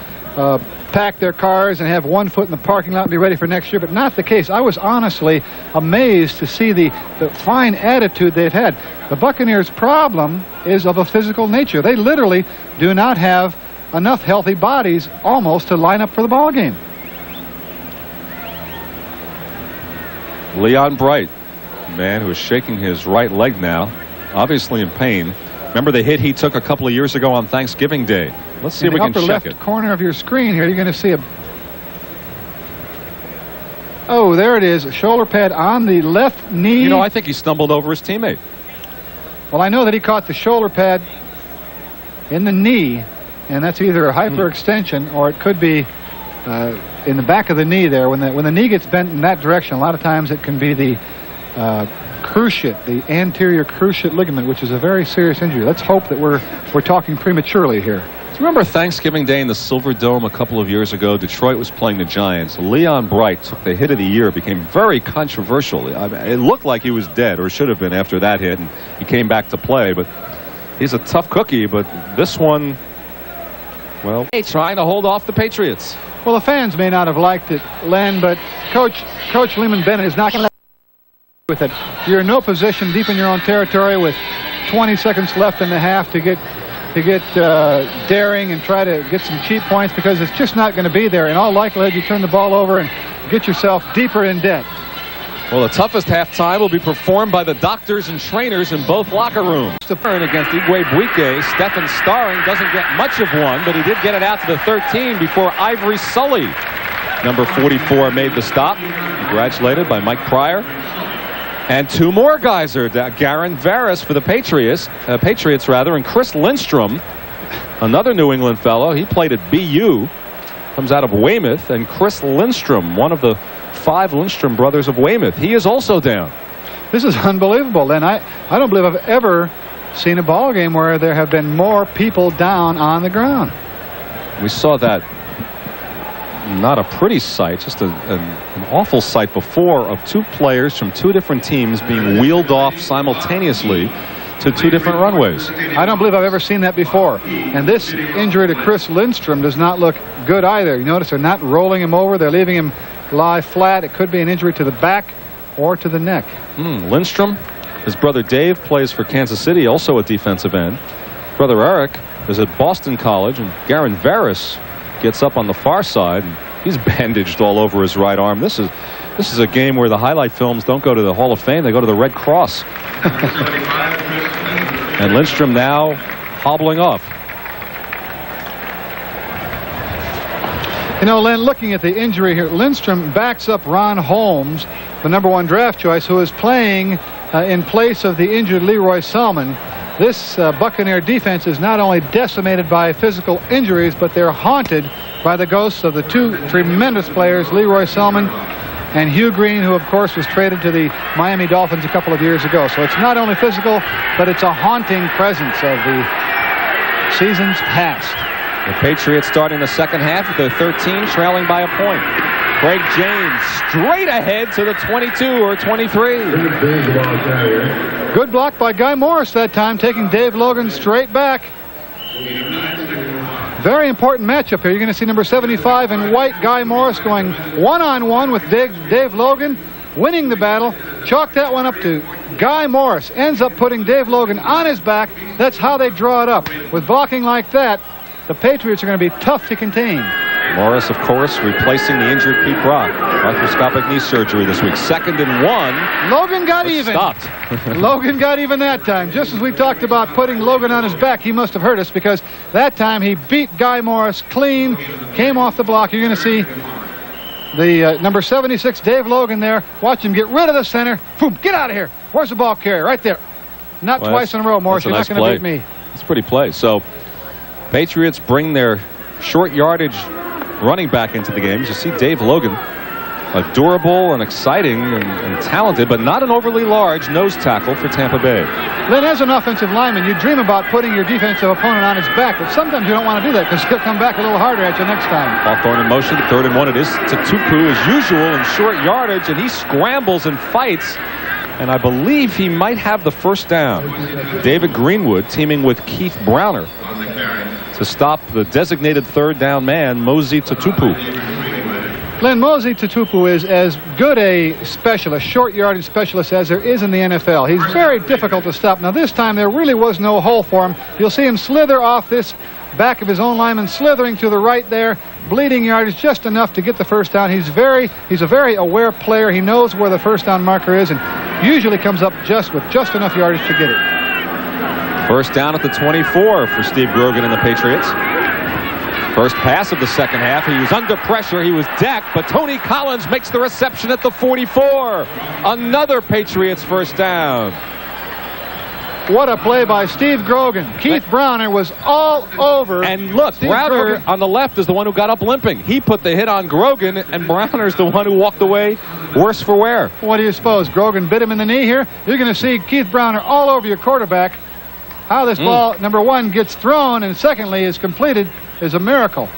pack their cars and have one foot in the parking lot and be ready for next year, but not the case. I was honestly amazed to see the fine attitude they've had. The Buccaneers' problem is of a physical nature. They literally do not have enough healthy bodies almost to line up for the ball game. Leon Bright, man who is shaking his right leg now, obviously in pain. Remember the hit he took a couple of years ago on Thanksgiving Day. Let's see if we can check it. In the upper left corner of your screen here, you're going to see a... Oh, there it is. A shoulder pad on the left knee. You know, I think he stumbled over his teammate. Well, I know that he caught the shoulder pad in the knee, and that's either a hyperextension or it could be in the back of the knee there. When the knee gets bent in that direction, a lot of times it can be the cruciate, the anterior cruciate ligament, which is a very serious injury. Let's hope that we're talking prematurely here. Do you remember Thanksgiving Day in the Silver Dome a couple of years ago? Detroit was playing the Giants. Leon Bright took the hit of the year. It became very controversial. It looked like he was dead, or should have been after that hit, and he came back to play. But he's a tough cookie, but this one, well, trying to hold off the Patriots. Well, the fans may not have liked it, Len, but Coach Lehman Bennett is not going to with it. You're in no position deep in your own territory with 20 seconds left in the half to get daring and try to get some cheap points, because it's just not going to be there. In all likelihood, you turn the ball over and get yourself deeper in debt. Well, the toughest halftime will be performed by the doctors and trainers in both locker rooms. To turn against Igwe Buike, Stephen Starring doesn't get much of one, but he did get it out to the 13 before Ivory Sully, number 44, made the stop. Congratulated by Mike Pryor. And two more guys are Garen Varus for the Patriots, and Chris Lindstrom, another New England fellow. He played at BU, comes out of Weymouth, and Chris Lindstrom, one of the 5 Lindstrom brothers of Weymouth. He is also down. This is unbelievable. And I don't believe I've ever seen a ball game where there have been more people down on the ground. We saw that. Not a pretty sight, just an awful sight before of 2 players from 2 different teams being wheeled off simultaneously to 2 different runways. I don't believe I've ever seen that before. And this injury to Chris Lindstrom does not look good either. You notice they're not rolling him over. They're leaving him lie flat. It could be an injury to the back or to the neck. Lindstrom, his brother Dave, plays for Kansas City, also a defensive end. Brother Eric is at Boston College, and Garen Varus gets up on the far side, and he's bandaged all over his right arm. This is a game where the highlight films don't go to the Hall of Fame, they go to the Red Cross. And Lindstrom now hobbling off. You know, Len, looking at the injury here, Lindstrom backs up Ron Holmes, the #1 draft choice, who is playing in place of the injured Leroy Selman. This Buccaneer defense is not only decimated by physical injuries, but they're haunted by the ghosts of the 2 tremendous players, Leroy Selman and Hugh Green, who of course was traded to the Miami Dolphins a couple of years ago. So it's not only physical, but it's a haunting presence of the seasons past. The Patriots starting the second half with their 13, trailing by a point. Craig James straight ahead to the 22 or 23. Good block by Guy Morris that time, taking Dave Logan straight back. Very important matchup here. You're going to see number 75 in white, Guy Morris, going one-on-one with Dave Logan, winning the battle. Chalk that one up to Guy Morris. Ends up putting Dave Logan on his back. That's how they draw it up. With blocking like that, the Patriots are going to be tough to contain. Morris, of course, replacing the injured Pete Brock. Arthroscopic knee surgery this week. 2nd and 1. Logan got even. Stopped. Logan got even that time. Just as we talked about putting Logan on his back, he must have hurt us, because that time he beat Guy Morris clean, came off the block. You're going to see the number 76, Dave Logan there. Watch him get rid of the center. Boom, get out of here. Where's the ball carrier? Right there. Not twice in a row, Morris. You're not going to beat me. It's a pretty play. So Patriots bring their short yardage running back into the game. You see Dave Logan, durable and exciting and talented, but not an overly large nose tackle for Tampa Bay. Len, as an offensive lineman, you dream about putting your defensive opponent on his back, but sometimes you don't want to do that because he'll come back a little harder at you next time. Hawthorne in motion, 3rd and 1. It is Tupu as usual in short yardage, and he scrambles and fights, and I believe he might have the first down. David Greenwood teaming with Keith Browner to stop the designated 3rd down man, Mosey Tutupu. Len, Mosey Tutupu is as good a specialist, short yardage specialist, as there is in the NFL. He's very difficult to stop. Now this time there really was no hole for him. You'll see him slither off this back of his own lineman, slithering to the right there, bleeding yardage just enough to get the first down. He's a very aware player. He knows where the first down marker is and usually comes up with just enough yardage to get it. First down at the 24 for Steve Grogan and the Patriots. First pass of the second half. He was under pressure. He was decked, but Tony Collins makes the reception at the 44. Another Patriots first down. What a play by Steve Grogan. Keith Browner was all over. And look, Browner on the left is the one who got up limping. He put the hit on Grogan, and Browner's the one who walked away worse for wear. What do you suppose? Grogan bit him in the knee here? You're going to see Keith Browner all over your quarterback. How this ball, number one, gets thrown and secondly is completed is a miracle.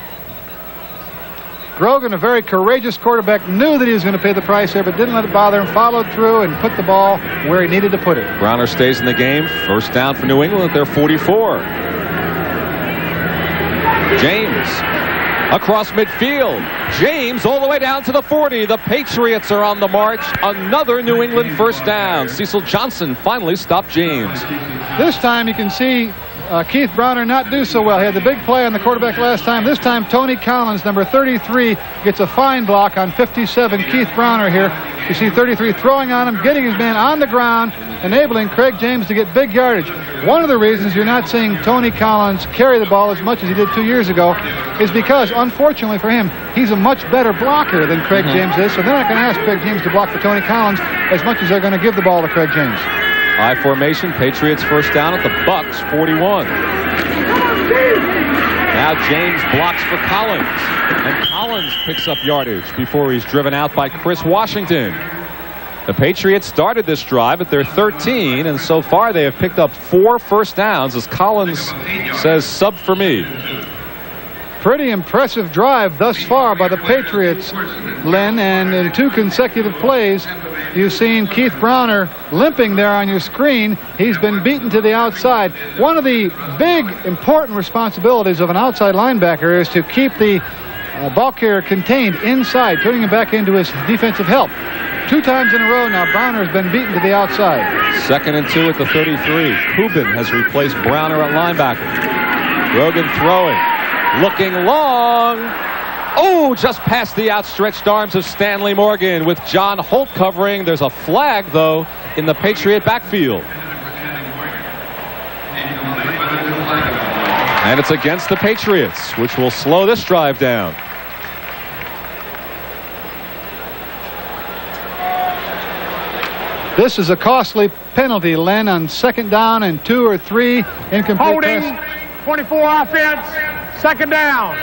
Grogan, a very courageous quarterback, knew that he was going to pay the price there, but didn't let it bother him, followed through and put the ball where he needed to put it. Browner stays in the game. First down for New England at their 44. James across midfield. James all the way down to the 40. The Patriots are on the march. Another New England first down. Cecil Johnson finally stopped James. This time you can see Keith Browner not do so well. He had the big play on the quarterback last time. This time Tony Collins, number 33, gets a fine block on 57. Keith Browner here You see 33 throwing on him, getting his man on the ground, enabling Craig James to get big yardage. One of the reasons you're not seeing Tony Collins carry the ball as much as he did 2 years ago is because, unfortunately for him, he's a much better blocker than Craig James is, so they're not going to ask Craig James to block for Tony Collins as much as they're going to give the ball to Craig James. High formation, Patriots first down at the Bucs 41. Now James blocks for Collins, and Collins picks up yardage before he's driven out by Chris Washington. The Patriots started this drive at their 13, and so far they have picked up 4 first downs as Collins says, "Sub for me." Pretty impressive drive thus far by the Patriots, Len, and in 2 consecutive plays, you've seen Keith Browner limping there on your screen. He's been beaten to the outside. One of the big, important responsibilities of an outside linebacker is to keep the ball carrier contained inside, turning him back into his defensive help. 2 times in a row now, Browner has been beaten to the outside. 2nd and 2 at the 33. Kubin has replaced Browner at linebacker. Rogan throwing. Looking long. Oh, just past the outstretched arms of Stanley Morgan with John Holt covering. There's a flag, though, in the Patriot backfield. And it's against the Patriots, which will slow this drive down. This is a costly penalty, Len, on 2nd down and 2 or 3 incomplete Holding, pass. 24 offense, 2nd down.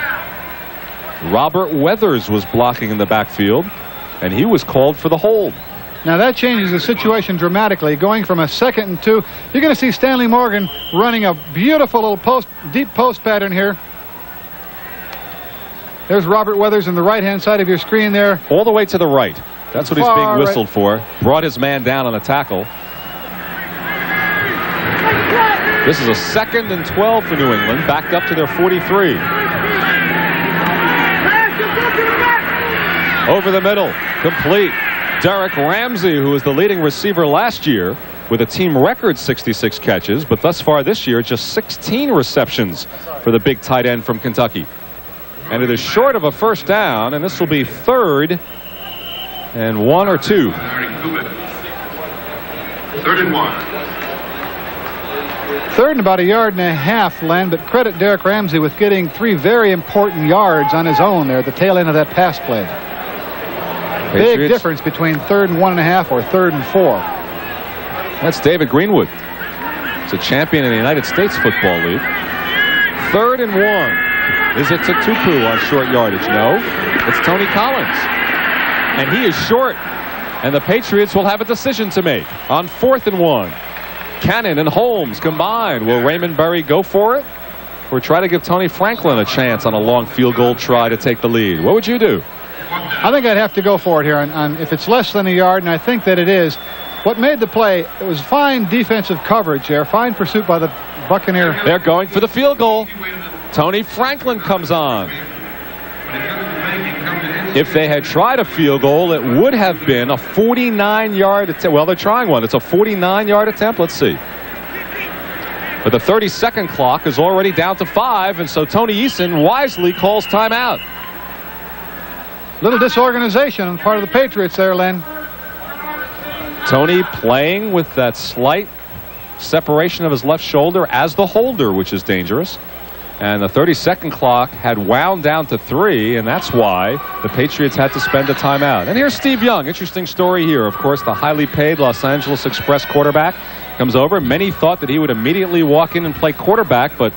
Robert Weathers was blocking in the backfield, and he was called for the hold. Now that changes the situation dramatically. Going from a 2nd and 2, you're going to see Stanley Morgan running a beautiful little deep post pattern here. There's Robert Weathers on the right-hand side of your screen there. All the way to the right. That's what he's being Far whistled for. Brought his man down on a tackle. This is a 2nd and 12 for New England, backed up to their 43. Over the middle, complete. Derek Ramsey, who was the leading receiver last year with a team record 66 catches, but thus far this year just 16 receptions for the big tight end from Kentucky. And it is short of a first down, and this will be 3rd and 1 or 2. 3rd and 1. 3rd and about 1.5 yards, Len, but credit Derek Ramsey with getting 3 very important yards on his own there at the tail end of that pass play. Patriots. Big difference between 3rd and 1.5 or 3rd and 4. That's David Greenwood. He's a champion in the United States Football League. 3rd and 1. Is it to Tupu on short yardage? No. It's Tony Collins. And he is short. And the Patriots will have a decision to make on 4th and 1. Cannon and Holmes combined. Will Raymond Berry go for it? Or try to give Tony Franklin a chance on a long field goal try to take the lead? What would you do? I think I'd have to go for it here on if it's less than 1 yard, and I think that it is. What made the play, it was fine defensive coverage there, fine pursuit by the Buccaneer. They're going for the field goal. Tony Franklin comes on. If they had tried a field goal, it would have been a 49-yard attempt. Well, they're trying one. It's a 49-yard attempt. Let's see. But the 30-second clock is already down to 5, and so Tony Eason wisely calls timeout. Little disorganization on the part of the Patriots there, Len. Tony playing with that slight separation of his left shoulder as the holder, which is dangerous. And the 30-second clock had wound down to 3, and that's why the Patriots had to spend a timeout. And here's Steve Young. Interesting story here. Of course, the highly paid Los Angeles Express quarterback comes over. Many thought that he would immediately walk in and play quarterback, but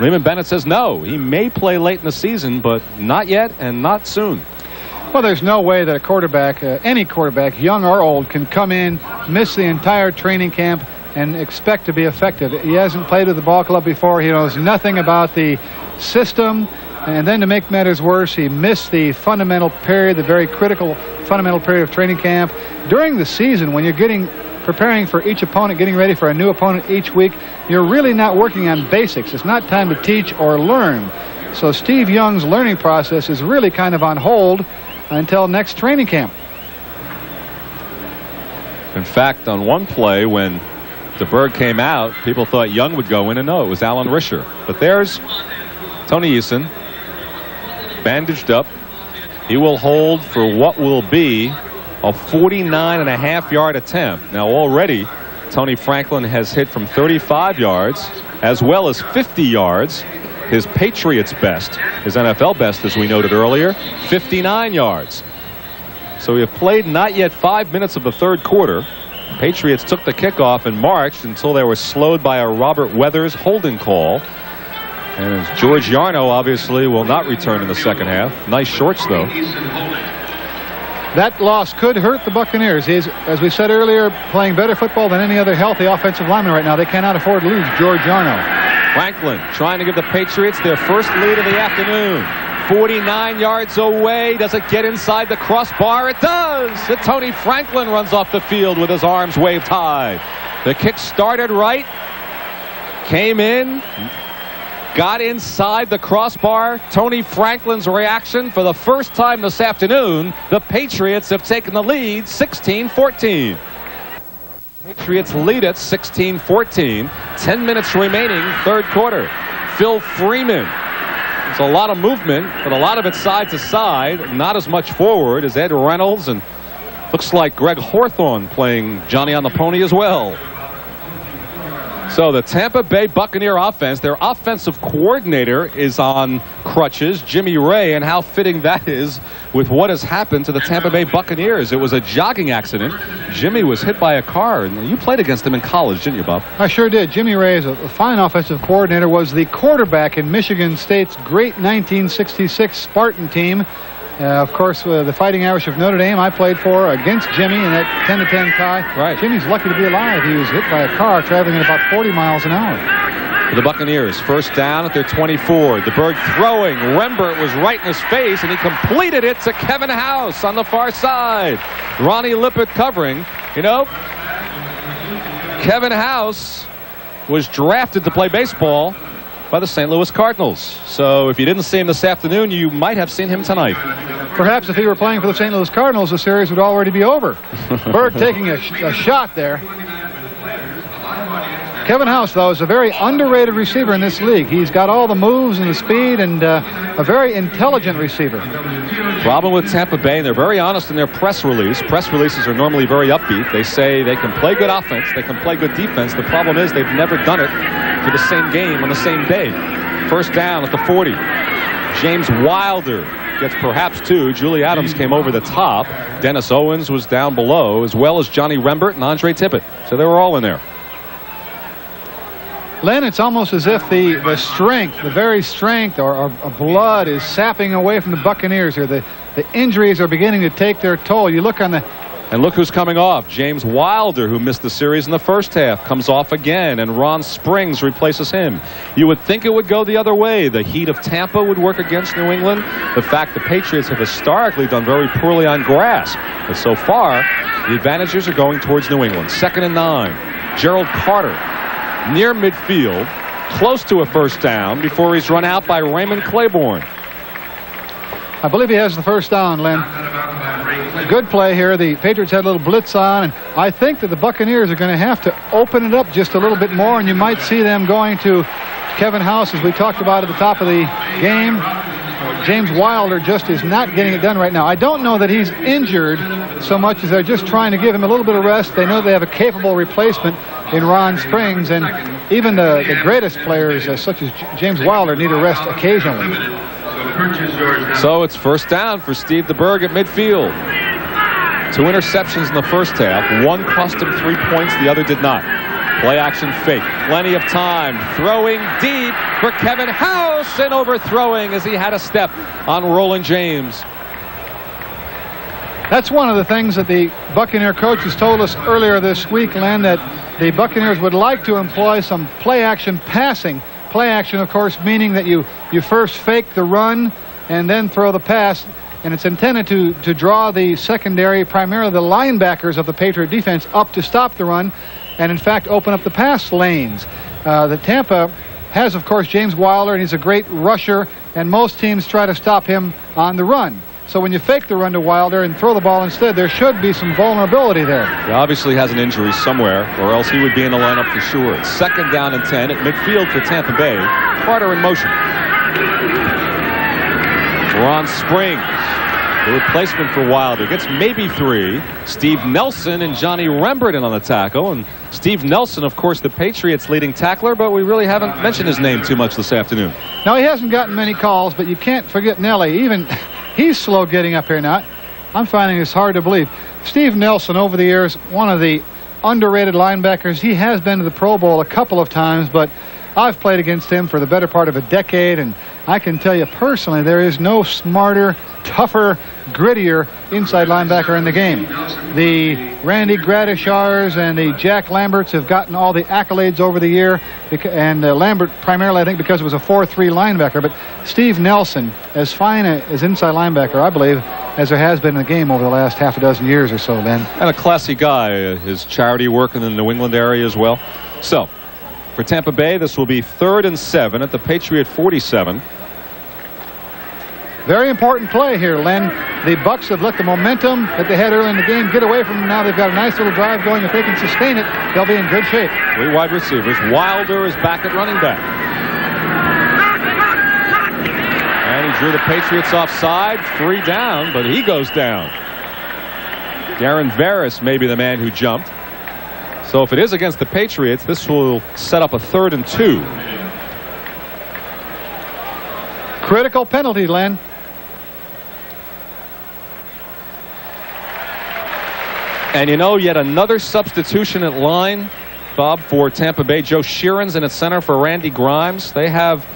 Raymond Bennett says no. He may play late in the season, but not yet and not soon. Well, there's no way that a quarterback, any quarterback, young or old, can come in, miss the entire training camp, and expect to be effective. He hasn't played with the ball club before. He knows nothing about the system. And then to make matters worse, he missed the fundamental period, the very critical fundamental period of training camp. During the season, when you're preparing for each opponent, getting ready for a new opponent each week, you're really not working on basics. It's not time to teach or learn. So Steve Young's learning process is really kind of on hold until next training camp. In fact, on one play when DeBerg came out, people thought Young would go in, and no, it was Alan Risher. But there's Tony Eason, bandaged up. He will hold for what will be A 49.5-yard attempt. Now already Tony Franklin has hit from 35 yards as well as 50 yards. His Patriots best, his NFL best, as we noted earlier, 59 yards. So we have played not yet 5 minutes of the third quarter. Patriots took the kickoff and marched until they were slowed by a Robert Weathers holding call. And George Yarno obviously will not return in the second half. Nice shorts, though. That loss could hurt the Buccaneers. He's, as we said earlier, playing better football than any other healthy offensive lineman right now. They cannot afford to lose George Yarno. Franklin trying to give the Patriots their first lead of the afternoon. 49 yards away. Does it get inside the crossbar? It does. And Tony Franklin runs off the field with his arms waved high. The kick started right, came in, got inside the crossbar. Tony Franklin's reaction for the first time this afternoon. The Patriots have taken the lead 16-14. Patriots lead it 16-14. 10 minutes remaining, third quarter. Phil Freeman. There's a lot of movement, but a lot of it side to side. Not as much forward as Ed Reynolds, and looks like Greg Hawthorne playing Johnny on the Pony as well. So the Tampa Bay Buccaneer offense, their offensive coordinator is on crutches, Jimmy Ray, and how fitting that is with what has happened to the Tampa Bay Buccaneers. It was a jogging accident. Jimmy was hit by a car, and you played against him in college, didn't you, Bob? I sure did. Jimmy Ray is a fine offensive coordinator, was the quarterback in Michigan State's great 1966 Spartan team. Of course, the Fighting Irish of Notre Dame I played for against Jimmy in that 10-10 tie. Right. Jimmy's lucky to be alive. He was hit by a car traveling at about 40 miles an hour. For the Buccaneers, first down at their 24. DeBerg throwing. Rembert was right in his face, and he completed it to Kevin House on the far side. Ronnie Lippett covering. You know, Kevin House was drafted to play baseball by the St. Louis Cardinals. So if you didn't see him this afternoon, you might have seen him tonight. Perhaps if he were playing for the St. Louis Cardinals, the series would already be over. Berg taking a shot there. Kevin House, though, is a very underrated receiver in this league. He's got all the moves and the speed, and a very intelligent receiver. Problem with Tampa Bay, they're very honest in their press release. Press releases are normally very upbeat. They say they can play good offense, they can play good defense. The problem is they've never done it for the same game on the same day. First down at the 40. James Wilder gets perhaps two. Julie Adams came over the top. Dennis Owens was down below, as well as Johnny Rembert and Andre Tippett. So they were all in there. Len, it's almost as if the strength, the very strength or blood is sapping away from the Buccaneers here. The injuries are beginning to take their toll. You look on the... And look who's coming off. James Wilder, who missed the series in the first half, comes off again, and Ron Springs replaces him. You would think it would go the other way. The heat of Tampa would work against New England. The fact the Patriots have historically done very poorly on grass. But so far, the advantages are going towards New England. 2nd and 9. Gerald Carter near midfield, close to a first down before he's run out by Raymond Claiborne. I believe he has the first down, Len. Good play here. The Patriots had a little blitz on, and I think that the Buccaneers are going to have to open it up just a little bit more, and you might see them going to Kevin House, as we talked about at the top of the game. James Wilder just is not getting it done right now. I don't know that he's injured so much as they're just trying to give him a little bit of rest. They know they have a capable replacement in Ron Springs, and even the greatest players, such as James Wilder, need a rest occasionally. So it's first down for Steve DeBerg at midfield. 2 interceptions in the first half. One cost him 3 points, the other did not. Play action fake. Plenty of time. Throwing deep for Kevin House, and overthrowing as he had a step on Roland James. That's one of the things that the Buccaneer coaches told us earlier this week, Len, that the Buccaneers would like to employ some play action passing. Play action, of course, meaning that you first fake the run and then throw the pass. And it's intended to draw the secondary, primarily the linebackers of the Patriot defense, up to stop the run and, in fact, open up the pass lanes. The Tampa has, of course, James Wilder, and he's a great rusher, and most teams try to stop him on the run. So when you fake the run to Wilder and throw the ball instead, there should be some vulnerability there. He obviously has an injury somewhere, or else he would be in the lineup for sure. 2nd down and 10 at midfield for Tampa Bay. Carter in motion. Ron Springs the replacement for Wilder, gets maybe 3. Steve Nelson and Johnny Rembert in on the tackle. And Steve Nelson, of course, the Patriots' leading tackler, but we really haven't mentioned his name too much this afternoon. Now, he hasn't gotten many calls, but you can't forget Nelly. Even he's slow getting up here now. I'm finding this hard to believe. Steve Nelson, over the years, one of the underrated linebackers. He has been to the Pro Bowl a couple of times, but I've played against him for the better part of a decade, and I can tell you personally, there is no smarter, tougher, grittier inside linebacker in the game. The Randy Gradishars and the Jack Lamberts have gotten all the accolades over the year, and Lambert primarily, I think, because it was a 4-3 linebacker. But Steve Nelson, as fine as inside linebacker, I believe, as there has been in the game over the last half a dozen years or so, Len. And a classy guy. His charity work in the New England area as well. So, for Tampa Bay, this will be 3rd and 7 at the Patriot 47. Very important play here, Len. The Bucs have let the momentum that they had early in the game get away from them. Now they've got a nice little drive going. If they can sustain it, they'll be in good shape. 3 wide receivers. Wilder is back at running back. And he drew the Patriots offside. 3 down, but he goes down. Darren Varus may be the man who jumped. So if it is against the Patriots, this will set up a 3rd and 2. Critical penalty, Len. And you know, yet another substitution at line, Bob, for Tampa Bay. Joe Sheeran's in at center for Randy Grimes. They have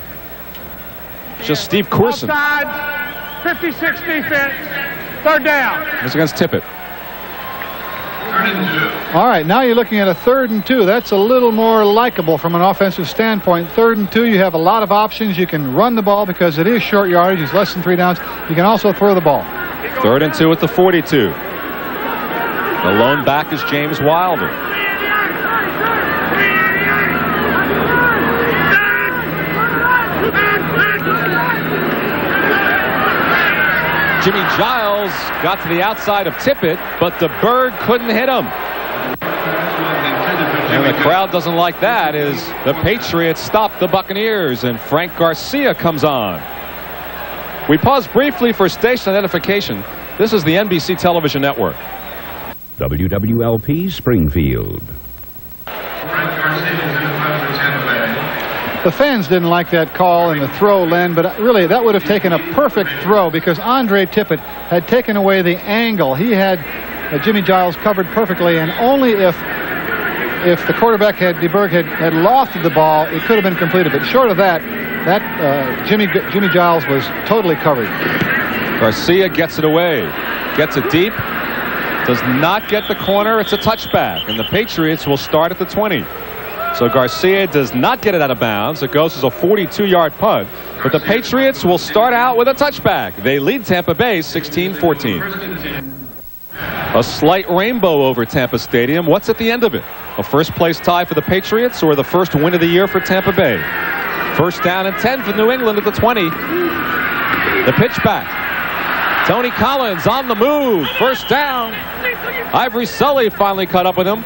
just Steve Courson. Offside, 56 defense, 3rd down. This against Tippett. All right, now you're looking at a 3rd and 2. That's a little more likable from an offensive standpoint. 3rd and 2, you have a lot of options. You can run the ball because it is short yardage. It's less than 3 downs. You can also throw the ball. 3rd and 2 at the 42. The lone back is James Wilder. Jimmy Giles got to the outside of Tippett, but the bird couldn't hit him. And the crowd doesn't like that as the Patriots stop the Buccaneers, and Frank Garcia comes on. We pause briefly for station identification. This is the NBC television network. WWLP Springfield. The fans didn't like that call and the throw, Len, but really that would have taken a perfect throw because Andre Tippett had taken away the angle. He had Jimmy Giles covered perfectly, and only if the quarterback DeBerg had lofted the ball, it could have been completed. But short of that, Jimmy Giles was totally covered. Garcia gets it away, gets it deep, does not get the corner. It's a touchback, and the Patriots will start at the 20. So Garcia does not get it out of bounds. It goes as a 42-yard punt. But the Patriots will start out with a touchback. They lead Tampa Bay 16-14. A slight rainbow over Tampa Stadium. What's at the end of it? A first-place tie for the Patriots or the first win of the year for Tampa Bay? 1st down and 10 for New England at the 20. The pitch back. Tony Collins on the move. 1st down. Ivory Sully finally caught up with him.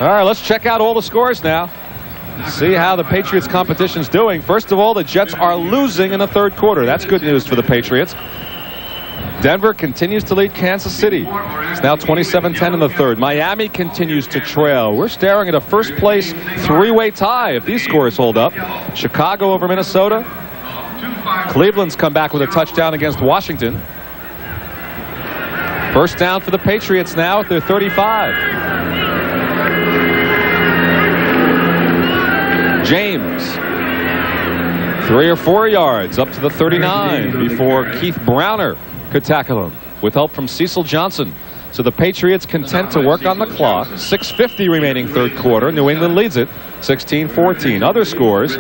All right, let's check out all the scores now. See how the Patriots competition's doing. First of all, the Jets are losing in the 3rd quarter. That's good news for the Patriots. Denver continues to lead Kansas City. It's now 27-10 in the 3rd. Miami continues to trail. We're staring at a first-place 3-way tie if these scores hold up. Chicago over Minnesota. Cleveland's come back with a touchdown against Washington. 1st down for the Patriots now at their 35. James, 3 or 4 yards up to the 39 before Keith Browner could tackle him with help from Cecil Johnson. So the Patriots content to work on the clock. 6:50 remaining 3rd quarter. New England leads it 16-14. Other scores,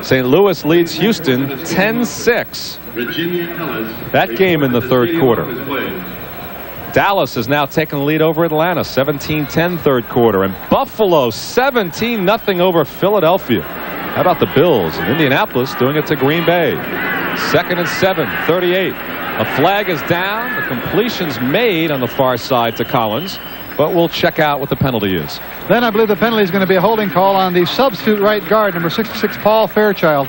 St. Louis leads Houston 10-6. That game in the 3rd quarter. Dallas has now taken the lead over Atlanta, 17-10 3rd quarter. And Buffalo, 17-0 over Philadelphia. How about the Bills? And Indianapolis doing it to Green Bay. 2nd and 7, 38. A flag is down. The completion's made on the far side to Collins. But we'll check out what the penalty is. Then I believe the penalty is going to be a holding call on the substitute right guard, number 66, Paul Fairchild.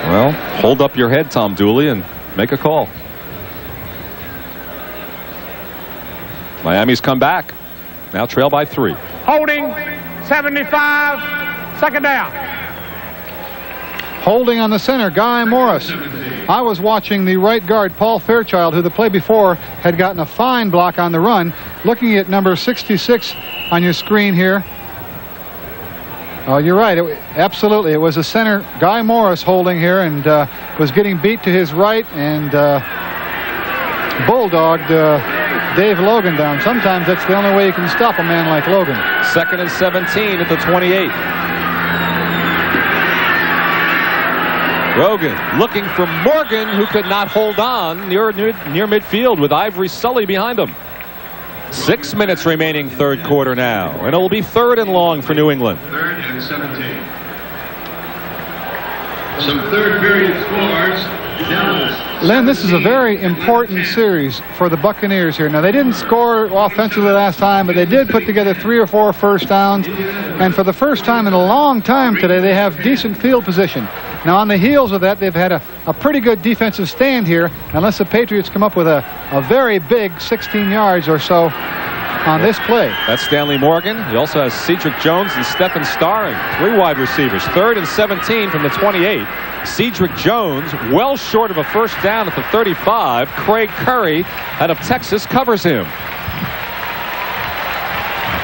Well, hold up your head, Tom Dooley, and make a call. Miami's come back. Now trail by 3. Holding, 75, second down. Holding on the center, Guy Morris. I was watching the right guard, Paul Fairchild, who the play before had gotten a fine block on the run. Looking at number 66 on your screen here. Oh, you're right. Absolutely. It was a center, Guy Morris, holding here, and was getting beat to his right and bulldogged Dave Logan down. Sometimes that's the only way you can stop a man like Logan. 2nd and 17 at the 28. Rogan looking for Morgan, who could not hold on near midfield with Ivory Sully behind him. 6 minutes remaining, third quarter now, and it will be 3rd and long for New England. 3rd and 17. Some third period scores. Len, this is a very important series for the Buccaneers here. Now, they didn't score offensively last time, but they did put together 3 or 4 first downs. And for the first time in a long time today, they have decent field position. Now, on the heels of that, they've had a pretty good defensive stand here, unless the Patriots come up with a very big 16 yards or so on this play. That's Stanley Morgan. He also has Cedric Jones and Stephen Starring, 3 wide receivers. 3rd and 17 from the 28. Cedric Jones, well short of a first down at the 35. Craig Curry out of Texas covers him.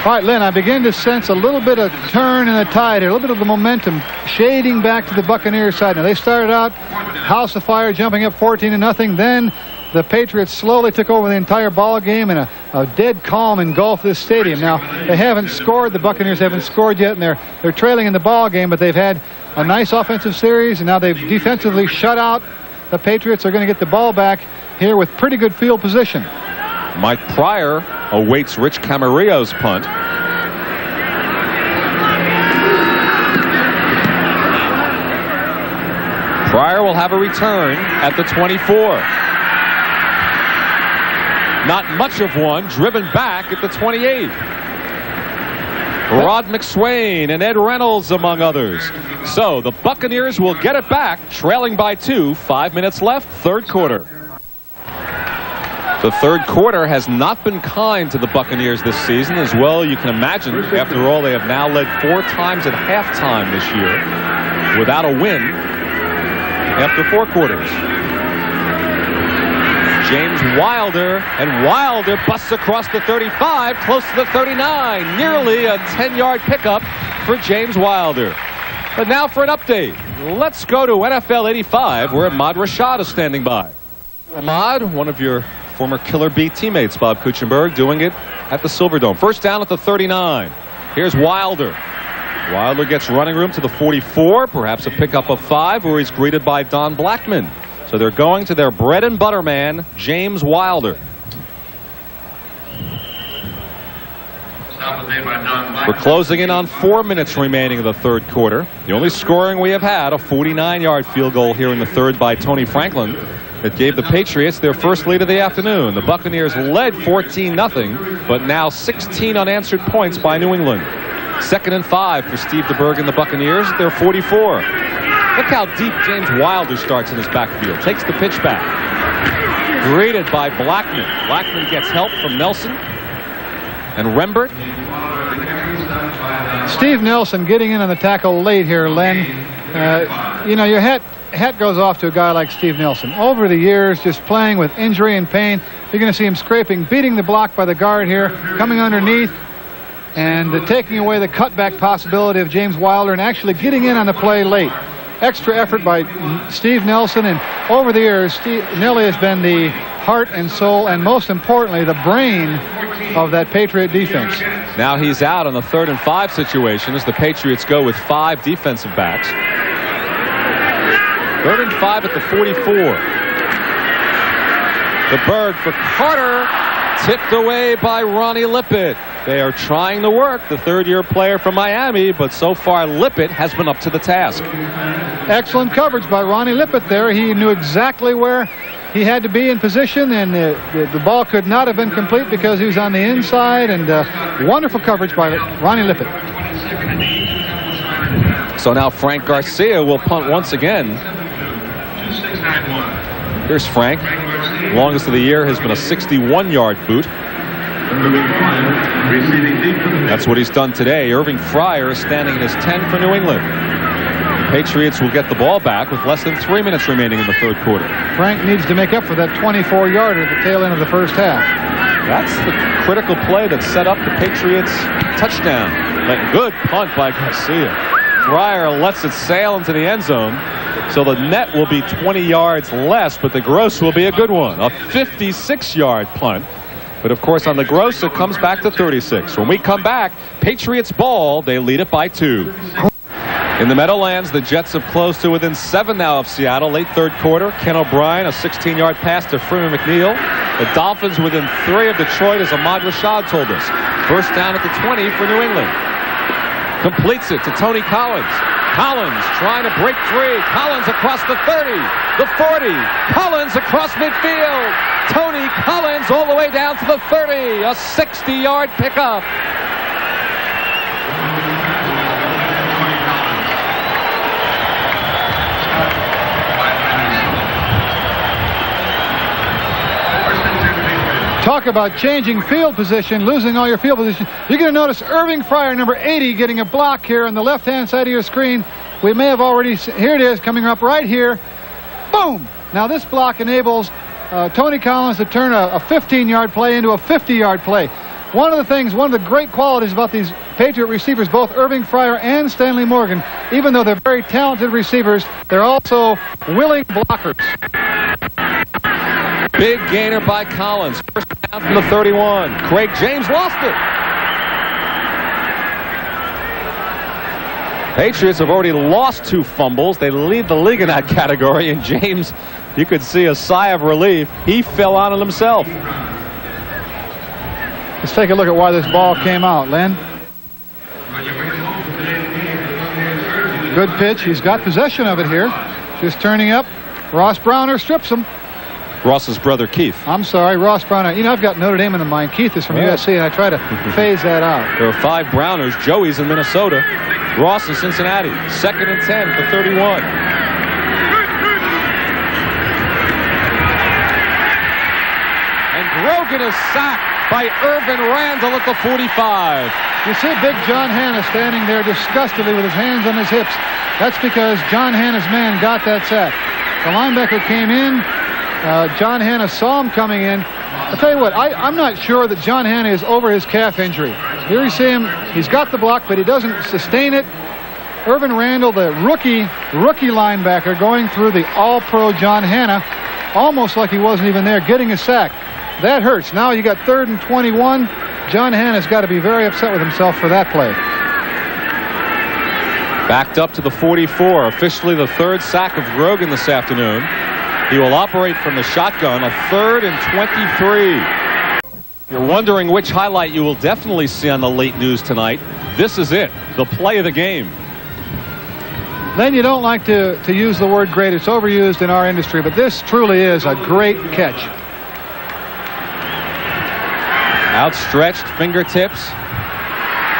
All right, Lynn, I begin to sense a little bit of turn in the tide here, a little bit of the momentum shading back to the Buccaneers side. Now, they started out house of fire, jumping up 14-0. Then the Patriots slowly took over the entire ball game, and a dead calm engulfed this stadium. Now, they haven't scored. The Buccaneers haven't scored yet, and they're trailing in the ball game, but they've had a nice offensive series, and now they've defensively shut out the Patriots. Are going to get the ball back here with pretty good field position. Mike Pryor awaits Rich Camarillo's punt. Pryor will have a return at the 24. Not much of one, driven back at the 28. Rod McSwain and Ed Reynolds among others. So the Buccaneers will get it back, trailing by 2, 5 minutes left, third quarter. The third quarter has not been kind to the Buccaneers this season, as well you can imagine. After all, they have now led 4 times at halftime this year without a win after 4 quarters. James Wilder, and Wilder busts across the 35, close to the 39. Nearly a 10-yard pickup for James Wilder. But now for an update. Let's go to NFL 85, where Ahmad Rashad is standing by. Ahmad, one of your former Killer Bee teammates, Bob Kuchenberg, doing it at the Silverdome. First down at the 39. Here's Wilder. Wilder gets running room to the 44, perhaps a pickup of 5, where he's greeted by Don Blackman. So they're going to their bread and butter man, James Wilder. We're closing in on 4 minutes remaining of the third quarter. The only scoring we have had, a 49-yard field goal here in the third by Tony Franklin, that gave the Patriots their first lead of the afternoon. The Buccaneers led 14-0, but now 16 unanswered points by New England. 2nd and 5 for Steve DeBerg and the Buccaneers. They're 44. Look how deep James Wilder starts in his backfield. Takes the pitch back. Greeted by Blackman. Blackman gets help from Nelson and Rembert. Steve Nelson getting in on the tackle late here, Len. You know, your hat goes off to a guy like Steve Nelson. Over the years, just playing with injury and pain, you're going to see him scraping, beating the block by the guard here, coming underneath, and taking away the cutback possibility of James Wilder and actually getting in on the play late. Extra effort by Steve Nelson, and over the years, Nelly has been the heart and soul, and most importantly, the brain of that Patriot defense. Now he's out on the 3rd and 5 situation as the Patriots go with 5 defensive backs. 3rd and 5 at the 44. DeBerg for Carter, tipped away by Ronnie Lippett. They are trying to work the third-year player from Miami, but so far Lippett has been up to the task. Excellent coverage by Ronnie Lippett there. He knew exactly where he had to be in position, and the ball could not have been complete because he was on the inside, and wonderful coverage by Ronnie Lippett. So now Frank Garcia will punt once again 691. Here's Frank. Longest of the year has been a 61-yard boot. Receiving deep to the middle. That's what he's done today. Irving Fryer is standing in his 10 for New England. Patriots will get the ball back with less than 3 minutes remaining in the third quarter. Frank needs to make up for that 24-yarder at the tail end of the first half. That's the critical play that set up the Patriots touchdown. Good punt by Garcia. Fryer lets it sail into the end zone. So the net will be 20 yards less, but the gross will be a good one. A 56-yard punt. But of course, on the gross, it comes back to 36. When we come back, Patriots ball, they lead it by 2. In the Meadowlands, the Jets have closed to within 7 now of Seattle. Late third quarter, Ken O'Brien, a 16-yard pass to Freeman McNeil. The Dolphins within 3 of Detroit, as Ahmad Rashad told us. First down at the 20 for New England. Completes it to Tony Collins. Collins trying to break free. Collins across the 30, the 40. Collins across midfield. Tony Collins all the way down to the 30. A 60-yard pickup. Talk about changing field position, losing all your field position. You're going to notice Irving Fryer, number 80, getting a block here on the left-hand side of your screen. We may have already, here it is, coming up right here. Boom! Now this block enables Tony Collins to turn a 15-yard play into a 50-yard play. One of the great qualities about these Patriot receivers, both Irving Fryer and Stanley Morgan, even though they're very talented receivers, they're also willing blockers. Big gainer by Collins. First down from the 31. Craig James lost it. Patriots have already lost 2 fumbles. They lead the league in that category. And James, you could see a sigh of relief. He fell on it himself. Let's take a look at why this ball came out, Len. Good pitch. He's got possession of it here. Just turning up. Ross Browner strips him. Ross's brother Keith. I'm sorry, Ross Browner. You know, I've got Notre Dame in mind. Keith is from USC, and I try to phase that out. There are 5 Browners. Joey's in Minnesota. Ross in Cincinnati. 2nd and 10 for 31. And Grogan is sacked by Irvin Randall at the 45. You see big John Hanna standing there disgustedly with his hands on his hips. That's because John Hanna's man got that sack. The linebacker came in. John Hanna saw him coming in. I'll tell you what, I'm not sure that John Hanna is over his calf injury. Here you see him. He's got the block, but he doesn't sustain it. Irvin Randall, the rookie linebacker, going through the all-pro John Hanna, almost like he wasn't even there, getting a sack. That hurts. Now you got 3rd and 21. John Hanna's got to be very upset with himself for that play. Backed up to the 44. Officially the 3rd sack of Grogan this afternoon. He will operate from the shotgun, a 3rd and 23. You're wondering which highlight you will definitely see on the late news tonight. This is it, the play of the game. Then you don't like to use the word great. It's overused in our industry, but this truly is a great catch. Outstretched fingertips.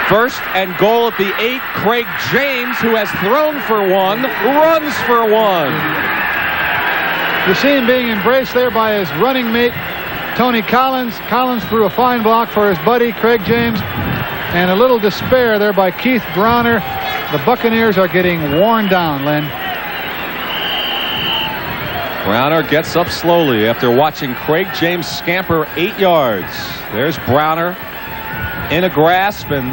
1st and goal at the 8. Craig James, who has thrown for 1, runs for 1. You see him being embraced there by his running mate, Tony Collins. Collins threw a fine block for his buddy, Craig James. And a little despair there by Keith Browner. The Buccaneers are getting worn down, Len. Browner gets up slowly after watching Craig James scamper 8 yards. There's Browner in a grasp, and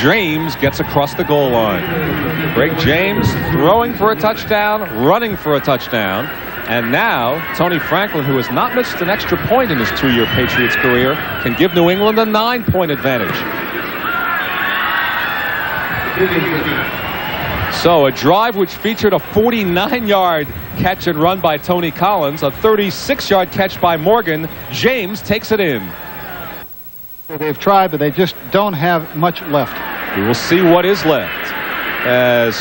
James gets across the goal line. Craig James throwing for a touchdown, running for a touchdown. And now Tony Franklin, who has not missed an extra point in his 2-year Patriots career, can give New England a 9-point advantage. So a drive which featured a 49-yard catch and run by Tony Collins, a 36-yard catch by Morgan. James takes it in. They've tried, but they just don't have much left. We will see what is left as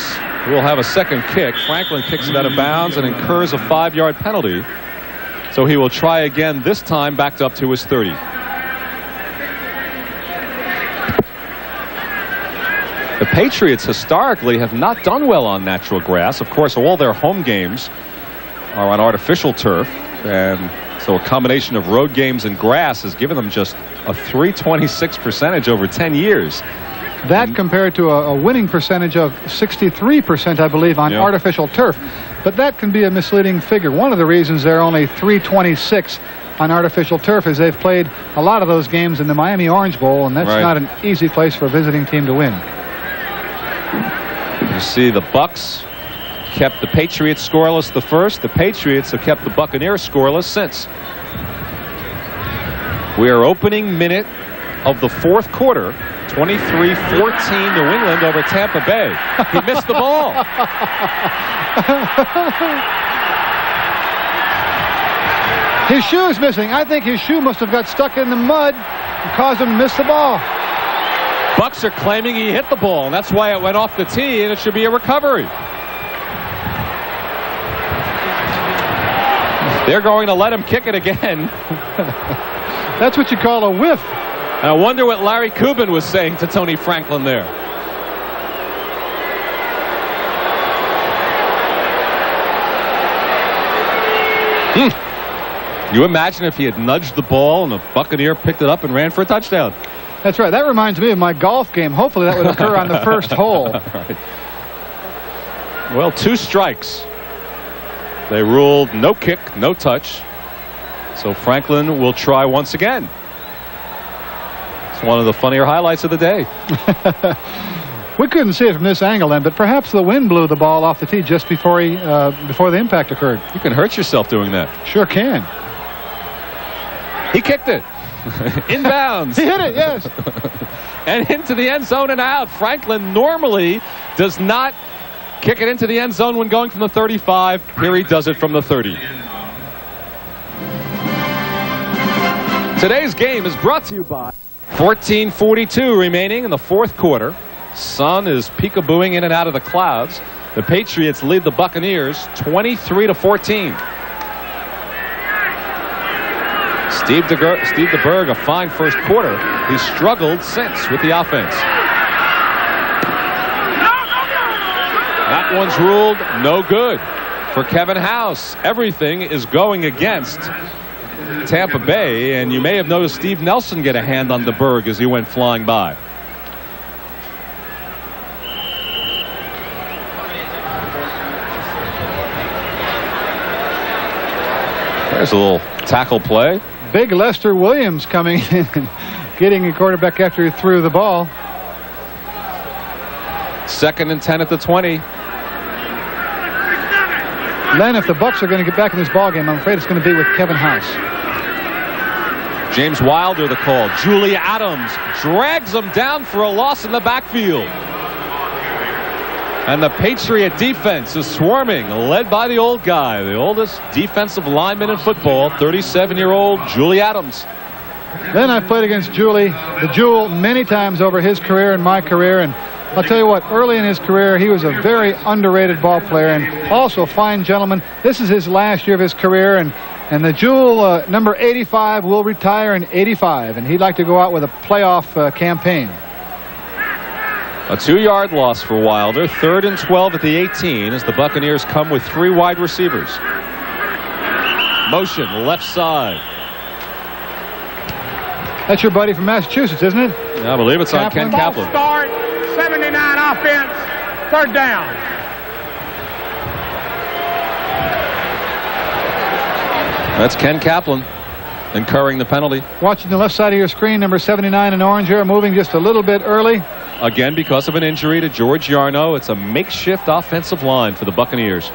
we'll have a second kick. Franklin kicks it out of bounds and incurs a 5-yard penalty. So he will try again, this time backed up to his 30. The Patriots historically have not done well on natural grass. Of course, all their home games are on artificial turf, and so a combination of road games and grass has given them just a .326 percentage over 10 years. That compared to a winning percentage of 63%, I believe, on artificial turf. But that can be a misleading figure. One of the reasons they're only .326 on artificial turf is they've played a lot of those games in the Miami Orange Bowl, and that's not an easy place for a visiting team to win. You see the Bucs kept the Patriots scoreless the first. The Patriots have kept the Buccaneers scoreless since. We are opening minute of the fourth quarter. 23-14 New England over Tampa Bay. He missed the ball. His shoe is missing. I think his shoe must have got stuck in the mud and caused him to miss the ball. Bucs are claiming he hit the ball, and that's why it went off the tee, and it should be a recovery. They're going to let him kick it again. That's what you call a whiff. I wonder what Larry Kubin was saying to Tony Franklin there. You imagine if he had nudged the ball and the Buccaneer picked it up and ran for a touchdown. That's right. That reminds me of my golf game. Hopefully that would occur on the first hole. Right. Well, 2 strikes. They ruled no kick, no touch. So Franklin will try once again. It's one of the funnier highlights of the day. We couldn't see it from this angle then, but perhaps the wind blew the ball off the tee just before the impact occurred. You can hurt yourself doing that. Sure can. He kicked it. Inbounds. He hit it, yes. And into the end zone and out. Franklin normally does not kick it into the end zone when going from the 35. Here he does it from the 30. Today's game is brought to you by 14:42 remaining in the fourth quarter. Sun is peekabooing in and out of the clouds. The Patriots lead the Buccaneers 23-14. Steve DeBerg, a fine first quarter. He's struggled since with the offense. That one's ruled no good for Kevin House. Everything is going against Tampa Bay, and you may have noticed Steve Nelson get a hand on DeBerg as he went flying by. There's a little tackle play. Big Lester Williams coming in and getting a quarterback after he threw the ball. 2nd and 10 at the 20. Len, if the Bucs are going to get back in this ball game, I'm afraid it's going to be with Kevin House. James Wilder the call. Julie Adams drags him down for a loss in the backfield. And the Patriot defense is swarming, led by the old guy, the oldest defensive lineman in football, 37-year-old Julie Adams. Then I've played against the Jewel, many times over his career and my career, and I'll tell you what, early in his career, he was a very underrated ball player and also a fine gentleman. This is his last year of his career, and the Jewel, number 85, will retire in 85, and he'd like to go out with a playoff campaign. A 2-yard loss for Wilder. 3rd and 12 at the 18 as the Buccaneers come with 3 wide receivers. Motion left side. That's your buddy from Massachusetts, isn't it? I believe it's on Ken Kaplan. Start, 79 offense, 3rd down. That's Ken Kaplan incurring the penalty. Watching the left side of your screen, number 79 in orange here, moving just a little bit early. Again, because of an injury to George Yarno, it's a makeshift offensive line for the Buccaneers.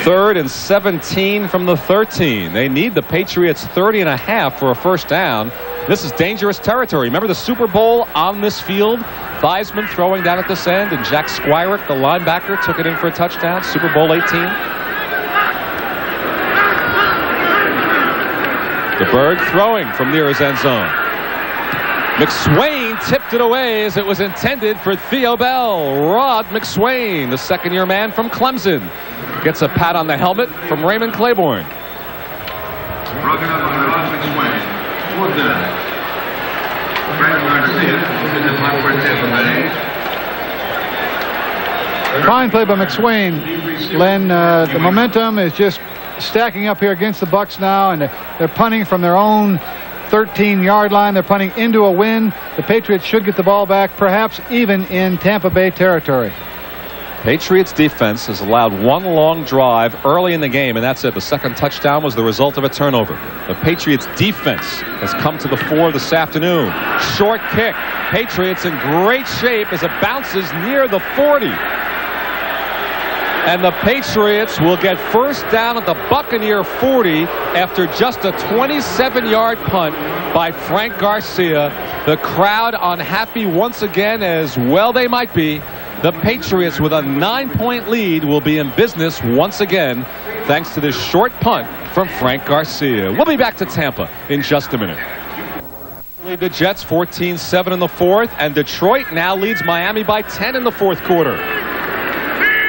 3rd and 17 from the 13. They need the Patriots 30.5 for a first down. This is dangerous territory. Remember the Super Bowl on this field? Theismann throwing down at this end, and Jack Squirick, the linebacker, took it in for a touchdown. Super Bowl 18. DeBerg throwing from near his end zone. McSwain tipped it away as it was intended for Theo Bell. Rod McSwain, the second-year man from Clemson, gets a pat on the helmet from Raymond Claiborne. Broken up by Rod McSwain. 4th down. Frank Garcia, this is the punt for Tampa Bay. Fine play by McSwain. Len, the momentum is just stacking up here against the Bucs now, and they're punting from their own 13-yard line. They're punting into a win. The Patriots should get the ball back, perhaps even in Tampa Bay territory. Patriots defense has allowed one long drive early in the game, and that's it. The second touchdown was the result of a turnover. The Patriots defense has come to the fore this afternoon. Short kick. Patriots in great shape as it bounces near the 40. And the Patriots will get first down at the Buccaneer 40 after just a 27-yard punt by Frank Garcia. The crowd unhappy once again, as well they might be. The Patriots, with a 9-point lead, will be in business once again thanks to this short punt from Frank Garcia. We'll be back to Tampa in just a minute. The Jets 14-7 in the fourth, and Detroit now leads Miami by 10 in the fourth quarter.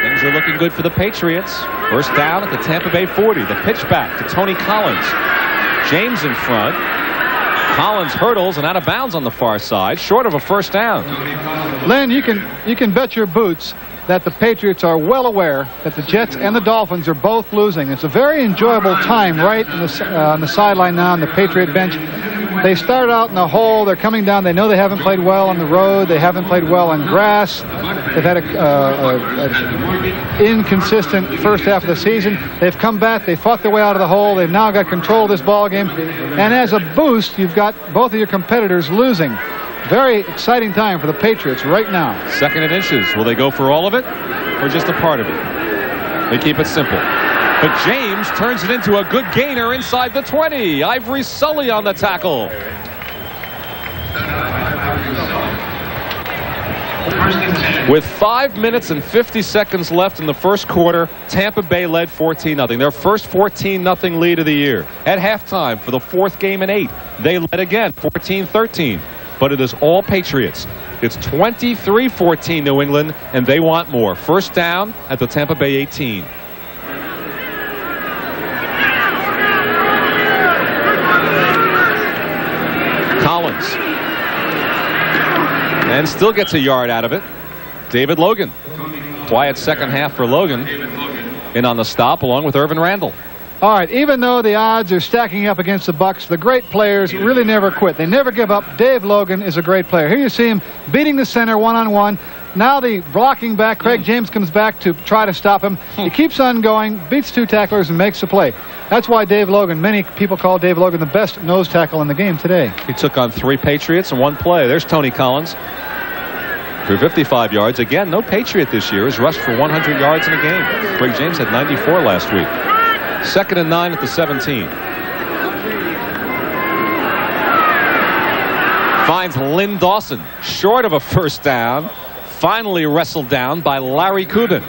Things are looking good for the Patriots. First down at the Tampa Bay 40. The pitch back to Tony Collins. James in front. Collins hurdles and out of bounds on the far side, short of a first down. Len, you can bet your boots that the Patriots are well aware that the Jets and the Dolphins are both losing. It's a very enjoyable time right on the sideline now on the Patriot bench. They started out in the hole. They're coming down. They know they haven't played well on the road. They haven't played well on grass. They've had an inconsistent first half of the season. They've come back. They fought their way out of the hole. They've now got control of this ball game. And as a boost, you've got both of your competitors losing. Very exciting time for the Patriots right now. Second and inches. Will they go for all of it or just a part of it? They keep it simple. But James turns it into a good gainer inside the 20. Ivory Sully on the tackle. With 5 minutes and 50 seconds left in the first quarter, Tampa Bay led 14-0. Their first 14-0 lead of the year. At halftime for the fourth game in 8, they led again, 14-13. But it is all Patriots. It's 23-14 New England, and they want more. First down at the Tampa Bay 18. Collins. And still gets a yard out of it. David Logan. Quiet second half for Logan. In on the stop along with Irvin Randall. All right, even though the odds are stacking up against the Bucs, the great players really never quit. They never give up. Dave Logan is a great player. Here you see him beating the center one-on-one. Now the blocking back, Craig James comes back to try to stop him. He keeps on going, beats two tacklers, and makes the play. That's why Dave Logan, many people call Dave Logan the best nose tackle in the game today. He took on 3 Patriots in one play. There's Tony Collins for 55 yards. Again, no Patriot this year has rushed for 100 yards in a game. Craig James had 94 last week. Second and 9 at the 17. Finds Lynn Dawson short of a first down. Finally wrestled down by Larry Kubin.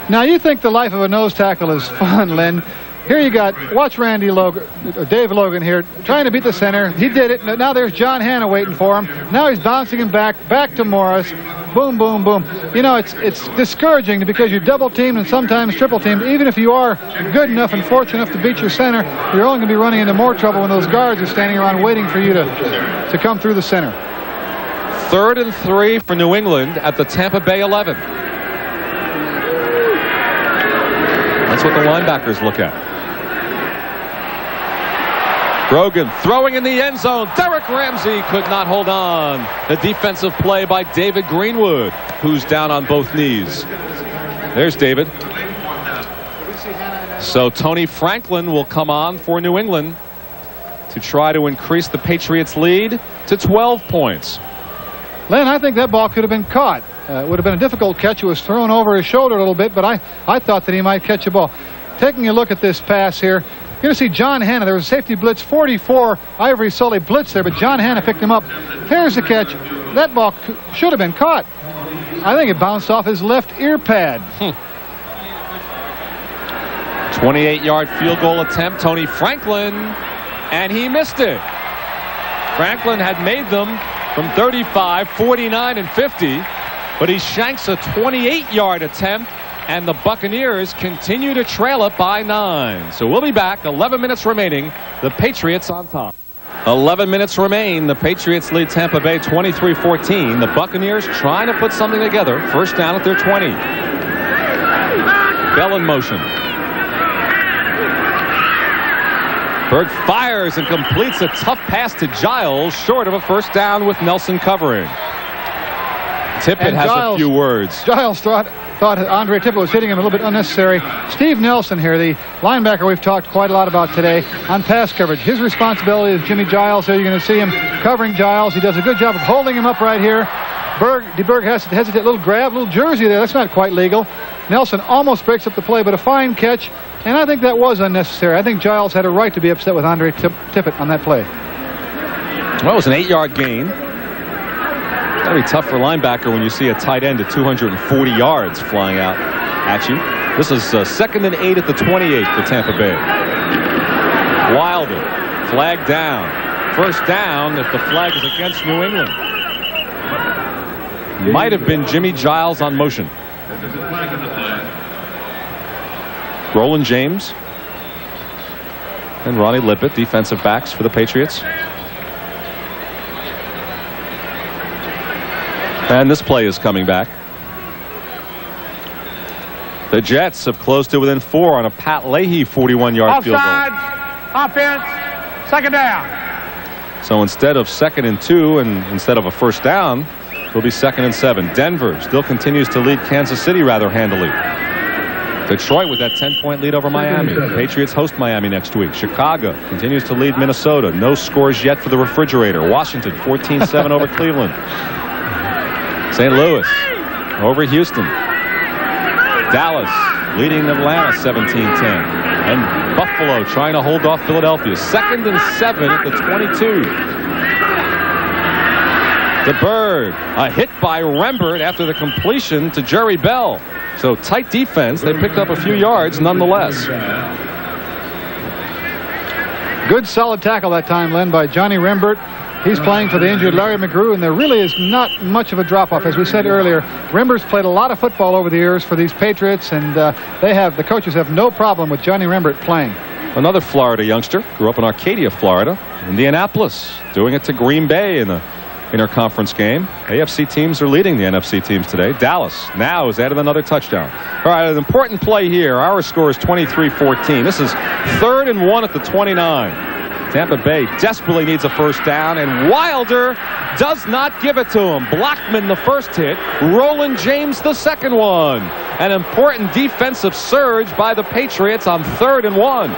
Now you think the life of a nose tackle is fun, Lynn. Here you got, watch Dave Logan here, trying to beat the center. He did it. Now there's John Hanna waiting for him. Now he's bouncing him back to Morris. Boom, boom, boom. You know, it's discouraging because you're double-teamed and sometimes triple-teamed. Even if you are good enough and fortunate enough to beat your center, you're only going to be running into more trouble when those guards are standing around waiting for you to come through the center. 3rd and 3 for New England at the Tampa Bay 11. That's what the linebackers look at. Grogan throwing in the end zone. Derek Ramsey could not hold on. The defensive play by David Greenwood, who's down on both knees. There's David. So Tony Franklin will come on for New England to try to increase the Patriots' lead to 12 points. Len, I think that ball could have been caught. It would have been a difficult catch. It was thrown over his shoulder a little bit, but I thought that he might catch a ball. Taking a look at this pass here, you're going to see John Hanna. There was a safety blitz, 44. Ivory Sully blitzed there, but John Hanna picked him up. There's the catch. That ball should have been caught. I think it bounced off his left ear pad. 28-yard field goal attempt, Tony Franklin, and he missed it. Franklin had made them from 35, 49, and 50, but he shanks a 28-yard attempt, and the Buccaneers continue to trail it by 9. So we'll be back, 11 minutes remaining, the Patriots on top. 11 minutes remain. The Patriots lead Tampa Bay 23-14. The Buccaneers trying to put something together. First down at their 20. Bell in motion. Berg fires and completes a tough pass to Giles, short of a first down with Nelson covering. Tippett has a few words. Giles thought Andre Tippett was hitting him a little bit unnecessary. Steve Nelson here, the linebacker we've talked quite a lot about today on pass coverage. His responsibility is Jimmy Giles. There you're going to see him covering Giles. He does a good job of holding him up right here. DeBerg has to hesitate, a little grab, a little jersey there. That's not quite legal. Nelson almost breaks up the play, but a fine catch, and I think that was unnecessary. I think Giles had a right to be upset with Andre Tippett on that play. Well, it was an 8-yard gain. That'll be tough for a linebacker when you see a tight end at 240 yards flying out at you. This is 2nd and 8 at the 28 for Tampa Bay. Wilder, flag down. First down if the flag is against New England. Might have been Jimmy Giles on motion. Roland James and Ronnie Lippett, defensive backs for the Patriots. And this play is coming back. The Jets have closed to within 4 on a Pat Leahy 41-yard field goal. Offsides, offense, second down. So instead of 2nd and 2 and instead of a first down, it'll be 2nd and 7. Denver still continues to lead Kansas City rather handily. Detroit with that 10-point lead over Miami. The Patriots host Miami next week. Chicago continues to lead Minnesota. No scores yet for the refrigerator. Washington 14-7 over Cleveland. St. Louis over Houston. Dallas leading Atlanta 17-10. And Buffalo trying to hold off Philadelphia. 2nd and 7 at the 22. DeBerg, a hit by Rembert after the completion to Jerry Bell. So tight defense. They picked up a few yards nonetheless. Good solid tackle that time, Len, by Johnny Rembert. He's playing for the injured Larry McGrew, and there really is not much of a drop-off. As we said earlier, Rembert's played a lot of football over the years for these Patriots, and the coaches have no problem with Johnny Rembert playing. Another Florida youngster, grew up in Arcadia, Florida. Indianapolis, doing it to Green Bay in the interconference game. AFC teams are leading the NFC teams today. Dallas now has added another touchdown. All right, an important play here. Our score is 23-14. This is 3rd and 1 at the 29. Tampa Bay desperately needs a first down, and Wilder does not give it to him. Blackman the first hit, Roland James the second one. An important defensive surge by the Patriots on 3rd and 1.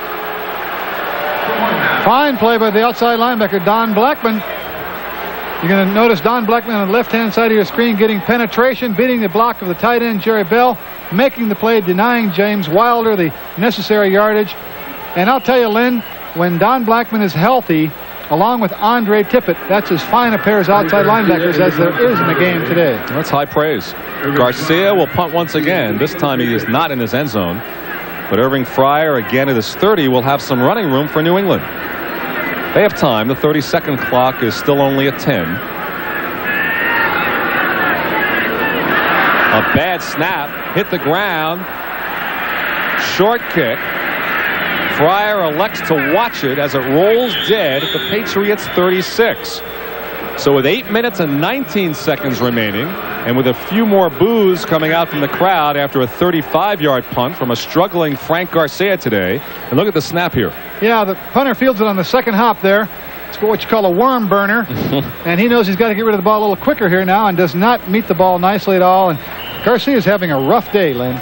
Fine play by the outside linebacker, Don Blackman. You're going to notice Don Blackman on the left-hand side of your screen getting penetration, beating the block of the tight end, Jerry Bell, making the play, denying James Wilder the necessary yardage. And I'll tell you, Lynn, when Don Blackman is healthy, along with Andre Tippett, that's as fine a pair as outside linebackers as there is in the game today. That's high praise. Garcia will punt once again. This time he is not in his end zone. But Irving Fryer, again at his 30, will have some running room for New England. They have time. The 30-second clock is still only at 10. A bad snap, hit the ground. Short kick. Fryer elects to watch it as it rolls dead at the Patriots' 36. So with 8 minutes and 19 seconds remaining, and with a few more boos coming out from the crowd after a 35-yard punt from a struggling Frank Garcia today. And look at the snap here. Yeah, the punter fields it on the second hop there. It's what you call a worm burner. And he knows he's got to get rid of the ball a little quicker here now and does not meet the ball nicely at all. And Garcia is having a rough day, Lynn.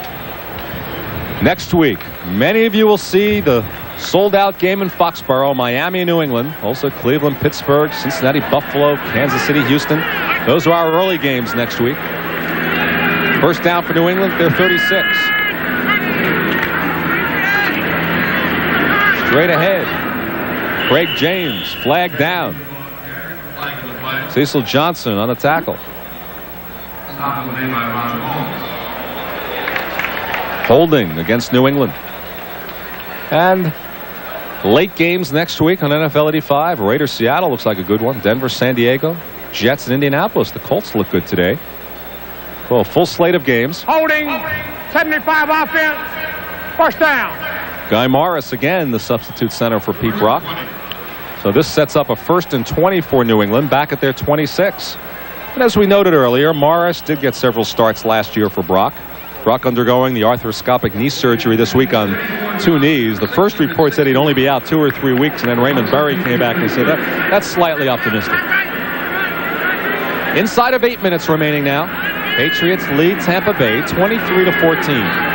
Next week, many of you will see the sold-out game in Foxborough, Miami, New England. Also Cleveland, Pittsburgh, Cincinnati, Buffalo, Kansas City, Houston. Those are our early games next week. First down for New England, they're 36. Straight ahead. Craig James, flag down. Cecil Johnson on the tackle. Holding against New England. And late games next week on NFL 85. Raiders Seattle looks like a good one. Denver, San Diego. Jets in Indianapolis. The Colts look good today. Well, full slate of games. Holding, 75 offense, first down. Guy Morris again, the substitute center for Pete Brock. So this sets up a 1st and 20 for New England back at their 26. And as we noted earlier, Morris did get several starts last year for Brock. Brock undergoing the arthroscopic knee surgery this week on 2 knees. The first report said he'd only be out 2 or 3 weeks, and then Raymond Berry came back and said that's slightly optimistic. Inside of 8 minutes remaining now. Patriots lead Tampa Bay 23-14.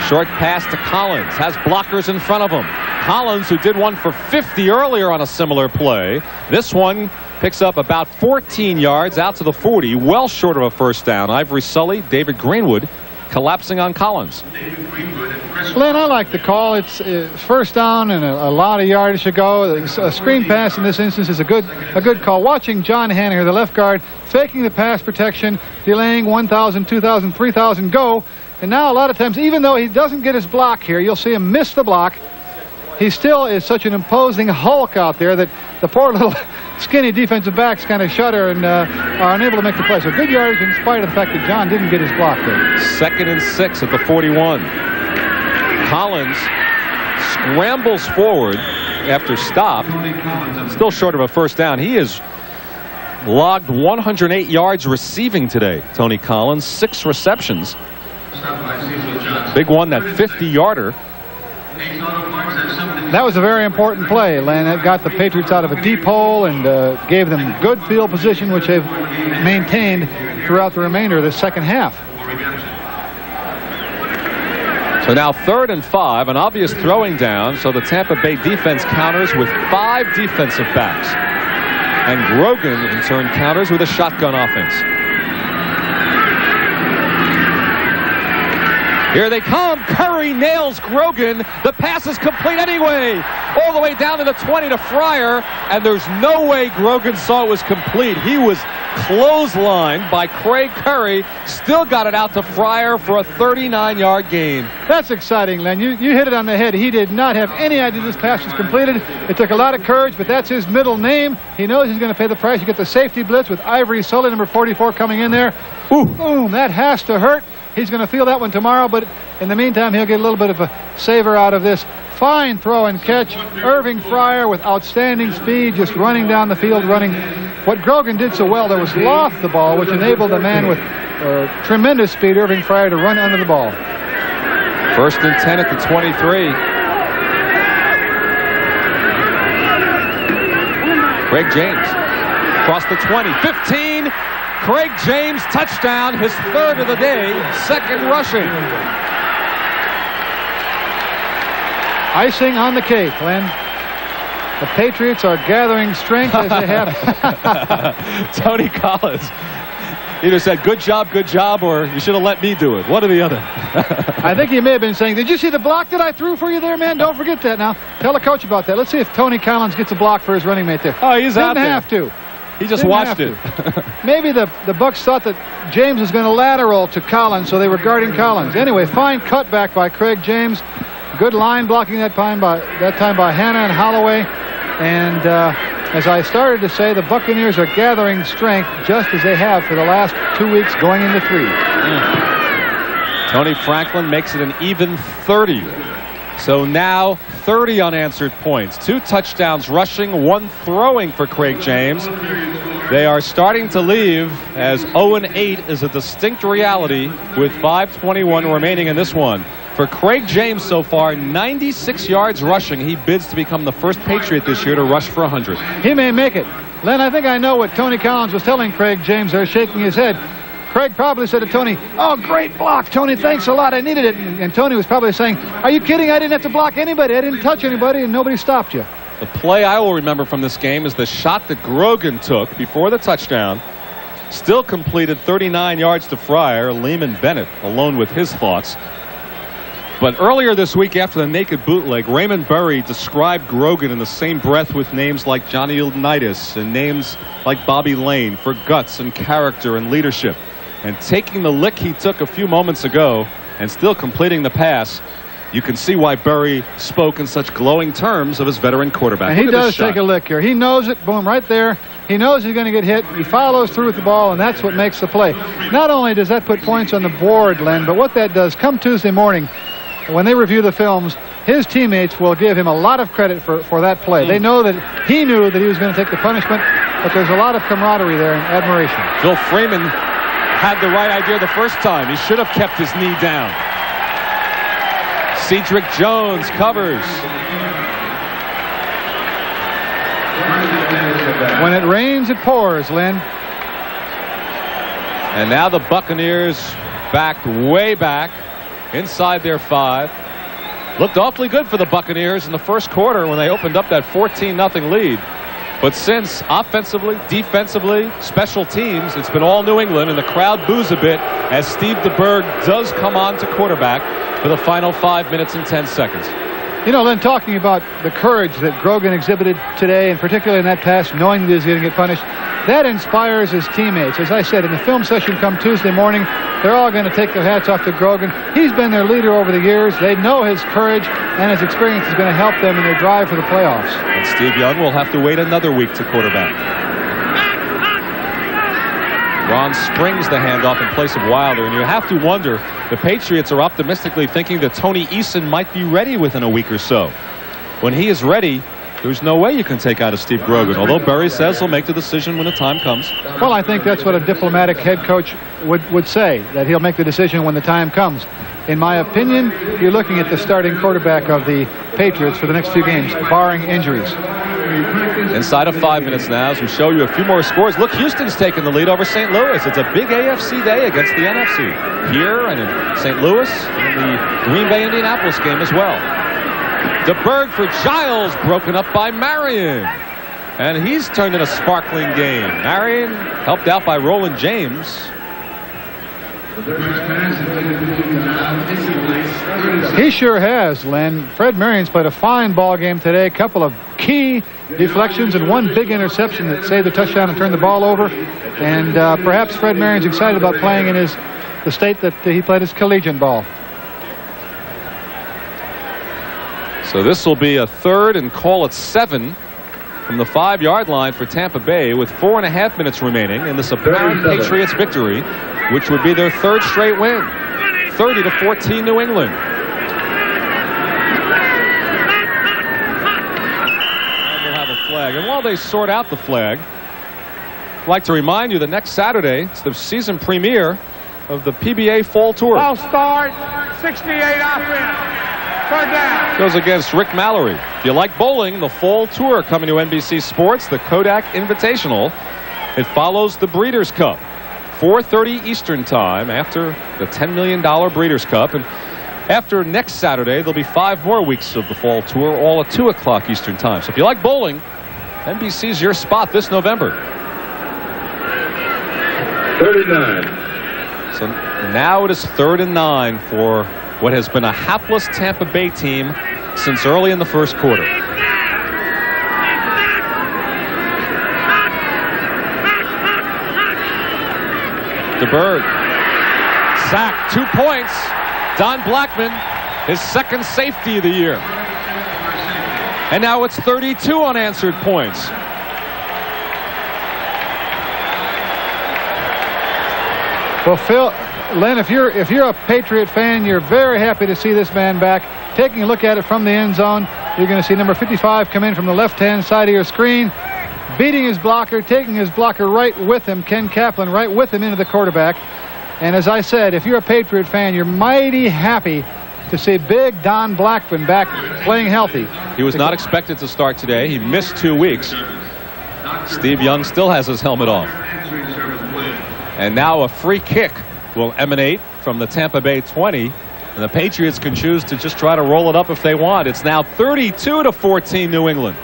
Short pass to Collins, has blockers in front of him. Collins, who did one for 50 earlier on a similar play. This one picks up about 14 yards out to the 40, well short of a first down. Ivory Sully, David Greenwood collapsing on Collins. Glenn, I like the call. It's first down and a lot of yardage to go. A screen pass in this instance is a good call. Watching John Haniger, the left guard, faking the pass protection, delaying 1,000, 2,000, 3,000 go. And now a lot of times, even though he doesn't get his block here, you'll see him miss the block. He still is such an imposing hulk out there that the poor little skinny defensive backs kind of shudder and are unable to make the play. So good yardage in spite of the fact that John didn't get his block there. 2nd and 6 at the 41. Collins scrambles forward after stop. Still short of a first down. He has logged 108 yards receiving today, Tony Collins. 6 receptions. Big one, that 50-yarder. That was a very important play, Len. It got the Patriots out of a deep hole and gave them good field position, which they've maintained throughout the remainder of the second half. So now 3rd and 5, an obvious throwing down, so the Tampa Bay defense counters with 5 defensive backs. And Grogan, in turn, counters with a shotgun offense. Here they come. Curry nails Grogan. The pass is complete anyway. All the way down to the 20 to Fryer. And there's no way Grogan saw it was complete. He was clotheslined by Craig Curry. Still got it out to Fryer for a 39-yard gain. That's exciting, Len. You hit it on the head. He did not have any idea this pass was completed. It took a lot of courage, but that's his middle name. He knows he's going to pay the price. You get the safety blitz with Ivory Sully, number 44, coming in there. Ooh, boom, that has to hurt. He's going to feel that one tomorrow, but in the meantime, he'll get a little bit of a savor out of this. Fine throw and catch. Irving Fryer with outstanding speed, just running down the field, running. What Grogan did so well, there was loft the ball, which enabled the man with tremendous speed, Irving Fryer, to run under the ball. 1st and 10 at the 23. Craig James across the 20, 15. Craig James, touchdown, his 3rd of the day, 2nd rushing. Icing on the cake, Len. The Patriots are gathering strength as they have. Tony Collins either said, good job, or you should have let me do it. One or the other. I think he may have been saying, did you see the block that I threw for you there, man? Don't forget that now. Tell the coach about that. Let's see if Tony Collins gets a block for his running mate there. Oh, he's out there. Didn't have to. He just watched it. Maybe the Bucs thought that James was going to lateral to Collins, so they were guarding Collins. Anyway, fine cutback by Craig James. Good line blocking that time by Hanna and Holloway. And as I started to say, the Buccaneers are gathering strength just as they have for the last 2 weeks going into 3. Tony Franklin makes it an even 30. So now 30 unanswered points. 2 touchdowns rushing, 1 throwing for Craig James. They are starting to leave as 0-8 is a distinct reality with 5:21 remaining in this one. For Craig James so far, 96 yards rushing. He bids to become the first Patriot this year to rush for 100. He may make it. Len, I think I know what Tony Collins was telling Craig James there, shaking his head. Craig probably said to Tony, oh, great block, Tony, thanks a lot, I needed it. And Tony was probably saying, are you kidding? I didn't have to block anybody. I didn't touch anybody, and nobody stopped you. The play I will remember from this game is the shot that Grogan took before the touchdown. Still completed 39 yards to Fryer. Lehman Bennett alone with his thoughts. But earlier this week after the naked bootleg, Raymond Berry described Grogan in the same breath with names like Johnny Unitas and names like Bobby Lane for guts and character and leadership. And taking the lick he took a few moments ago and still completing the pass, you can see why Berry spoke in such glowing terms of his veteran quarterback. And he does take a lick here. He knows it. Boom, right there. He knows he's going to get hit. He follows through with the ball, and that's what makes the play. Not only does that put points on the board, Len, but what that does, come Tuesday morning, when they review the films, his teammates will give him a lot of credit for that play. They know that he knew that he was going to take the punishment, but there's a lot of camaraderie there and admiration. Phil Freeman had the right idea the first time. He should have kept his knee down. Cedric Jones covers. When it rains, it pours, Len. And now the Buccaneers backed way back inside their 5. Looked awfully good for the Buccaneers in the first quarter when they opened up that 14-0 lead. But since offensively, defensively, special teams, it's been all New England, and the crowd boos a bit as Steve DeBerg does come on to quarterback for the final 5 minutes and 10 seconds. You know, Len, talking about the courage that Grogan exhibited today, and particularly in that pass, knowing that he was going to get punished, that inspires his teammates. As I said, in the film session come Tuesday morning, they're all going to take their hats off to Grogan. He's been their leader over the years. They know his courage, and his experience is going to help them in their drive for the playoffs. And Steve Young will have to wait another week to quarterback. Ron Springs the handoff in place of Wilder, and you have to wonder, the Patriots are optimistically thinking that Tony Eason might be ready within a week or so. When he is ready, there's no way you can take out a Steve Grogan, although Berry says he'll make the decision when the time comes. Well, I think that's what a diplomatic head coach would say, that he'll make the decision when the time comes. In my opinion, you're looking at the starting quarterback of the Patriots for the next few games, barring injuries. Inside of 5 minutes now, as we show you a few more scores. Look, Houston's taking the lead over St. Louis. It's a big AFC day against the NFC. Here and in St. Louis, and in the Green Bay-Indianapolis game as well. DeBerg for Giles, broken up by Marion. And he's turned in a sparkling game. Marion helped out by Roland James. He sure has, Len. Fred Marion's played a fine ball game today. A couple of key deflections and one big interception that saved the touchdown and turned the ball over. And perhaps Fred Marion's excited about playing in the state that he played his collegiate ball. So this will be a 3rd and call it 7 from the 5-yard line for Tampa Bay with 4.5 minutes remaining in this apparent Patriots victory, which would be their 3rd straight win. 30-14 New England. And we'll have a flag. And while they sort out the flag, I'd like to remind you that next Saturday, it's the season premiere of the PBA Fall Tour. Ball start, 68 offense. Third down. Goes against Rick Mallory. If you like bowling, the Fall Tour coming to NBC Sports, the Kodak Invitational. It follows the Breeders' Cup. 4:30 Eastern Time after the $10 million Breeders' Cup. And after next Saturday, there'll be 5 more weeks of the Fall Tour, all at 2 o'clock Eastern Time. So if you like bowling, NBC's your spot this November. 39. So now it is 3rd and 9 for what has been a hapless Tampa Bay team since early in the first quarter. DeBerg, sacked, 2 points. Don Blackman, his 2nd safety of the year. And now it's 32 unanswered points. Well, Phil, Len, if you're a Patriot fan, you're very happy to see this man back. Taking a look at it from the end zone, you're going to see number 55 come in from the left-hand side of your screen, beating his blocker, taking his blocker right with him, Ken Kaplan, right with him into the quarterback. And as I said, if you're a Patriot fan, you're mighty happy to see big Don Blackman back playing healthy. He was not expected to start today. He missed 2 weeks. Steve Young still has his helmet off. And now a free kick will emanate from the Tampa Bay 20. And the Patriots can choose to just try to roll it up if they want. It's now 32-14 New England.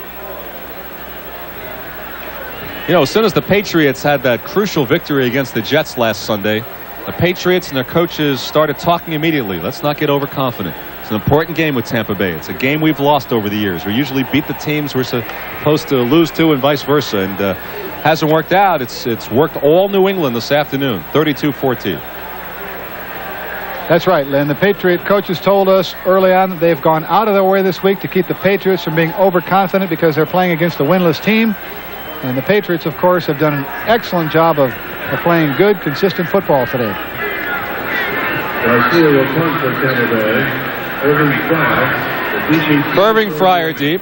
You know, as soon as the Patriots had that crucial victory against the Jets last Sunday, the Patriots and their coaches started talking immediately. Let's not get overconfident. It's an important game with Tampa Bay. It's a game we've lost over the years. We usually beat the teams we're supposed to lose to and vice versa. And hasn't worked out. It's worked all New England this afternoon, 32-14. That's right, Len. The Patriot coaches told us early on that they've gone out of their way this week to keep the Patriots from being overconfident because they're playing against a winless team. And the Patriots, of course, have done an excellent job of playing good, consistent football today. Garcia will punt for Tampa Bay. Irving Fryer deep.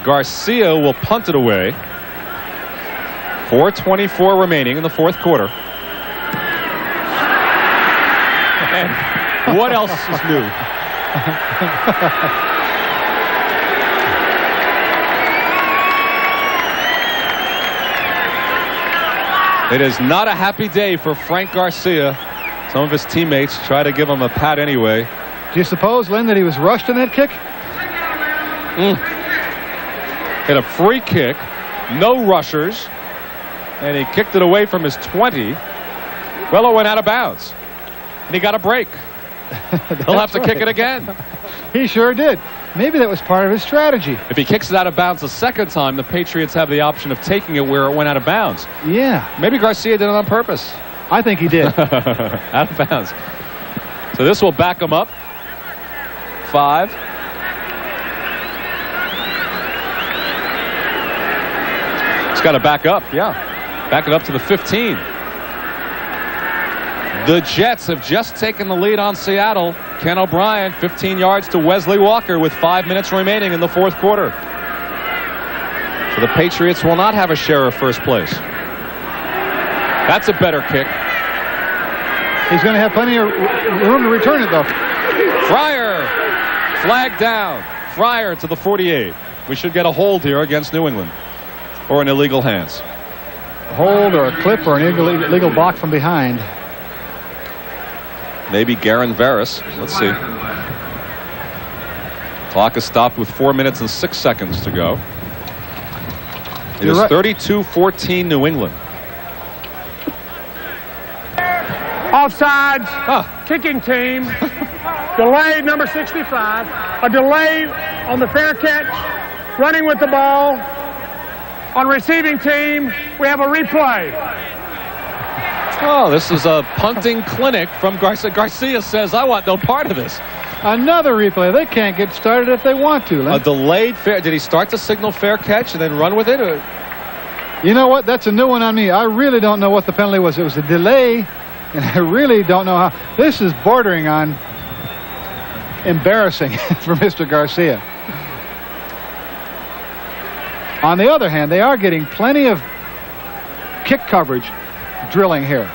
Garcia will punt it away. 4:24 remaining in the fourth quarter. And what else is new? It is not a happy day for Frank Garcia. Some of his teammates try to give him a pat anyway. Do you suppose, Lynn, that he was rushed in that kick? Hit a free kick, no rushers, and he kicked it away from his 20. Well, it went out of bounds, and he got a break. He'll have to kick it again. He sure did. Maybe that was part of his strategy. If he kicks it out of bounds a second time, the Patriots have the option of taking it where it went out of bounds. Yeah. Maybe Garcia did it on purpose. I think he did. Out of bounds. So this will back him up. 5. He's got to back up, yeah. Back it up to the 15. The Jets have just taken the lead on Seattle. Ken O'Brien, 15 yards to Wesley Walker with 5 minutes remaining in the fourth quarter. So the Patriots will not have a share of first place. That's a better kick. He's going to have plenty of room to return it, though. Fryer, flag down. Fryer to the 48. We should get a hold here against New England, or an illegal hands. Hold or a clip or an illegal block from behind. Maybe Garen Varus. Let's see. Clock is stopped with 4 minutes and 6 seconds to go. It is 32-14 New England. Offsides, kicking team, delay number 65, a delay on the fair catch, running with the ball. On receiving team, we have a replay. Oh, this is a punting clinic from Garcia. Garcia says, I want no part of this. Another replay. They can't get started if they want to, Lynn. A delayed fair. Did he start to signal fair catch and then run with it? Or? You know what? That's a new one on me. I really don't know what the penalty was. It was a delay, and I really don't know how. This is bordering on embarrassing for Mr. Garcia. On the other hand, they are getting plenty of kick coverage drilling here.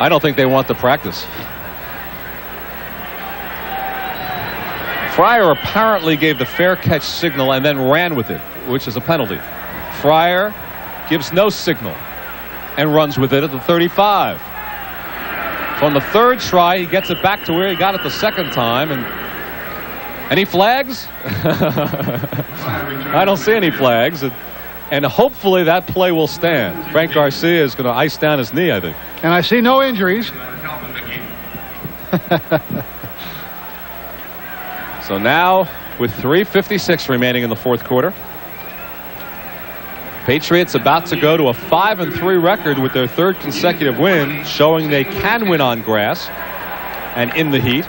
I don't think they want the practice. Fryer apparently gave the fair catch signal and then ran with it, which is a penalty. Fryer gives no signal and runs with it at the 35. So on the third try, he gets it back to where he got it the second time. And any flags? I don't see any flags. And hopefully that play will stand. Frank Garcia is going to ice down his knee, I think. And I see no injuries. So now, with 3:56 remaining in the fourth quarter, Patriots about to go to a 5-3 record with their third consecutive win, showing they can win on grass and in the heat.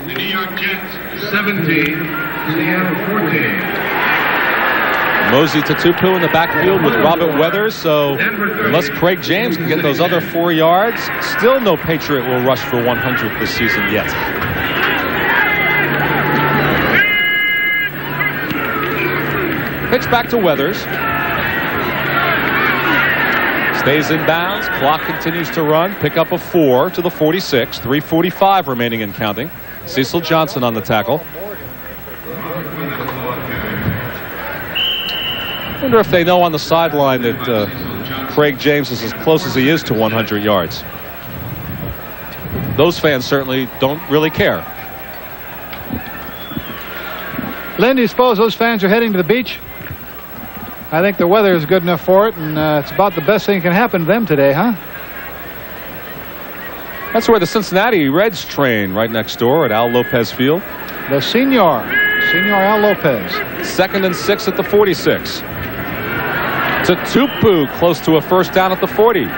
The New York Jets 17, Seattle 14. Mosey Tutupu in the backfield with Robert Weathers, so unless Craig James can get those other 4 yards, still no Patriot will rush for 100 this season yet. Pitch back to Weathers. Stays in bounds. Clock continues to run. Pick up a 4 to the 46. 3:45 remaining and counting. Cecil Johnson on the tackle. I wonder if they know on the sideline that Craig James is as close as he is to 100 yards. Those fans certainly don't really care. Lynn, do you suppose those fans are heading to the beach? I think the weather is good enough for it, and it's about the best thing that can happen to them today, huh? That's where the Cincinnati Reds train, right next door at Al Lopez Field. The Senor Al Lopez. 2nd and 6 at the 46. Tutupu close to a first down at the 40.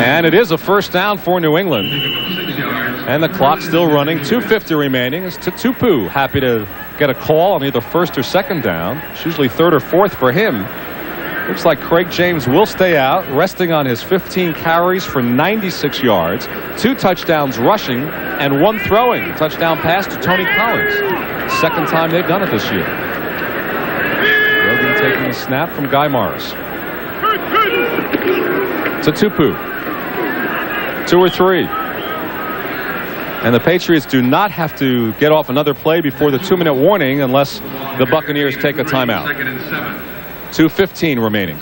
And it is a first down for New England. And the clock's still running. 2:50 remaining. It's Tupu happy to get a call on either first or second down. It's usually third or fourth for him. Looks like Craig James will stay out, resting on his 15 carries for 96 yards, 2 touchdowns rushing, and 1 throwing. Touchdown pass to Tony Collins. Second time they've done it this year. Rogan taking the snap from Guy Morris. To Tupu. 2 or 3. And the Patriots do not have to get off another play before the 2-minute warning unless the Buccaneers take a timeout. 2:15 remaining.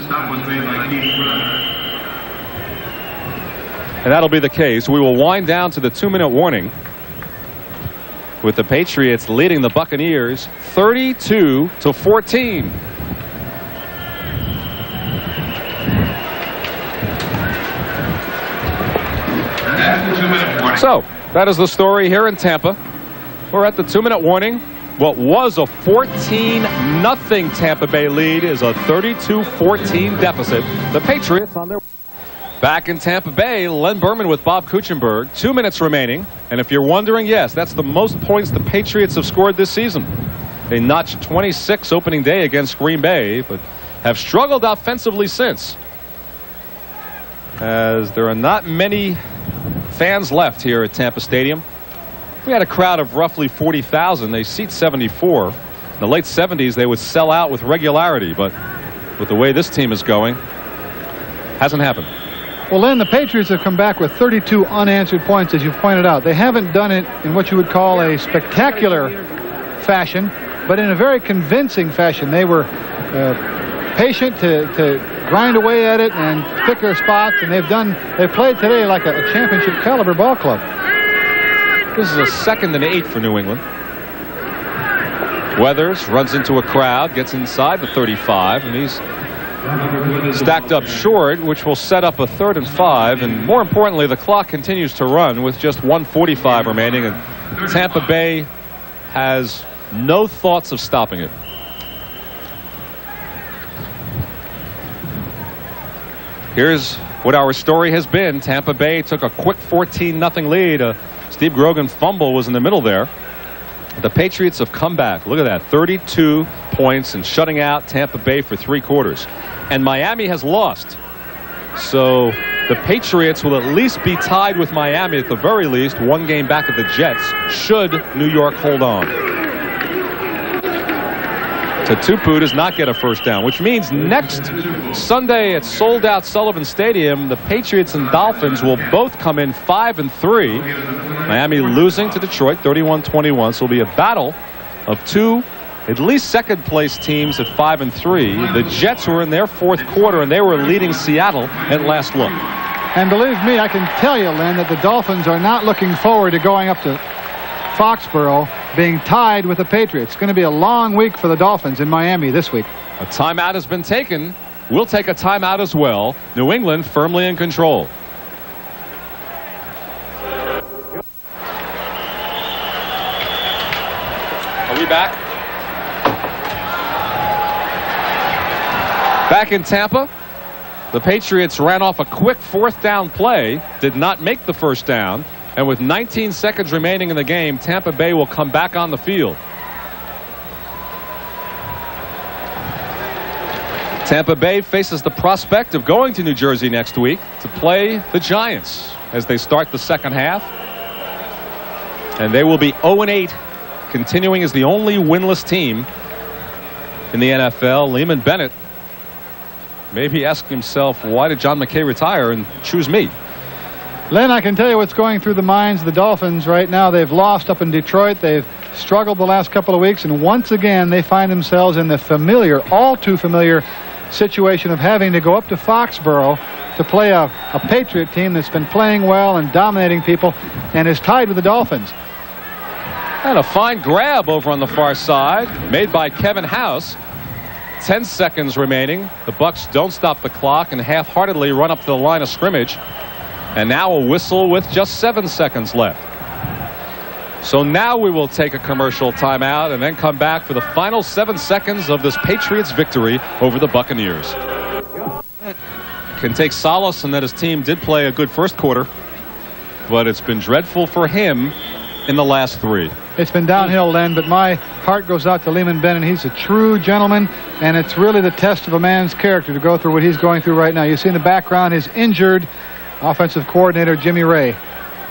And that'll be the case. We will wind down to the 2-minute warning with the Patriots leading the Buccaneers 32-14. So that is the story here in Tampa. We're at the 2-minute warning. What was a 14-0 Tampa Bay lead is a 32-14 deficit. The Patriots on their back in Tampa Bay. Len Berman with Bob Kuchenberg. 2 minutes remaining. And if you're wondering, yes, that's the most points the Patriots have scored this season. They notched 26 opening day against Green Bay, but have struggled offensively since, as there are not many fans left here at Tampa Stadium. We had a crowd of roughly 40,000. They seat 74. In the late 70s, they would sell out with regularity, but with the way this team is going, hasn't happened. Well, Len, the Patriots have come back with 32 unanswered points, as you pointed out. They haven't done it in what you would call a spectacular fashion, but in a very convincing fashion. They were patient to grind away at it and pick their spots, and they've played today like a championship caliber ball club. This is a 2nd and 8 for New England. Weathers runs into a crowd, gets inside the 35, and he's stacked up short, which will set up a 3rd and 5. And more importantly, the clock continues to run with just 1:45 remaining, and Tampa Bay has no thoughts of stopping it. Here's what our story has been. Tampa Bay took a quick 14-0 lead. Steve Grogan fumble was in the middle there. The Patriots have come back. Look at that, 32 points and shutting out Tampa Bay for 3 quarters. And Miami has lost. So the Patriots will at least be tied with Miami at the very least, 1 game back of the Jets, should New York hold on. Tupu does not get a first down, which means next Sunday at sold-out Sullivan Stadium, the Patriots and Dolphins will both come in 5-3. Miami losing to Detroit 31-21, so it'll be a battle of 2 at least second-place teams at 5-3. The Jets were in their 4th quarter, and they were leading Seattle at last look. And believe me, I can tell you, Len, that the Dolphins are not looking forward to going up to Foxborough being tied with the Patriots. It's going to be a long week for the Dolphins in Miami this week. A timeout has been taken. We'll take a timeout as well. New England firmly in control. Are we back? Back in Tampa, the Patriots ran off a quick 4th down play, did not make the first down. And with 19 seconds remaining in the game, Tampa Bay will come back on the field. Tampa Bay faces the prospect of going to New Jersey next week to play the Giants as they start the second half. And they will be 0-8, continuing as the only winless team in the NFL. Lehman Bennett may be asking himself, why did John McKay retire and choose me? Len, I can tell you what's going through the minds of the Dolphins right now. They've lost up in Detroit. They've struggled the last couple of weeks, and once again they find themselves in the familiar, all too familiar situation of having to go up to Foxborough to play a Patriot team that's been playing well and dominating people and is tied with the Dolphins. And a fine grab over on the far side made by Kevin House. 10 seconds remaining. The Bucs don't stop the clock and half-heartedly run up to the line of scrimmage. And now a whistle with just 7 seconds left. So now we will take a commercial timeout and then come back for the final 7 seconds of this Patriots victory over the Buccaneers. can take solace in that his team did play a good first quarter, but it's been dreadful for him in the last 3. It's been downhill, Len, but my heart goes out to Lehman Bennett. He's a true gentleman, and it's really the test of a man's character to go through what he's going through right now. You see in the background his injured offensive coordinator, Jimmy Ray.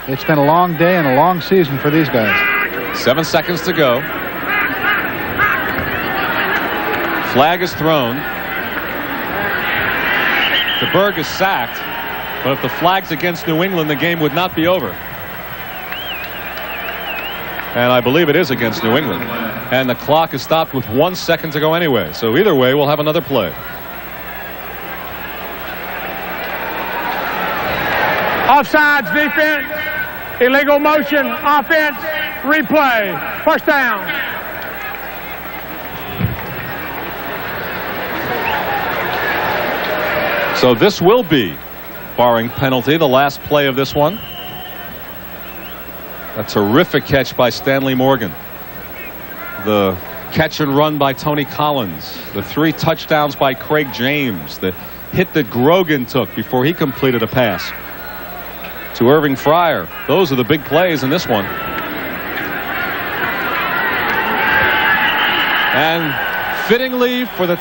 It's been a long day and a long season for these guys. 7 seconds to go. Flag is thrown. DeBerg is sacked, but if the flag's against New England, the game would not be over. And I believe it is against New England. And the clock is stopped with 1 second to go anyway. So either way, we'll have another play. Offsides defense, illegal motion, offense, replay, first down. So this will be, barring penalty, the last play of this one. A terrific catch by Stanley Morgan. The catch and run by Tony Collins. The 3 touchdowns by Craig James. The hit that Grogan took before he completed a pass to Irving Fryer. Those are the big plays in this one. And fittingly for the